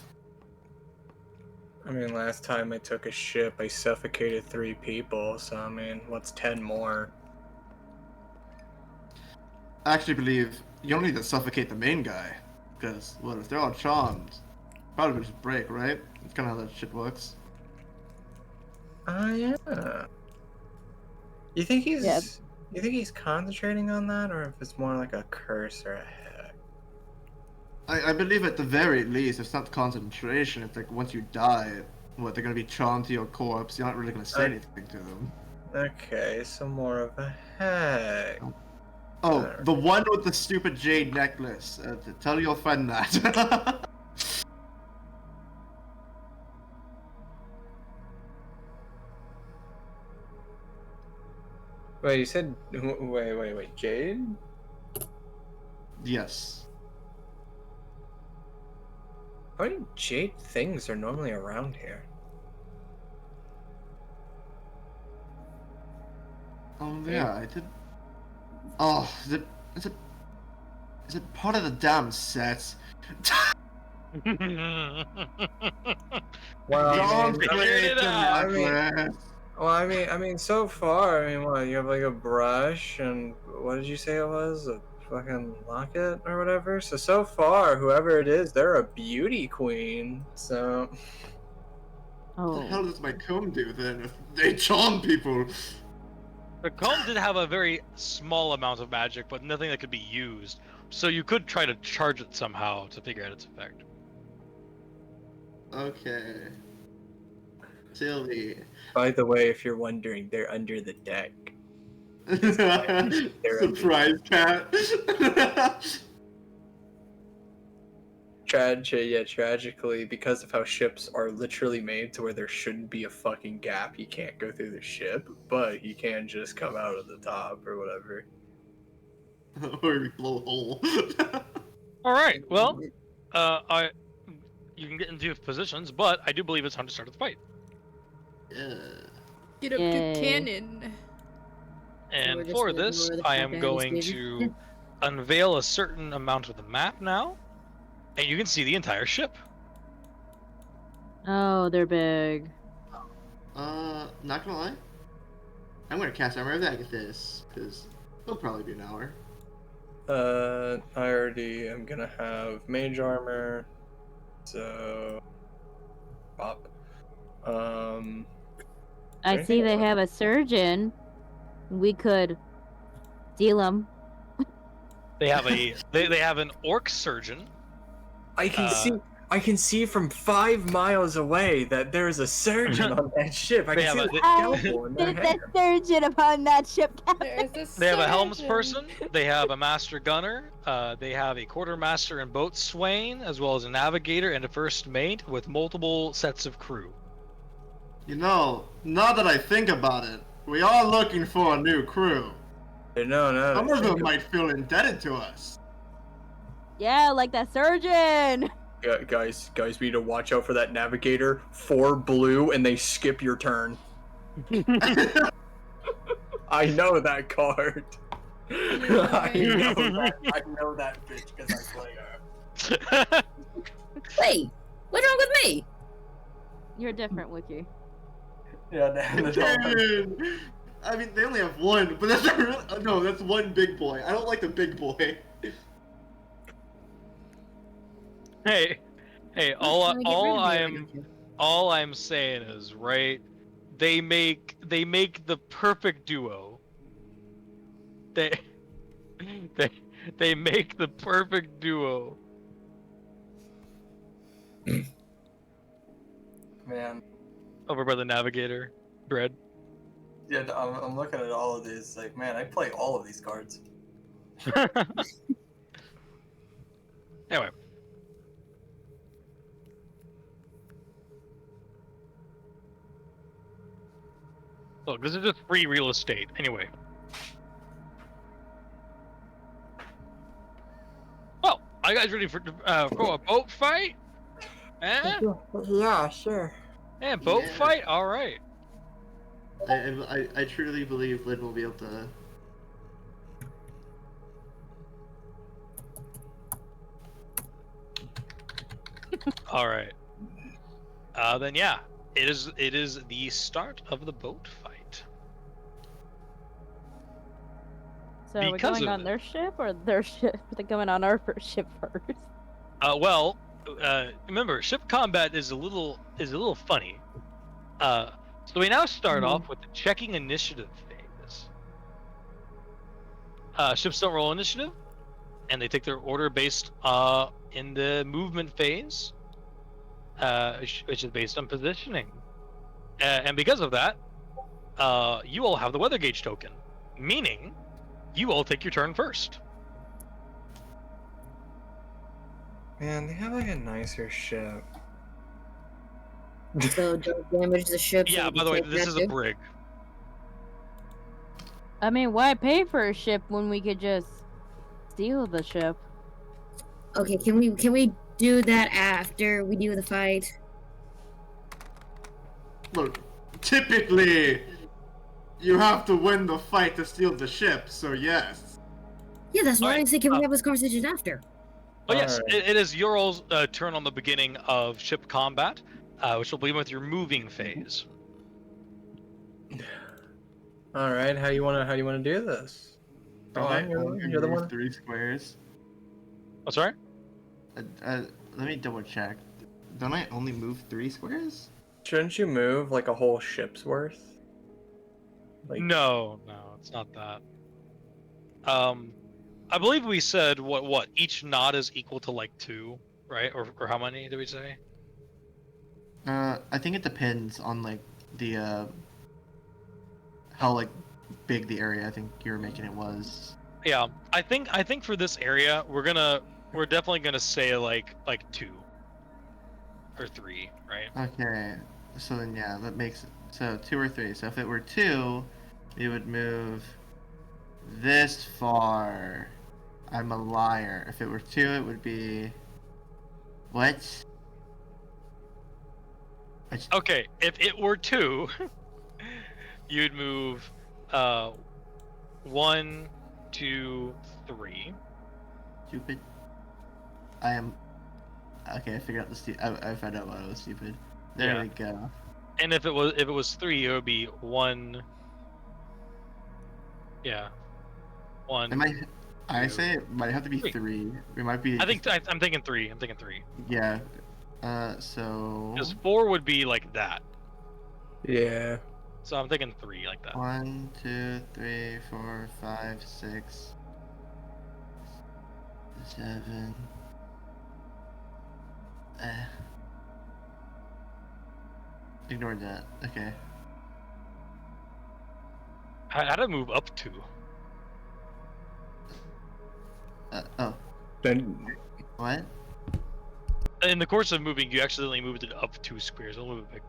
I mean, last time I took a ship, I suffocated 3 people, so I mean, what's 10 more? I actually believe you don't need to suffocate the main guy. because, what, if they're all charmed, probably would just break, right? That's kind of how that shit works. Oh, yeah. You think he's... Yeah. You think he's concentrating on that, or if it's more like a curse or a heck? I believe at the very least, it's not concentration. It's like once you die, what, they're gonna be charmed to your corpse. You're not really gonna say anything to them. Okay, so more of a heck. Oh, the one with the stupid jade necklace. Tell your friend that. Wait, you said... Wait, Jade? Yes. How many Jade things are normally around here? Oh yeah, I did. Oh, is it part of the damn set? Well, Don't play it the out. necklace. Well, I mean, so far, I mean, what, you have like a brush, and what did you say it was? A fucking locket or whatever? So far, whoever it is, they're a beauty queen, so... What the hell Oh. does my comb do then if they charm people? The comb did have a very small amount of magic, but nothing that could be used. So you could try to charge it somehow to figure out its effect. Okay. Silly. By the way, if you're wondering, they're under the deck. They're Surprise cat. Tragically, because of how ships are literally made to where there shouldn't be a fucking gap, he can't go through the ship, but he can just come out of the top or whatever. Or we blow a hole. All right. Well, you can get into positions, but I do believe it's time to start the fight. Yeah. Get up Yay. to cannon. And we're just for gonna this, ignore the I am profanity going statement. to unveil a certain amount of the map now, and you can see the entire ship. Oh, they're big. Not gonna lie. I'm gonna cast Armor of Agathis, because it'll probably be an hour. I already am gonna have mage armor, so... Pop. I see they have a surgeon. We could steal him. They have a they have an orc surgeon. I can see from 5 miles away that there is a surgeon on that ship. I They can have see a- the scalpel in their There's hand. a surgeon upon that ship, There's this They have a helms surgeon. person. They have a master gunner. They have a quartermaster and boat swain, as well as a navigator and a first mate with multiple sets of crew. You know, now that I think about it, we are looking for a new crew. No. Some of them might feel indebted to us. Yeah, like that surgeon. Guys, we need to watch out for that navigator. 4 blue, and they skip your turn. I know that card. I know that bitch because I play her. Wait, what's wrong with me? You're different, Wiki. Yeah, Dude, I mean, they only have one, but that's not really, no, that's one big boy. I don't like the big boy. Hey, Trying to get rid of me right now. all I'm saying is, right? They make the perfect duo. They they they make the perfect duo. Man, Over by the navigator, Dread. yeah, I'm looking at all of these. Like, man, I play all of these cards. Anyway. Look, this is just free real estate. Anyway. Well, are you guys ready for a boat fight? Eh? Yeah, sure. Yeah, boat Yeah. fight? Alright. I truly believe Lynn will be able to. Alright. Then yeah. It is the start of the boat fight. So are we Because going of on it. their ship or their ship? Are they going on our first ship first? Well, remember, ship combat is a little funny. So we now start off with the checking initiative phase. Ships don't roll initiative, and they take their order based in the movement phase, which is based on positioning. And because of that, you all have the weather gauge token, meaning you all take your turn first. Man, they have like a nicer ship. So don't damage the ship. so Yeah, we by can the way, take this that is a too? brig. I mean, why pay for a ship when we could just steal the ship? Okay, can we do that after we do the fight? Look, typically, you have to win the fight to steal the ship, so yes. Yeah, that's why I Alright, say can we have this conversation after? But yes, Alright. it is your all's turn on the beginning of ship combat, which will begin with your moving phase. All right, how you wanna do this? Don't Oh, I you're only the move one. 3 squares? Oh, sorry? Let me double check. Don't I only move 3 squares? Shouldn't you move like a whole ship's worth? Like, No, it's not that. I believe we said what each knot is equal to like 2, right? Or how many did we say? I think it depends on like the how like big the area I think you were making it was. Yeah, I think for this area we're definitely gonna say like 2 or 3, right? Okay, so then yeah, that makes so 2 or 3. So if it were 2, we would move this far. I'm a liar. If it were 2, it would be what? Okay, if it were 2, you'd move 1, 2, 3. Stupid. I am. Okay, I figured out the I found out why I was stupid. There Yeah. we go. And if it was 3, it would be 1. Yeah. 1. It might. I 2, say it might have to be 3. 3. It might be. I'm thinking 3. I'm thinking 3. Yeah. So. Because 4 would be like that. yeah. So I'm thinking 3 like that. 1, 2, 3, 4, 5, 6, 7. Ignore that. Okay. How to move up to? Oh. Then What? In the course of moving, you accidentally moved it up 2 squares. I'll move it back.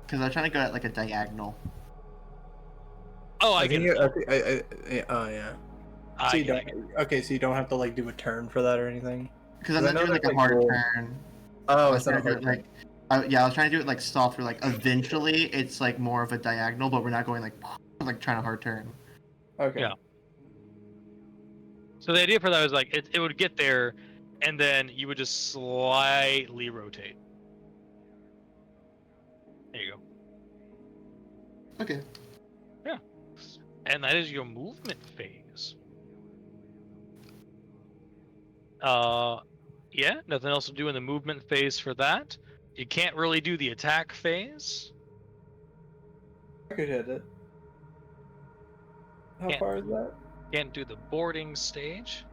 Because I'm trying to go at like a diagonal. Oh, I I get think it. oh yeah. I So you get don't. it. Okay, so you don't have to like do a turn for that or anything. Because I'm I not know doing like there's, a like, hard rules. turn. Oh, I it's was not a trying to do hard it turn. like. Yeah, I was trying to do it like soft, where like eventually it's like more of a diagonal, but we're not going like trying to hard turn. Okay. Yeah. So the idea for that was like it would get there, and then you would just slightly rotate. There you go. Okay. Yeah. And that is your movement phase. Yeah, nothing else to do in the movement phase for that. You can't really do the attack phase. I could hit it. How Can't- far is that? Can't do the boarding stage.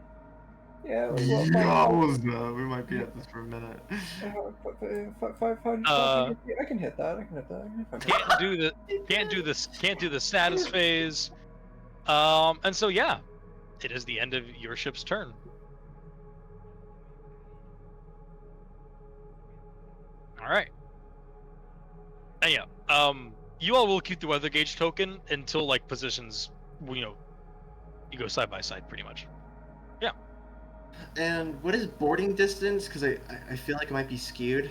Yeah, Yowza, we might be at this for a minute. 500 Uh, feet. I can hit that. I can hit that. I can hit 500. Can't do the status phase. And so yeah, it is the end of your ship's turn. All right. And yeah, you all will keep the weather gauge token until like positions, you go side by side pretty much. And what is boarding distance? Because I feel like it might be skewed.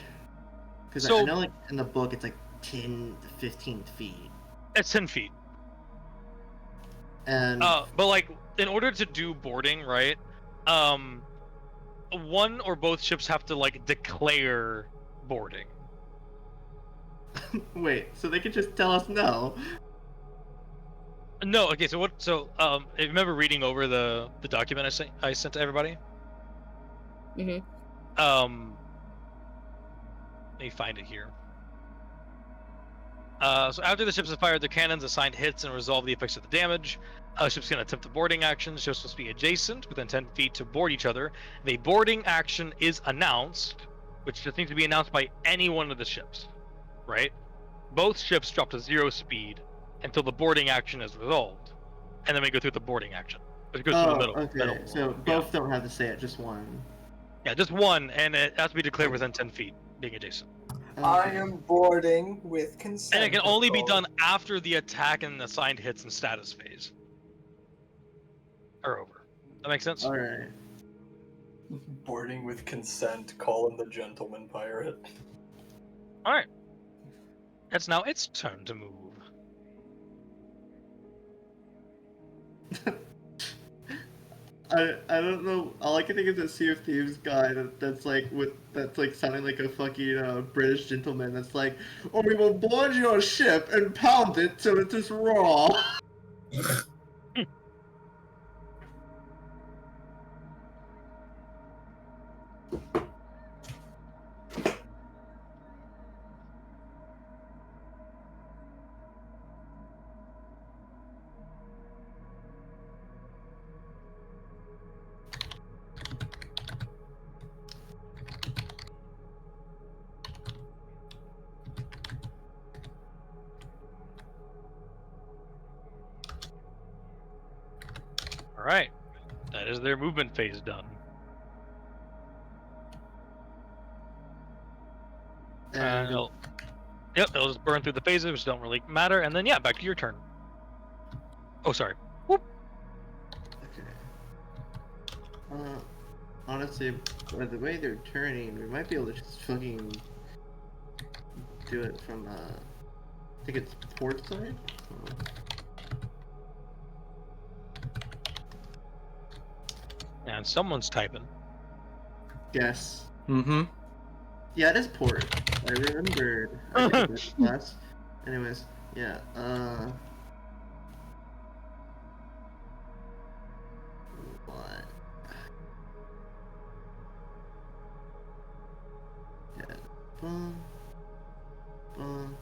Because I So- know like in the book it's like 10 to 15 feet. It's 10 feet. And But like in order to do boarding, right? One or both ships have to like declare boarding. wait, so they could just tell us no? No, okay. So if you remember reading over the document I sent to everybody? Mhm. Let me find it here. So after the ships have fired their cannons, assigned hits, and resolve the effects of the damage, ships can attempt a boarding action. Ships must be adjacent within 10 feet to board each other. If a boarding action is announced, which just needs to be announced by any one of the ships, right? Both ships drop to 0 speed until the boarding action is resolved, and then we go through the boarding action. Which goes through the middle. Okay. So both don't have to say it, just one. Yeah, just one, and it has to be declared within 10 feet, being adjacent. I Okay. am boarding with consent. And it can only be of done after the attack and assigned hits and status phase are over. That makes sense? All right. boarding with consent. Call him the gentleman pirate. All right. It's now its turn to move. I don't know. All I can think is that Sea of Thieves guy that's like sounding like a fucking British gentleman. That's like, or we will board your ship and pound it till it is raw. All right. That is their movement phase done. And It'll just burn through the phases, which don't really matter. And then, yeah, back to your turn. Oh, sorry. Whoop. okay. Honestly, by the way they're turning, we might be able to just fucking do it from I think it's port side. And someone's typing. Yes. Mm-hmm. Yeah, it is port. I remembered. I did this class. Anyways, yeah. What? Yeah. Boom. Boom.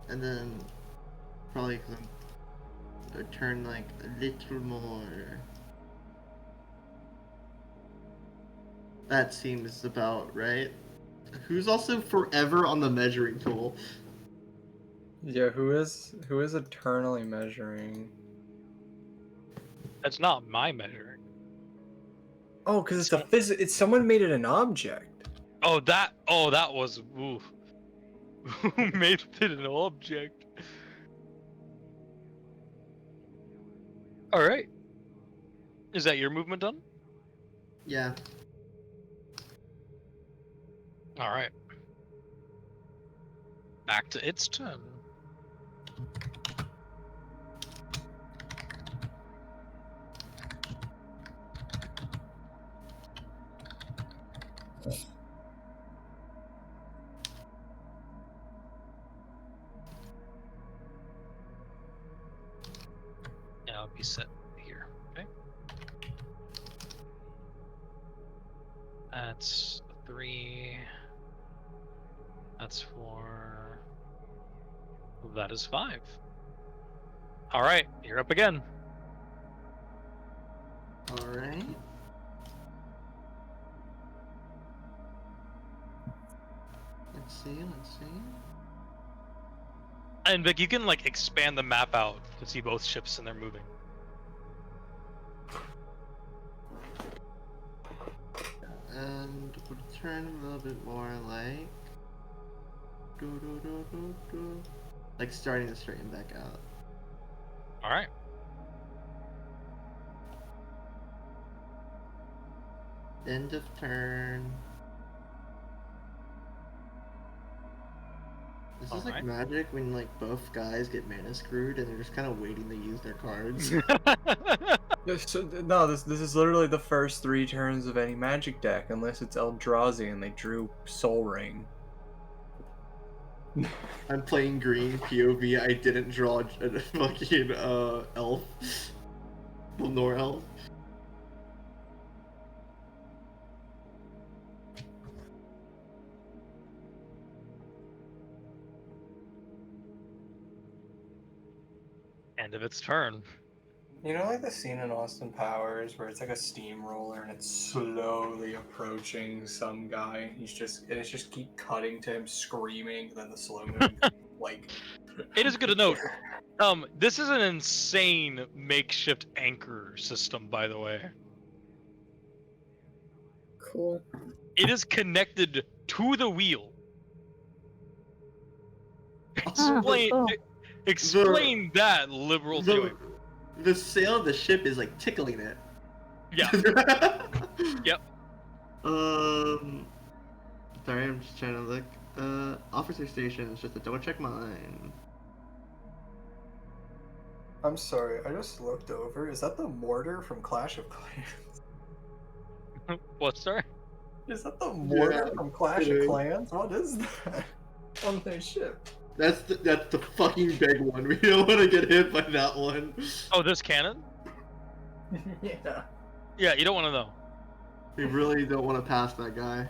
And then probably turn like a little more. That seems about right. Who's also forever on the measuring tool? Yeah, who is eternally measuring? That's not my measuring. Oh, because it's someone made it an object. Oh, that was. Ooh. Who made it an object? All right. Is that your movement done? Yeah. All right. Back to its turn. Yeah, I'll be set here. That's 3. That's 4. That is 5. All right, you're up again. All right. Let's see. And Vic, you can like expand the map out to see both ships and they're moving. And we'll turn a little bit more like like starting to straighten back out. All right. End of turn. This is like Alright. magic when like both guys get mana screwed and they're just kind of waiting to use their cards. No, this is literally the first 3 turns of any Magic deck, unless it's Eldrazi and they drew Soul Ring. I'm playing green POV. I didn't draw a fucking elf. Well, nor elf. End of its turn. You know, like the scene in Austin Powers where it's like a steamroller and it's slowly approaching some guy. It's just keep cutting to him screaming, and then the slow moving like. It is good to note. This is an insane makeshift anchor system, by the way. Cool. It is connected to the wheel. Explain, Oh. explain that, liberal doing. The sail of the ship is like tickling it. Yeah. Yep. Sorry, I'm just trying to look. Officer station is just to double check mine. I'm sorry, I just looked over. Is that the mortar from Clash of Clans? What, sir? Is that the mortar Yeah, from Clash it of is. Clans? What is that on their ship? That's the fucking big one. We don't want to get hit by that one. Oh, this cannon? Yeah. Yeah, you don't want to know. We really don't want to pass that guy.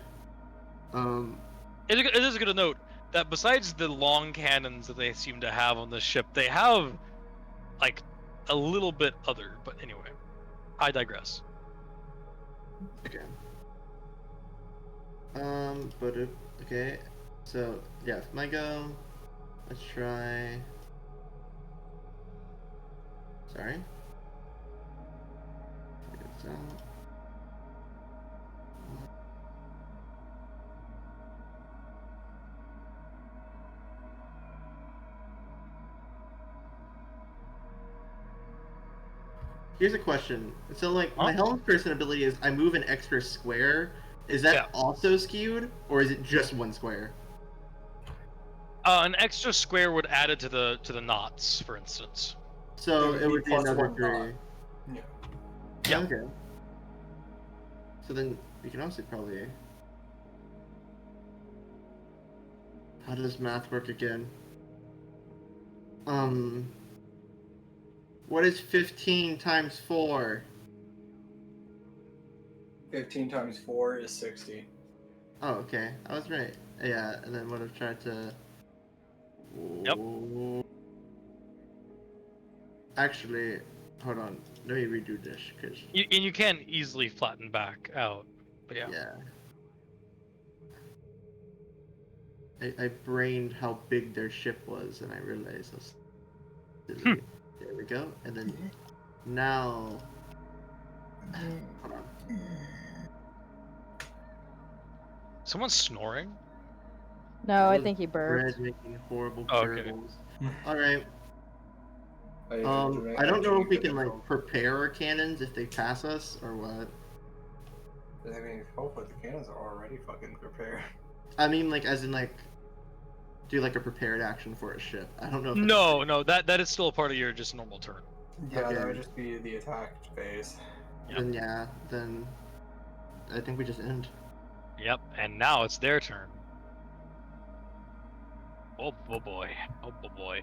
It is good to note that besides the long cannons that they seem to have on the ship, they have like a little bit other. But anyway, I digress. Okay. Okay. So yeah, it's my go. Let's try. Sorry. So. Here's a question. So, like, my Helm's person ability is I move an extra square. Is that also skewed, or is it just one square? An extra square would add it to the knots, for instance. So it would be plus another 1 3. knot. Yeah. Yeah. Okay. So then we can also probably. How does math work again? What is 15 times 4? 15 times 4 is 60. Oh, okay. I was right. Yeah, and then would have tried to. Yep. Actually, hold on. Let me redo this, because. And you can easily flatten back out. But yeah. Yeah. I brained how big their ship was, and I realized I was silly. There we go. And then now. Hold on. Someone's snoring? No, I Those think he burped. bread making horrible Oh, okay. gurgles. All right. I I don't know if we can like prepare our cannons if they pass us or what. I mean, hopefully the cannons are already fucking prepared. I mean, like as in like do like a prepared action for a ship. I don't know. If No, that is still a part of your just normal turn. Yeah, Okay. that would just be the attack phase. Then I think we just end. Yep, and now it's their turn. Oh boy. Oh boy.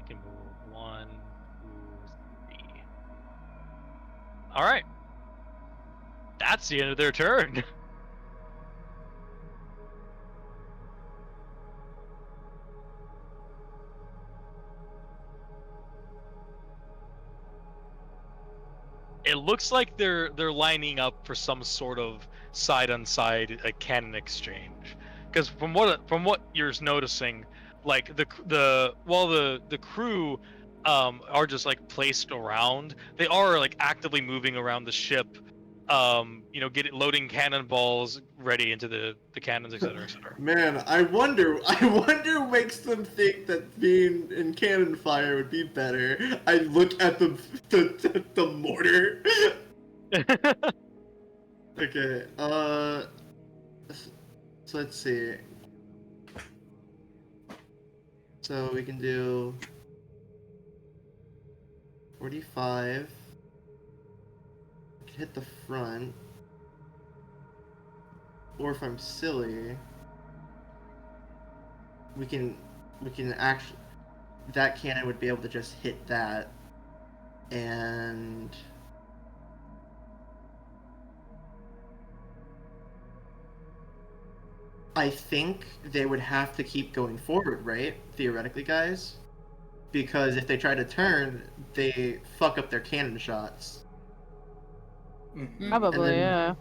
can move 1, 2, 3. All right. That's the end of their turn. It looks like they're lining up for some sort of side-on-side cannon exchange, because from what you're noticing, like the crew are just like placed around, they are like actively moving around the ship, loading cannonballs ready into the cannons, etc., etc. Man, I wonder what makes them think that being in cannon fire would be better. I look at the mortar. Okay, so let's see. So we can do 45. Hit the front. Or if I'm silly, we can actually, that cannon would be able to just hit that, and I think they would have to keep going forward, right? Theoretically, guys, because if they try to turn, they fuck up their cannon shots. Mhm. Probably, then- yeah.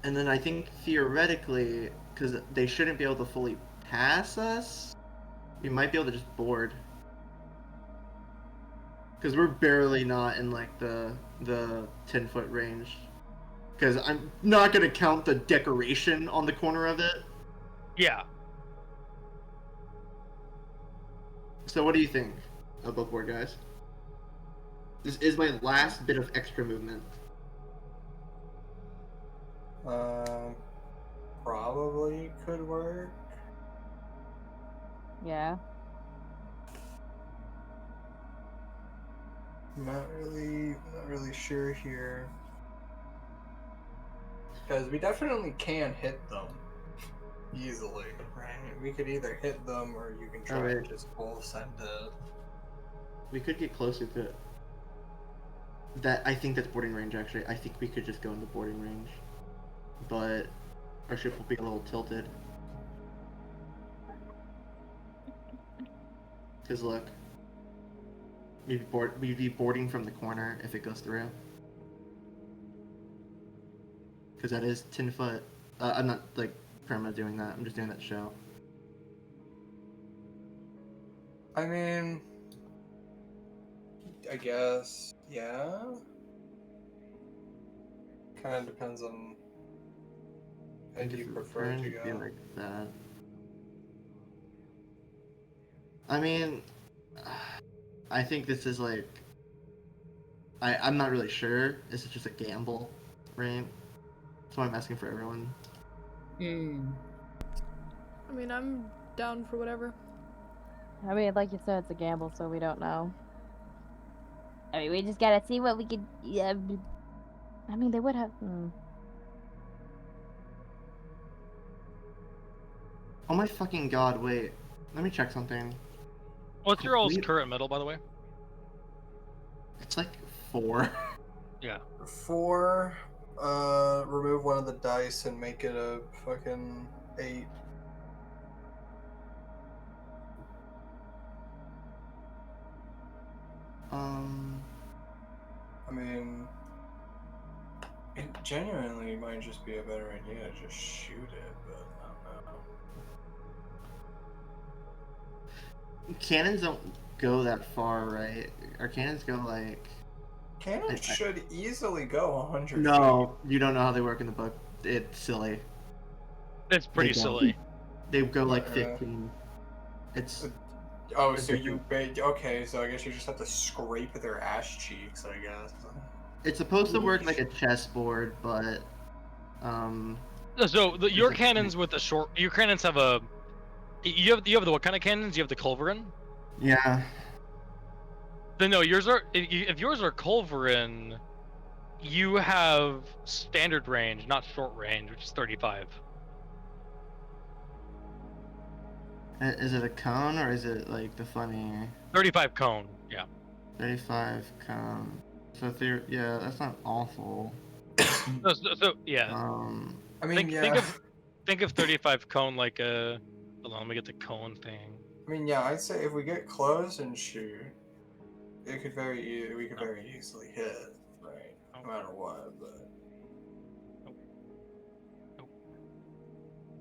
And then I think theoretically, because they shouldn't be able to fully pass us, we might be able to just board. Because we're barely not in like the 10-foot range. Because I'm not gonna count the decoration on the corner of it. Yeah. So what do you think above board, guys? This is my last bit of extra movement. Probably could work. Yeah. Not really sure here. Because we definitely can hit them easily, right? We could either hit them or you can try Alright. to just full send it. We could get closer to it. I think that's boarding range, actually. I think we could just go into boarding range. But our ship will be a little tilted. Because look, we'd be boarding from the corner if it goes through. Because that is 10 foot. I'm not like perma doing that. I'm just doing that show. I mean, I guess, yeah. Kind of depends on how And do you if it prefer turns, to it'd be go. like that. I mean, I think this is like. I'm not really sure. This is just a gamble, right? That's why I'm asking for everyone. Hmm. I mean, I'm down for whatever. I mean, like you said, it's a gamble, so we don't know. I mean, we just gotta see what we could. Yeah. I mean, they would have. Oh my fucking god! Wait, let me check something. What's your all's We- current metal, by the way? It's like 4. Yeah. 4, remove one of the dice and make it a fucking 8. I mean, it genuinely might just be a better idea to just shoot it, but I don't know. Cannons don't go that far, right? Our cannons go like. Cannons should easily go 100 No, you don't know how they work in the book. It's silly. It's pretty They don't. silly. They go like 15. It's. feet. Oh, a so you different- okay? So I guess you just have to scrape their ass cheeks, I guess. It's supposed to work like a chessboard, but. So your Is it- cannons with the short, your cannons have a. You have the what kind of cannons? You have the culverin. Yeah. Then no, yours are. If yours are culverin, you have standard range, not short range, which is 35. Is it a cone or is it like the funny 35 cone. Yeah. 35 cone? So yeah, that's not awful. Yeah. I mean, Think of 35 cone like a. Hold on, let me get the cone thing. I mean, yeah, I'd say if we get close and shoot, we could very easily hit, right? No matter what, but.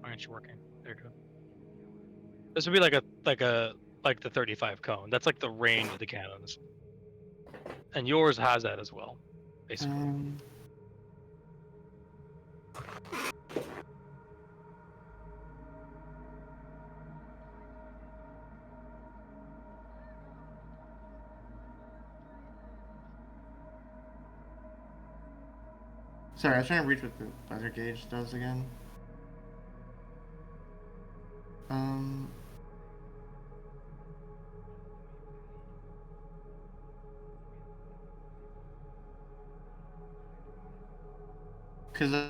Why aren't you working? There you go. This would be like the 35 cone. That's like the range of the cannons. And yours has that as well, basically. Sorry, I was trying to reach what the weather gauge does again. Because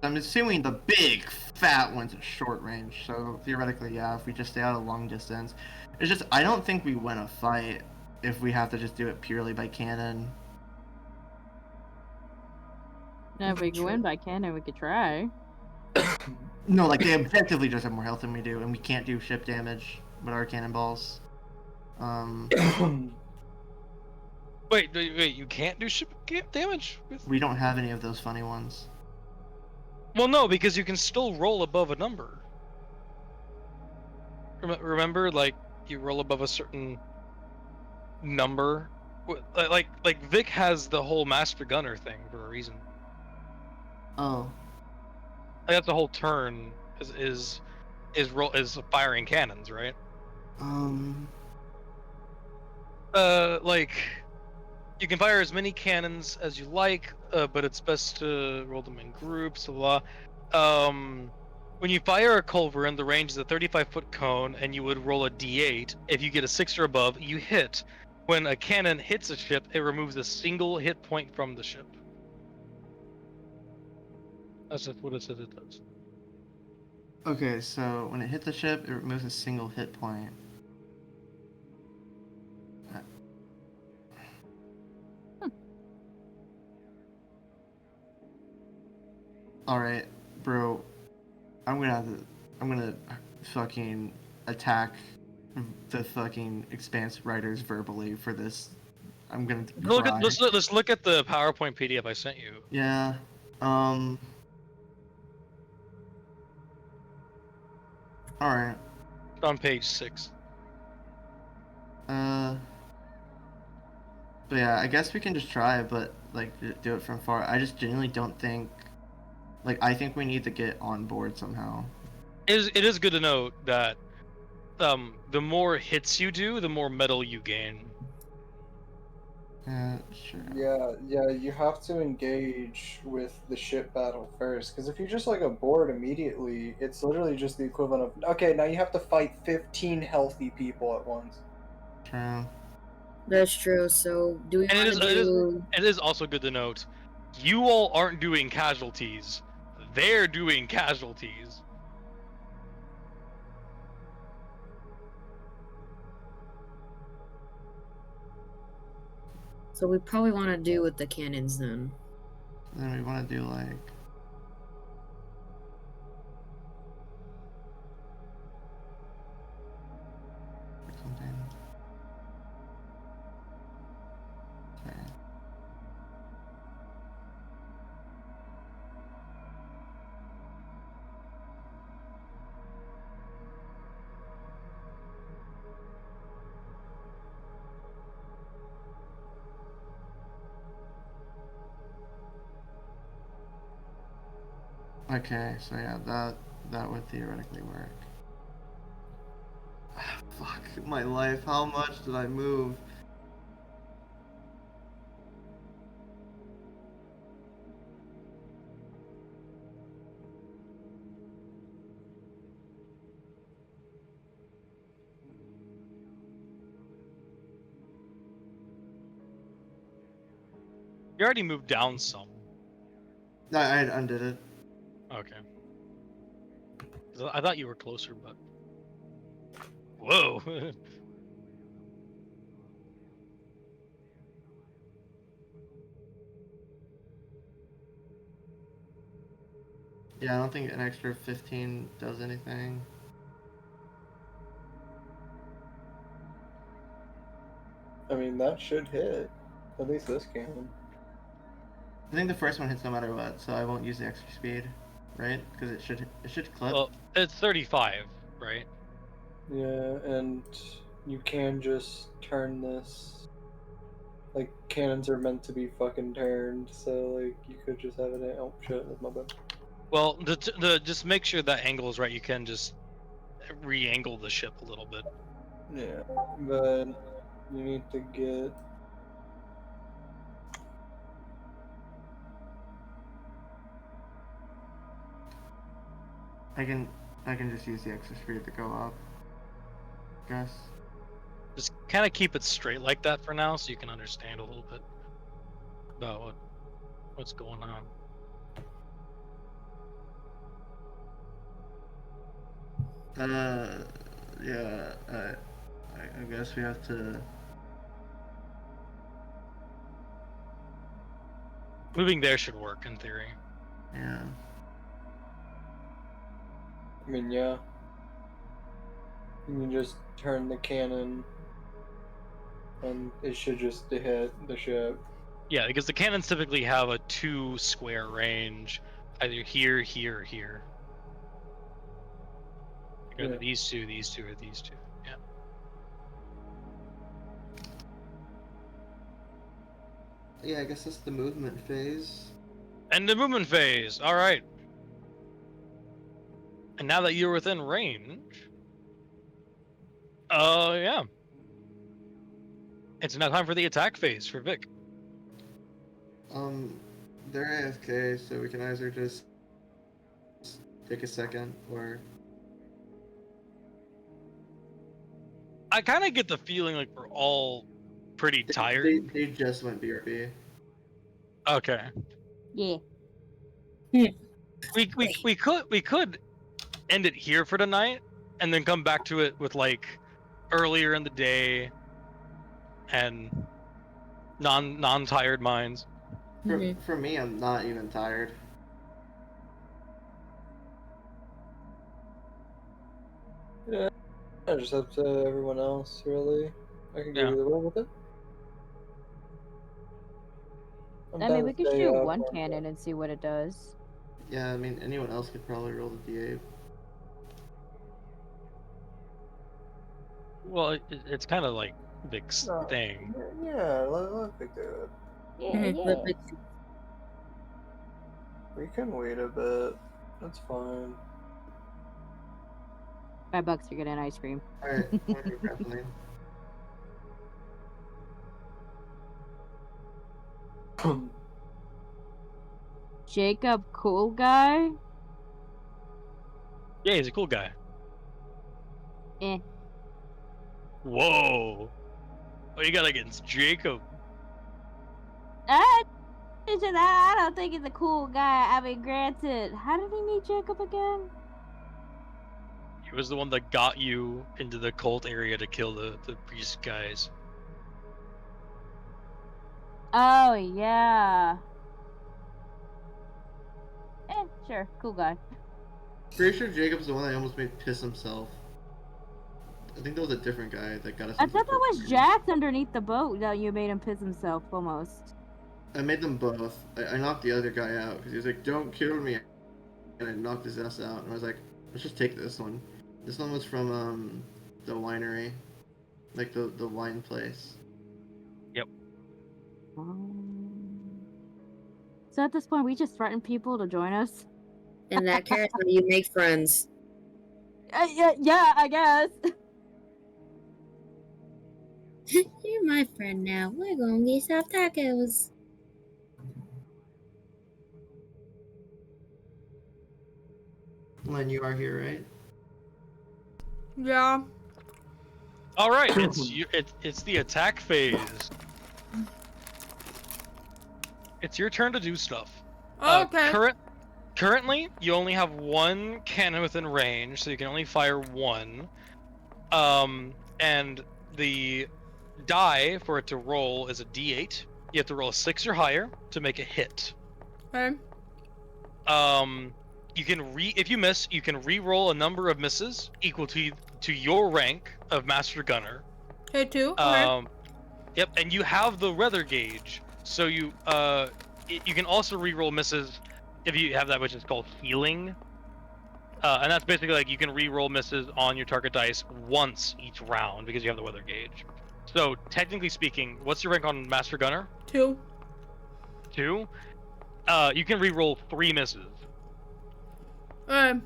I'm assuming the big, fat one's at short range, so theoretically, yeah, if we just stay out of long distance. It's just, I don't think we win a fight if we have to just do it purely by cannon. Yeah, if we could win by cannon, we could try. No, like, they objectively just have more health than we do, and we can't do ship damage with our cannonballs. Wait, you can't do ship damage? We don't have any of those funny ones. Well, no, because you can still roll above a number. Remember, like, you roll above a certain number. Like Vic has the whole Master Gunner thing for a reason. Oh. Like, that's the whole turn is firing cannons, right? Like, you can fire as many cannons as you like, but it's best to roll them in groups. Blah. When you fire a culver and the range is a 35-foot cone, and you would roll a d8. If you get a 6 or above, you hit. When a cannon hits a ship, it removes a single hit point from the ship. That's what it says it does. Okay, so when it hits the ship, it removes a single hit point. Alright, bro. I'm gonna fucking attack the fucking Expanse writers verbally for this. I'm gonna cry. Let's look at the PowerPoint PDF I sent you. Yeah. Alright. On page 6. But yeah, I guess we can just try, but like do it from far. I just genuinely don't think. Like, I think we need to get on board somehow. It is good to note that the more hits you do, the more metal you gain. Yeah, sure. Yeah, you have to engage with the ship battle first, because if you just like abort immediately, it's literally just the equivalent of, okay, now you have to fight 15 healthy people at once. True. That's true. So, do we want to do? It is also good to note, you all aren't doing casualties; they're doing casualties. So we probably want to do with the cannons then. Then we want to do like. Something. Sorry. Okay, so yeah, that would theoretically work. Fuck my life, how much did I move? You already moved down some. I undid it. Okay. I thought you were closer, but Whoa. Yeah, I don't think an extra 15 does anything. I mean, that should hit. At least this can. I think the first one hits no matter what, so I won't use the extra speed, right? Because it should clip. Well, it's 35, right? Yeah, and you can just turn this. Like, cannons are meant to be fucking turned, so, like, you could just have it. Oh, shit, that's my bad. Well, just make sure that angle is right. You can just re-angle the ship a little bit. Yeah, but you need to get. I can just use the extra speed to go up. Guess. Just kind of keep it straight like that for now, so you can understand a little bit about what's going on. Yeah. I guess we have to. Moving there should work in theory. Yeah. I mean, yeah. You can just turn the cannon, and it should just hit the ship. Yeah, because the cannons typically have a 2 square range, either here, here, or here. Like either Yeah. these two, or these two. Yeah. Yeah, I guess that's the movement phase. And the movement phase. All right. And now that you're within range, yeah, it's now time for the attack phase for Vic. They're AFK, so we can either just take a second or. I kind of get the feeling like we're all pretty tired. They just went BRB. Okay. Yeah. We could end it here for tonight, and then come back to it with like earlier in the day and non-tired minds. For me, I'm not even tired. Yeah, just up to everyone else, really. I can go Yeah. either way with it. I'm I down mean, we to could stay shoot up one on cannon and see what it does. Yeah, I mean, anyone else could probably roll the D8. Well, it's kind of like Vic's No, thing. Yeah, let Vic do it. Yeah, yeah. We can wait a bit. That's fine. $5, you're getting ice cream. Alright, what are you grappling? Jacob, cool guy. Yeah, he's a cool guy. Eh. Whoa. What you got against Jacob? I don't think he's a cool guy. I mean, granted, how did he meet Jacob again? He was the one that got you into the cult area to kill the priest guys. Oh, yeah. Sure, cool guy. Pretty sure Jacob's the one that almost made piss himself. I think that was a different guy that got us. I into thought the that was cult. Jack underneath the boat that you made him piss himself almost. I made them both. I knocked the other guy out because he was like, "Don't kill me," and I knocked his ass out. And I was like, "Let's just take this one." This one was from the winery, like the wine place. So at this point, we just threaten people to join us. In that case, you make friends. Yeah, I guess. You're my friend now. We're gonna get some tacos. Len, you are here, right? Yeah. All right, it's the attack phase. It's your turn to do stuff. Okay. Currently, you only have one cannon within range, so you can only fire one. And the die for it to roll is a D8. You have to roll a 6 or higher to make a hit. Okay. You can if you miss, you can re-roll a number of misses equal to your rank of Master Gunner. Okay, 2. Okay. Yep, and you have the weather gauge, so you you can also re-roll misses if you have that, which is called healing. And that's basically like you can re-roll misses on your target dice once each round because you have the weather gauge. So technically speaking, what's your rank on Master Gunner? 2. 2. You can re-roll 3 misses. You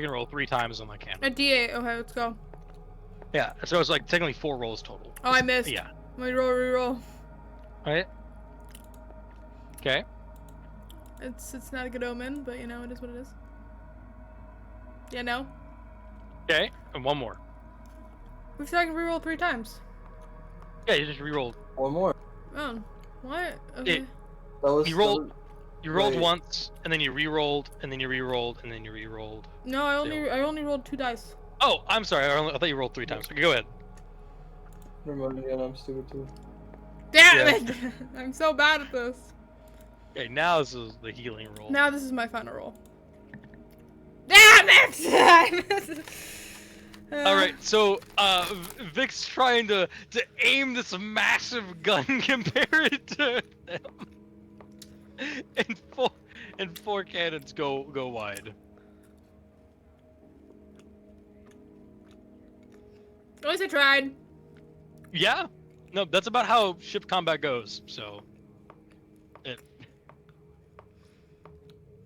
can roll 3 times on that can. A D8. Okay, let's go. Yeah, so it's like technically 4 rolls total. Oh, I missed. Yeah. Reroll. Alright. Okay. It's not a good omen, but you know, it is what it is. Yeah, no? Okay, and one more. We said I can reroll 3 times. Yeah, you just re-rolled. One more. Oh, what? Okay. That was You rolled. You rolled Wait. once, and then you re-rolled, and then you re-rolled, and then you re-rolled. No, I only rolled 2 dice. Oh, I'm sorry. I thought you rolled 3 times. Okay, go ahead. Remind me, and I'm stupid too. Damn it! I'm so bad at this. Okay, now this is the healing roll. Now this is my final roll. Damn it! All right, so Vic's trying to aim this massive gun, compare it to them, and four cannons go wide. At least I tried. Yeah, no, that's about how ship combat goes. So, it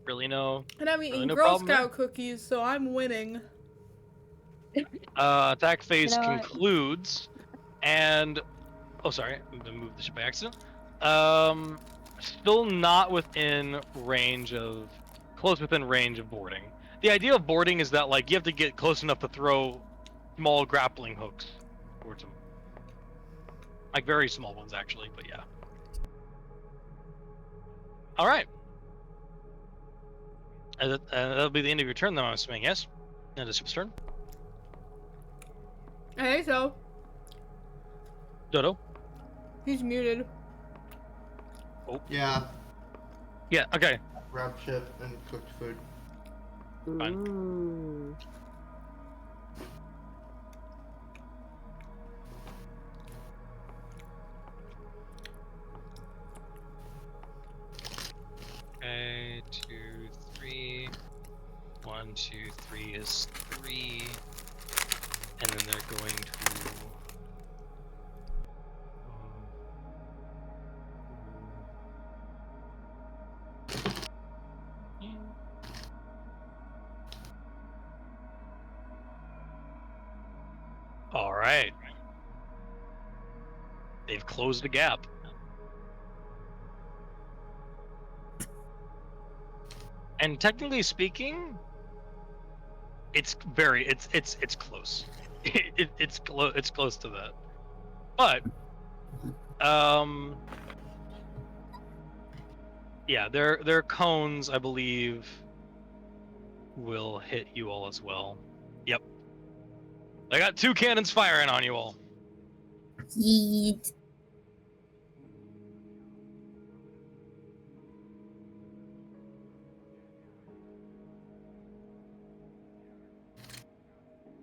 really no. And I'm eating no Girl problem Scout cookies, so I'm winning. Attack phase You know what? concludes, and oh, sorry, I'm gonna move the ship by accident. Still not within range of, close within range of boarding. The idea of boarding is that like you have to get close enough to throw small grappling hooks towards them, like very small ones actually, but yeah. All right, and that'll be the end of your turn, then I'm assuming. Yes, and it's ship's turn. I think so. Dodo. He's muted. Yeah, Yeah. Okay. grab chip and cooked food. Fine. Ooh. Okay, 2, 3. 1, 2, 3 is 3. And then they're going to. All right. They've closed the gap. And technically speaking, it's close. It's close to that. But yeah, their cones, I believe, will hit you all as well. Yep. I got 2 cannons firing on you all. Yeet.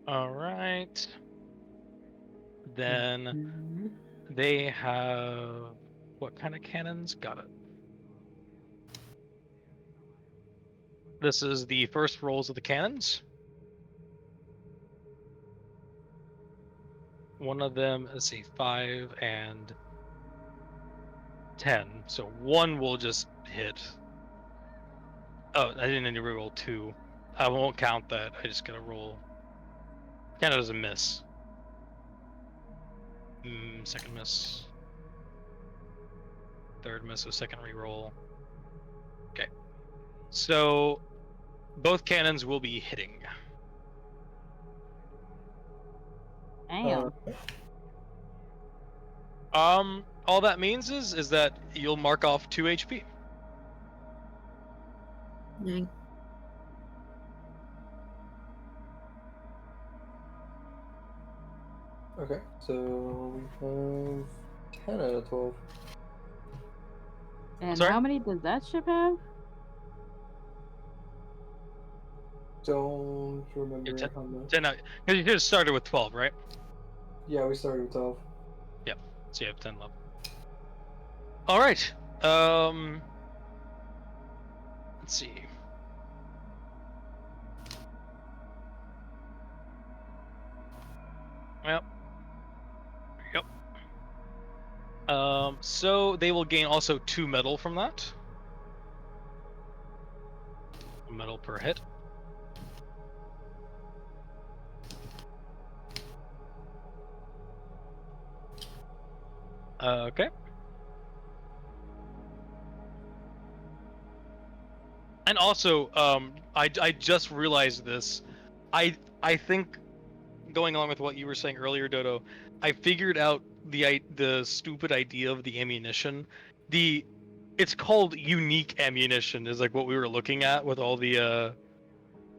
All right. Then they have what kind of cannons? Got it. This is the first rolls of the cannons. One of them is a 5 and 10, so one will just hit. Oh, I didn't need to reroll 2. I won't count that. I just gotta roll. Kind of doesn't miss. Second miss. Third miss, so second reroll. Okay. So both cannons will be hitting. Damn. All that means is that you'll mark off 2 HP. Dang. Okay, so we have 10 out of 12. And Sorry? how many does that ship have? Don't remember Yeah, how much. 10 out. Because you just started with 12, right? Yeah, we started with 12. Yep. So you have 10 left. All right. Let's see. Well. Yep. So they will gain also 2 metal from that. Metal per hit. Okay. And also, I just realized this. I think going along with what you were saying earlier, Dodo, I figured out the stupid idea of the ammunition. It's called unique ammunition is like what we were looking at with all the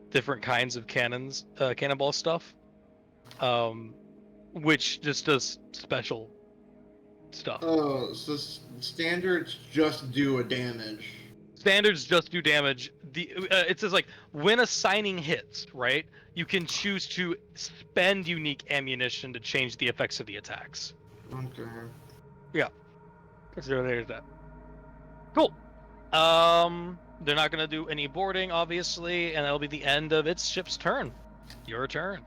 different kinds of cannonball stuff. Which just does special stuff. Oh, so standards just do a damage. Standards just do damage. It says like when assigning hits, right? You can choose to spend unique ammunition to change the effects of the attacks. Okay. Yeah. So there's that. Cool. They're not gonna do any boarding, obviously, and that'll be the end of its ship's turn. Your turn.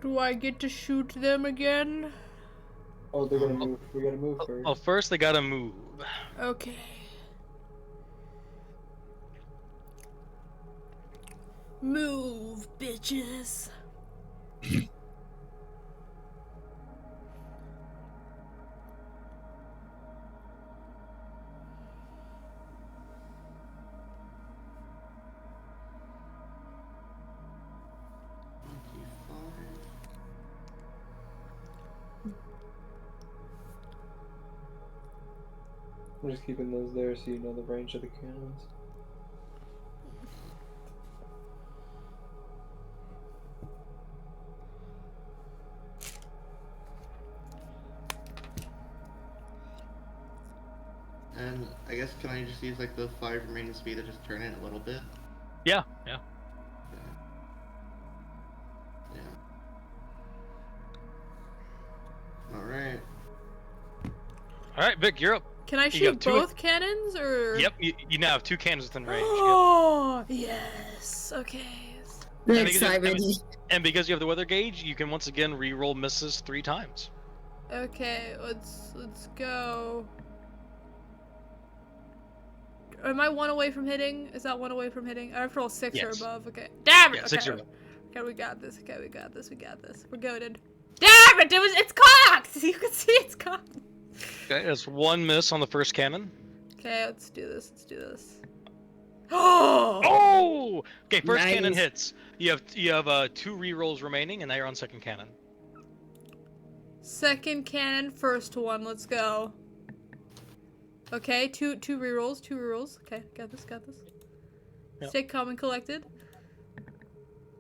Do I get to shoot them again? Oh, they're gonna move. We gotta move first. Well, first they gotta move. Okay. Move, bitches. I'm just keeping those there so you know the range of the cannons. And I guess can I just use like the 5 remaining speed to just turn it a little bit? Yeah. Yeah. Alright. Alright, Vic, you're up. Can I You shoot got two- both cannons or? Yep, you now have 2 cannons within range. Yep. Oh, yes. Okay. The And because- excitement. And because you have the weather gauge, you can once again re-roll misses 3 times. Okay, let's go. Am I 1 away from hitting? Is that 1 away from hitting? I have to roll 6 or Yes. above. Okay. Damn it. Yeah, okay. 6 or above. Okay, we got this. Okay, we got this. We got this. We're goated. Damn it! It's cocked. You can see it's cocked. Okay, that's 1 miss on the first cannon. Okay, let's do this. Let's do this. Oh! Oh! Okay, first Nice. cannon hits. You have 2 re-rolls remaining, and now you're on second cannon. Second cannon, first one. Let's go. Okay, two rerolls. 2 rerolls. Okay, got this. Yep. Stay calm and collected.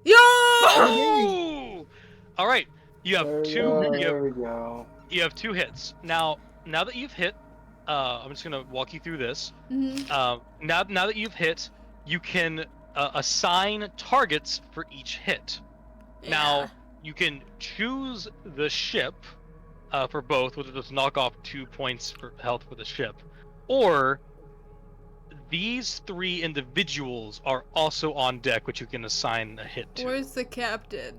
Yo! Oh! All right, you have There we 2. go, You there we go. have 2 hits. Now that you've hit, I'm just gonna walk you through this. Mhm. Now that you've hit, you can assign targets for each hit. Now Yeah. you can choose the ship for both, which will just knock off 2 points for health for the ship, or these 3 individuals are also on deck, which you can assign a hit to. Where's the captain?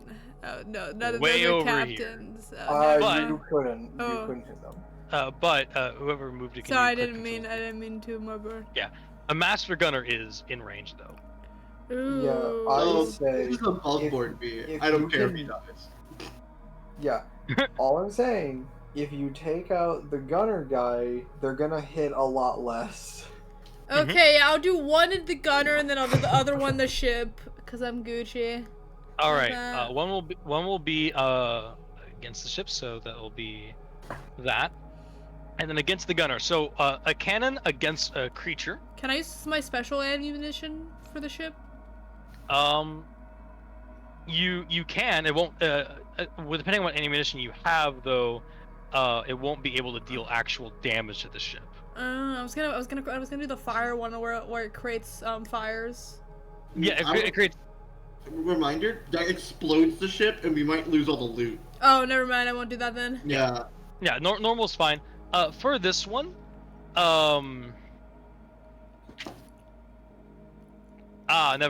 Oh no, none of Way those are over here. captains. No, But- You couldn't. Oh. You couldn't hit them. But whoever moved it can Sorry, I use quick didn't control. mean to, my bird. A master gunner is in range though. Ooh. Yeah, I Oh, say this is a bulk if- board B. if I don't you care if can- he dies. Yeah. All I'm saying, if you take out the gunner guy, they're gonna hit a lot less. Okay, I'll do one at the gunner and then I'll do the other one the ship, cause I'm Gucci. All right, that. one will be against the ship, so that will be that, and then against the gunner. So a cannon against a creature. Can I use my special ammunition for the ship? You can. It won't. Well, depending on what ammunition you have, though, it won't be able to deal actual damage to the ship. I was gonna do the fire one where it creates fires. Yeah, it creates. Reminder, that explodes the ship and we might lose all the loot. Oh, never mind. I won't do that then. Yeah. Yeah, normal's fine. For this one, never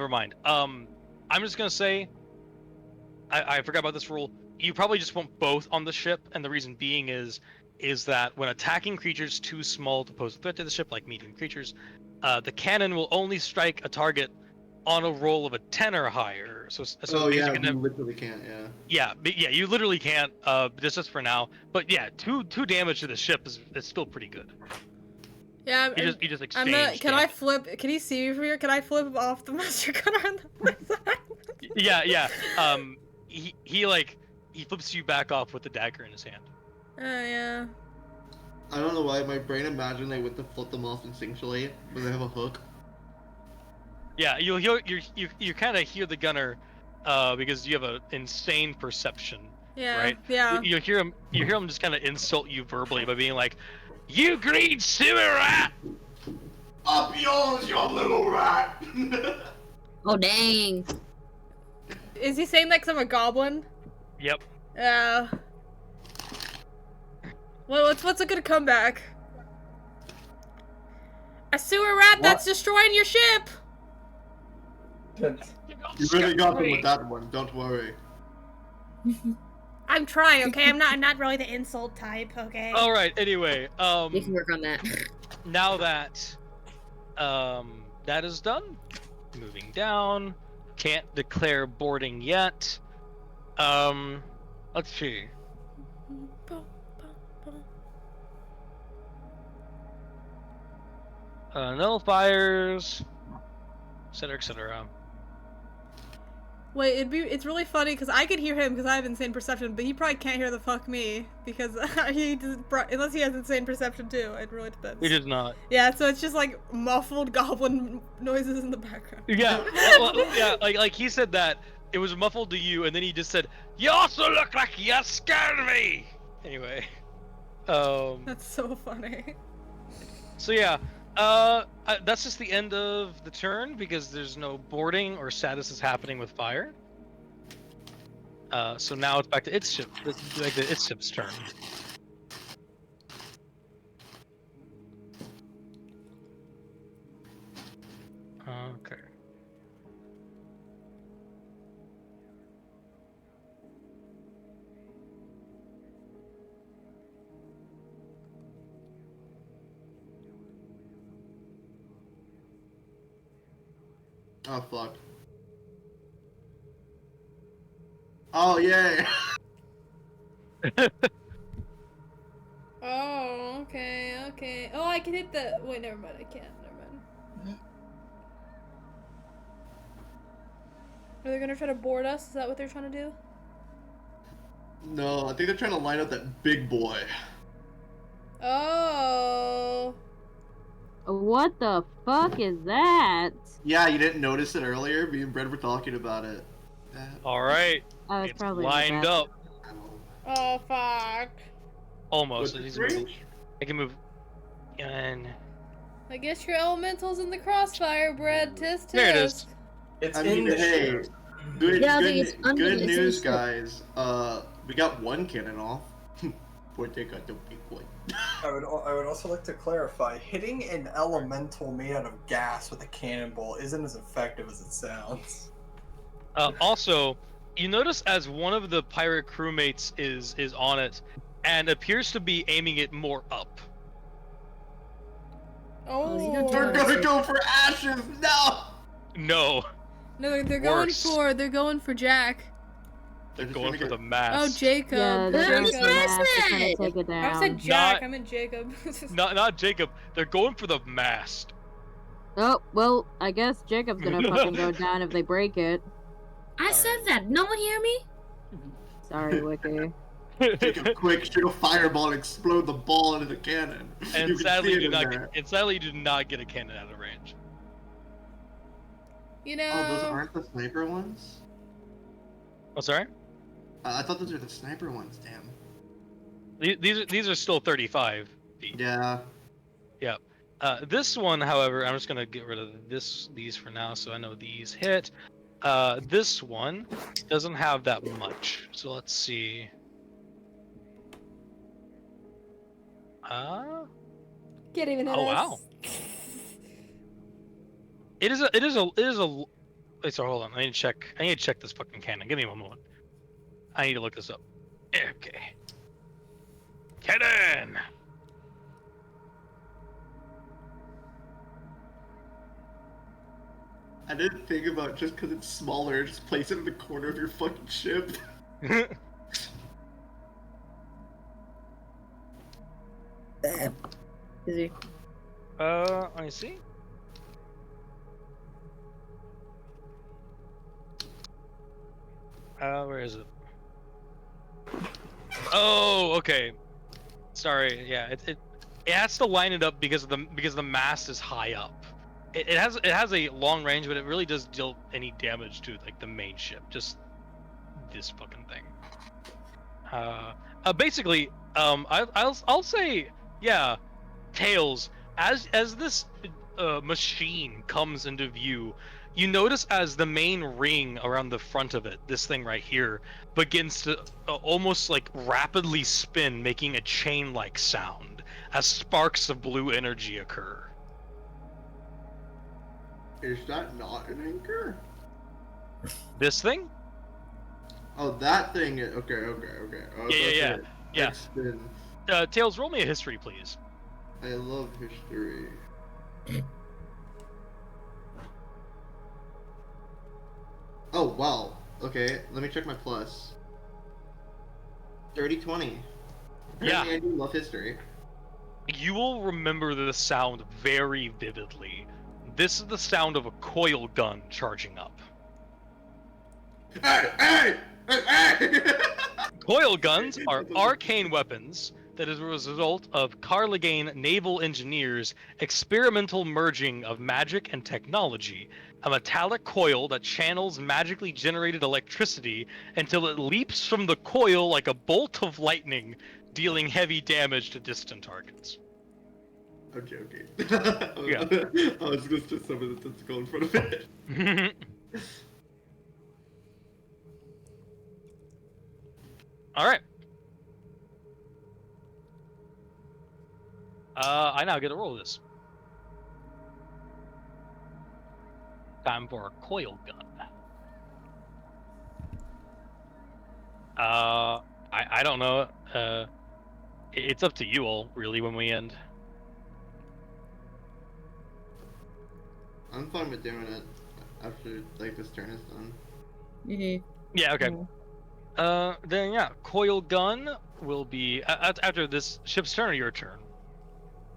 mind. I'm just gonna say, I forgot about this rule. You probably just want both on the ship, and the reason being is that when attacking creatures too small to pose a threat to the ship, like medium creatures, the cannon will only strike a target on a roll of a 10 or higher. So Oh yeah, you literally can't. Yeah. Yeah, you literally can't. Just for now. But yeah, two damage to the ship is still pretty good. Yeah, You just exchange. Can I flip? Can you see me from here? Can I flip off the master gunner on the other side? Yeah. He flips you back off with the dagger in his hand. Oh yeah. I don't know why my brain imagined they went to flip them off instinctually, but they have a hook. Yeah, you kind of hear the gunner, because you have an insane perception. Yeah. Right. Yeah. You hear him just kind of insult you verbally by being like, "You green sewer rat!" Up yours, you little rat! Oh dang! Is he saying that 'cause I'm a goblin? Yep. Yeah. Well, what's a good comeback? A sewer rat that's destroying your ship! You really got them with that one, don't worry. I'm trying, okay? I'm not really the insult type, okay? All right. Anyway, We can work on that. now that that is done, moving down. Can't declare boarding yet. Let's see. Nullifiers, etc. Wait, it's really funny because I can hear him because I have insane perception, but he probably can't hear the fuck me because unless he has insane perception too. It really depends. He does not. Yeah, so it's just like muffled goblin noises in the background. Yeah, yeah. Like he said that it was muffled to you, and then he just said, "You also look like you scared me." Anyway, That's so funny. so yeah, that's just the end of the turn because there's no boarding or statuses happening with fire. So now it's back to its ship. Its ship's turn. Okay. Oh fuck. Oh yeah. Oh, okay. Oh, I can hit the. Wait, never mind. I can't. Never mind. Are they gonna try to board us? Is that what they're trying to do? No, I think they're trying to line up that big boy. Oh. What the fuck is that? Yeah, you didn't notice it earlier. Me and Brett were talking about it. All right. Oh, it's It's probably lined that. up. Oh fuck. Almost. With the He's moving. range? I can move. And I guess your elemental's in the crossfire, Brad. Tisk tisk. There it is. It's I in mean, the hey, ship. good, Yeah, I good, think it's under good the- it's in news, the ship. guys. We got one cannon off. Boy, they got the big one. I would also like to clarify, hitting an elemental made out of gas with a cannonball isn't as effective as it sounds. Also, you notice as one of the pirate crewmates is on it, and appears to be aiming it more up. Oh, you don't Oh. They're gonna go for ashes. No. No, No, they're going Worse. for Jack. they're just going gonna for get- the mask. Oh, Jacob. Yeah, they're Jacob. going for the mask. They're trying Jason! to take it I said down. Jack. Not- I meant Jacob. Not Jacob. They're going for the mast. Oh, well, I guess Jacob's gonna fucking go down if they break it. I said that. No one hear me? Sorry, Wiki. Jacob, quick, shoot a fireball and explode the ball into the cannon. And You can sadly, see it you in did not. there. And sadly, you did not get a cannon out of range. You know. Oh, those aren't the sniper ones? Oh, sorry. I thought those were the sniper ones. Damn. These are still 35 feet. Yeah. Yeah. This one, however, I'm just gonna get rid of these for now, so I know these hit. This one doesn't have that much, so let's see. Can't even hit Oh, us. wow. It is a. Wait, so hold on. I need to check this fucking cannon. Give me one moment. I need to look this up. Okay. Cannon. I didn't think about just because it's smaller, just place it in the corner of your fucking ship. Easy. I see. Where is it? Oh, okay. Sorry. Yeah, it has to line it up because the mast is high up. It has a long range, but it really does deal any damage to like the main ship. Just this fucking thing. Basically, I'll say, yeah, Tails. As this machine comes into view, you notice as the main ring around the front of it, this thing right here, begins to almost like rapidly spin, making a chain-like sound as sparks of blue energy occur. Is that not an anchor? This thing? Oh, that thing. Okay. Oh, Yeah. Big spin. Tails, roll me a history, please. I love history. Oh, wow. Okay, let me check my plus. 30-20. Yeah. I do love history. You will remember the sound very vividly. This is the sound of a coil gun charging up. Hey! Coil guns are arcane weapons that is a result of Carligane naval engineers' experimental merging of magic and technology. A metallic coil that channels magically generated electricity until it leaps from the coil like a bolt of lightning, dealing heavy damage to distant targets. I'm joking. Yeah. I was just some of the tentacle in front of it. All right. I now get to roll this. Time for a coil gun. I don't know. It's up to you all, really, when we end. I'm fine with doing it after like this turn is done. Yeah, okay. Then yeah, coil gun will be after this ship's turn or your turn.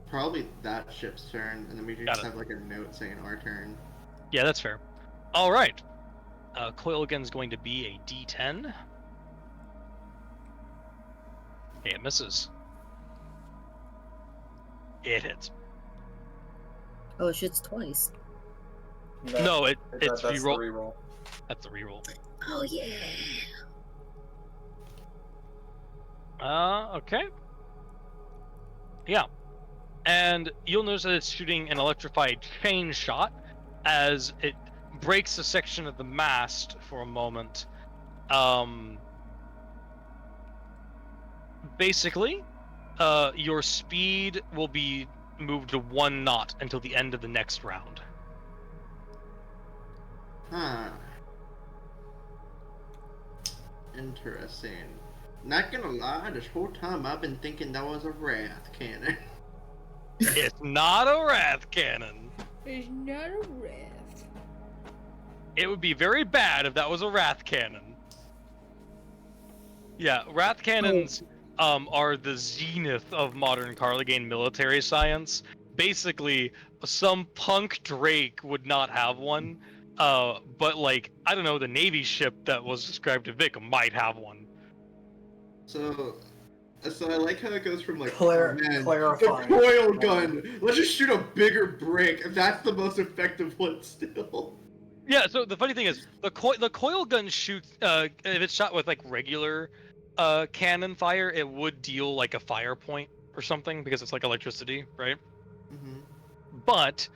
Probably that ship's turn, and then we just have like a note saying our turn. Yeah, that's fair. All right. Coil gun's going to be a D10. Okay, it misses. It hits. Oh, shit's twice. No, it's that's reroll. the reroll. That's the reroll. Oh yeah. Okay. Yeah. And you'll notice that it's shooting an electrified chain shot as it breaks a section of the mast for a moment. Basically, your speed will be moved to 1 knot until the end of the next round. Huh. Interesting. Not gonna lie, this whole time I've been thinking that was a wrath cannon. It's not a wrath cannon. It's not a wrath. It would be very bad if that was a wrath cannon. Yeah, wrath cannons are the zenith of modern Carligane military science. Basically, some punk Drake would not have one, but like, I don't know, the Navy ship that was described to Vic might have one. So I like how it goes from like, Clarifying. the coil gun. Let's just shoot a bigger brick. That's the most effective one still. Yeah. So the funny thing is, the coil gun shoots. If it's shot with like regular, cannon fire, it would deal like a fire point or something because it's like electricity, right? Mm-hmm. But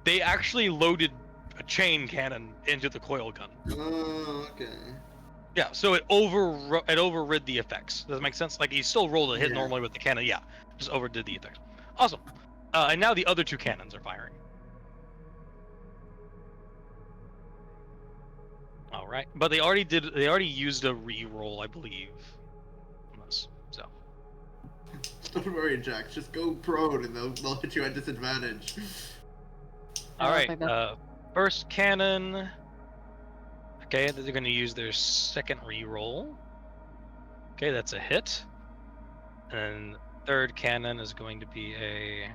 they actually loaded a chain cannon into the coil gun. Oh, okay. Yeah, so it overrid the effects. Does that make sense? Like, he still rolled a hit Yeah. normally with the cannon. Yeah, just overdid the effects. Awesome. And now the other two cannons are firing. All right, but they already used a re-roll, I believe. On this, so. Don't worry, Jack. Just go prone, and they'll hit you at disadvantage. All I right. think that's- First cannon. Okay, they're going to use their second re-roll. Okay, that's a hit. And third cannon is going to be a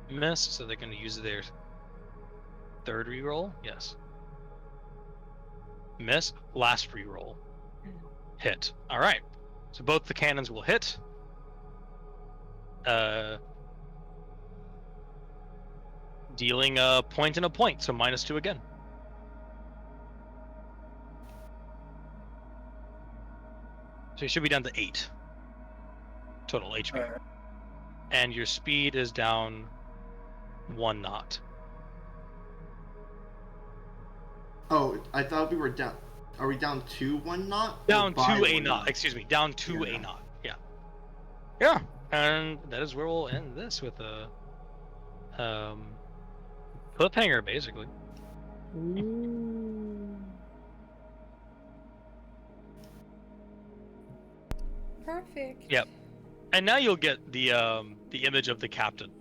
miss, so they're going to use their third re-roll. Yes. Miss. Last re-roll. Hit. All right. So both the cannons will hit. Dealing a point and a point, so -2 again. So you should be down to 8 total HP. Alright. And your speed is down 1 knot. Oh, I thought we were down. Are we down to 1 knot? or Down by to a 1 knot. Excuse me. Down to Yeah. a knot. Yeah. Yeah. And that is where we'll end this with a cliffhanger, basically. Perfect. Yep. And now you'll get the image of the captain.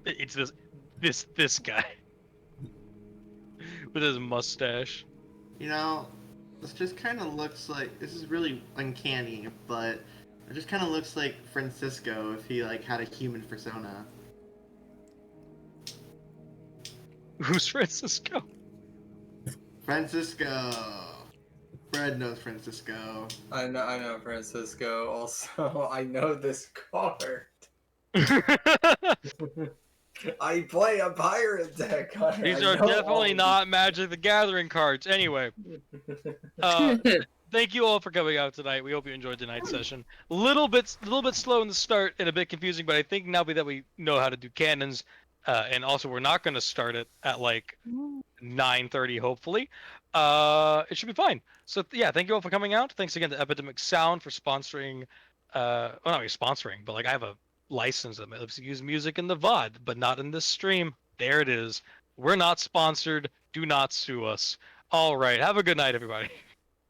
It's this guy with his mustache. You know, this just kind of looks like, this is really uncanny, but it just kind of looks like Francisco if he like had a human persona. Who's Francisco? Francisco. Fred knows Francisco. I know Francisco. Also, I know this card. I play a pirate deck. These are definitely not Magic the Gathering cards. Anyway, thank you all for coming out tonight. We hope you enjoyed tonight's session. A little bit slow in the start and a bit confusing, but I think now that we know how to do cannons, and also we're not going to start it at like 9:30, hopefully. It should be fine. So yeah, thank you all for coming out. Thanks again to Epidemic Sound for sponsoring. Well, not really sponsoring, but like I have a license that lets you use music in the VOD, but not in this stream. There it is. We're not sponsored. Do not sue us. All right. Have a good night, everybody.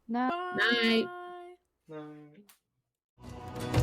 No. Bye. Night. No.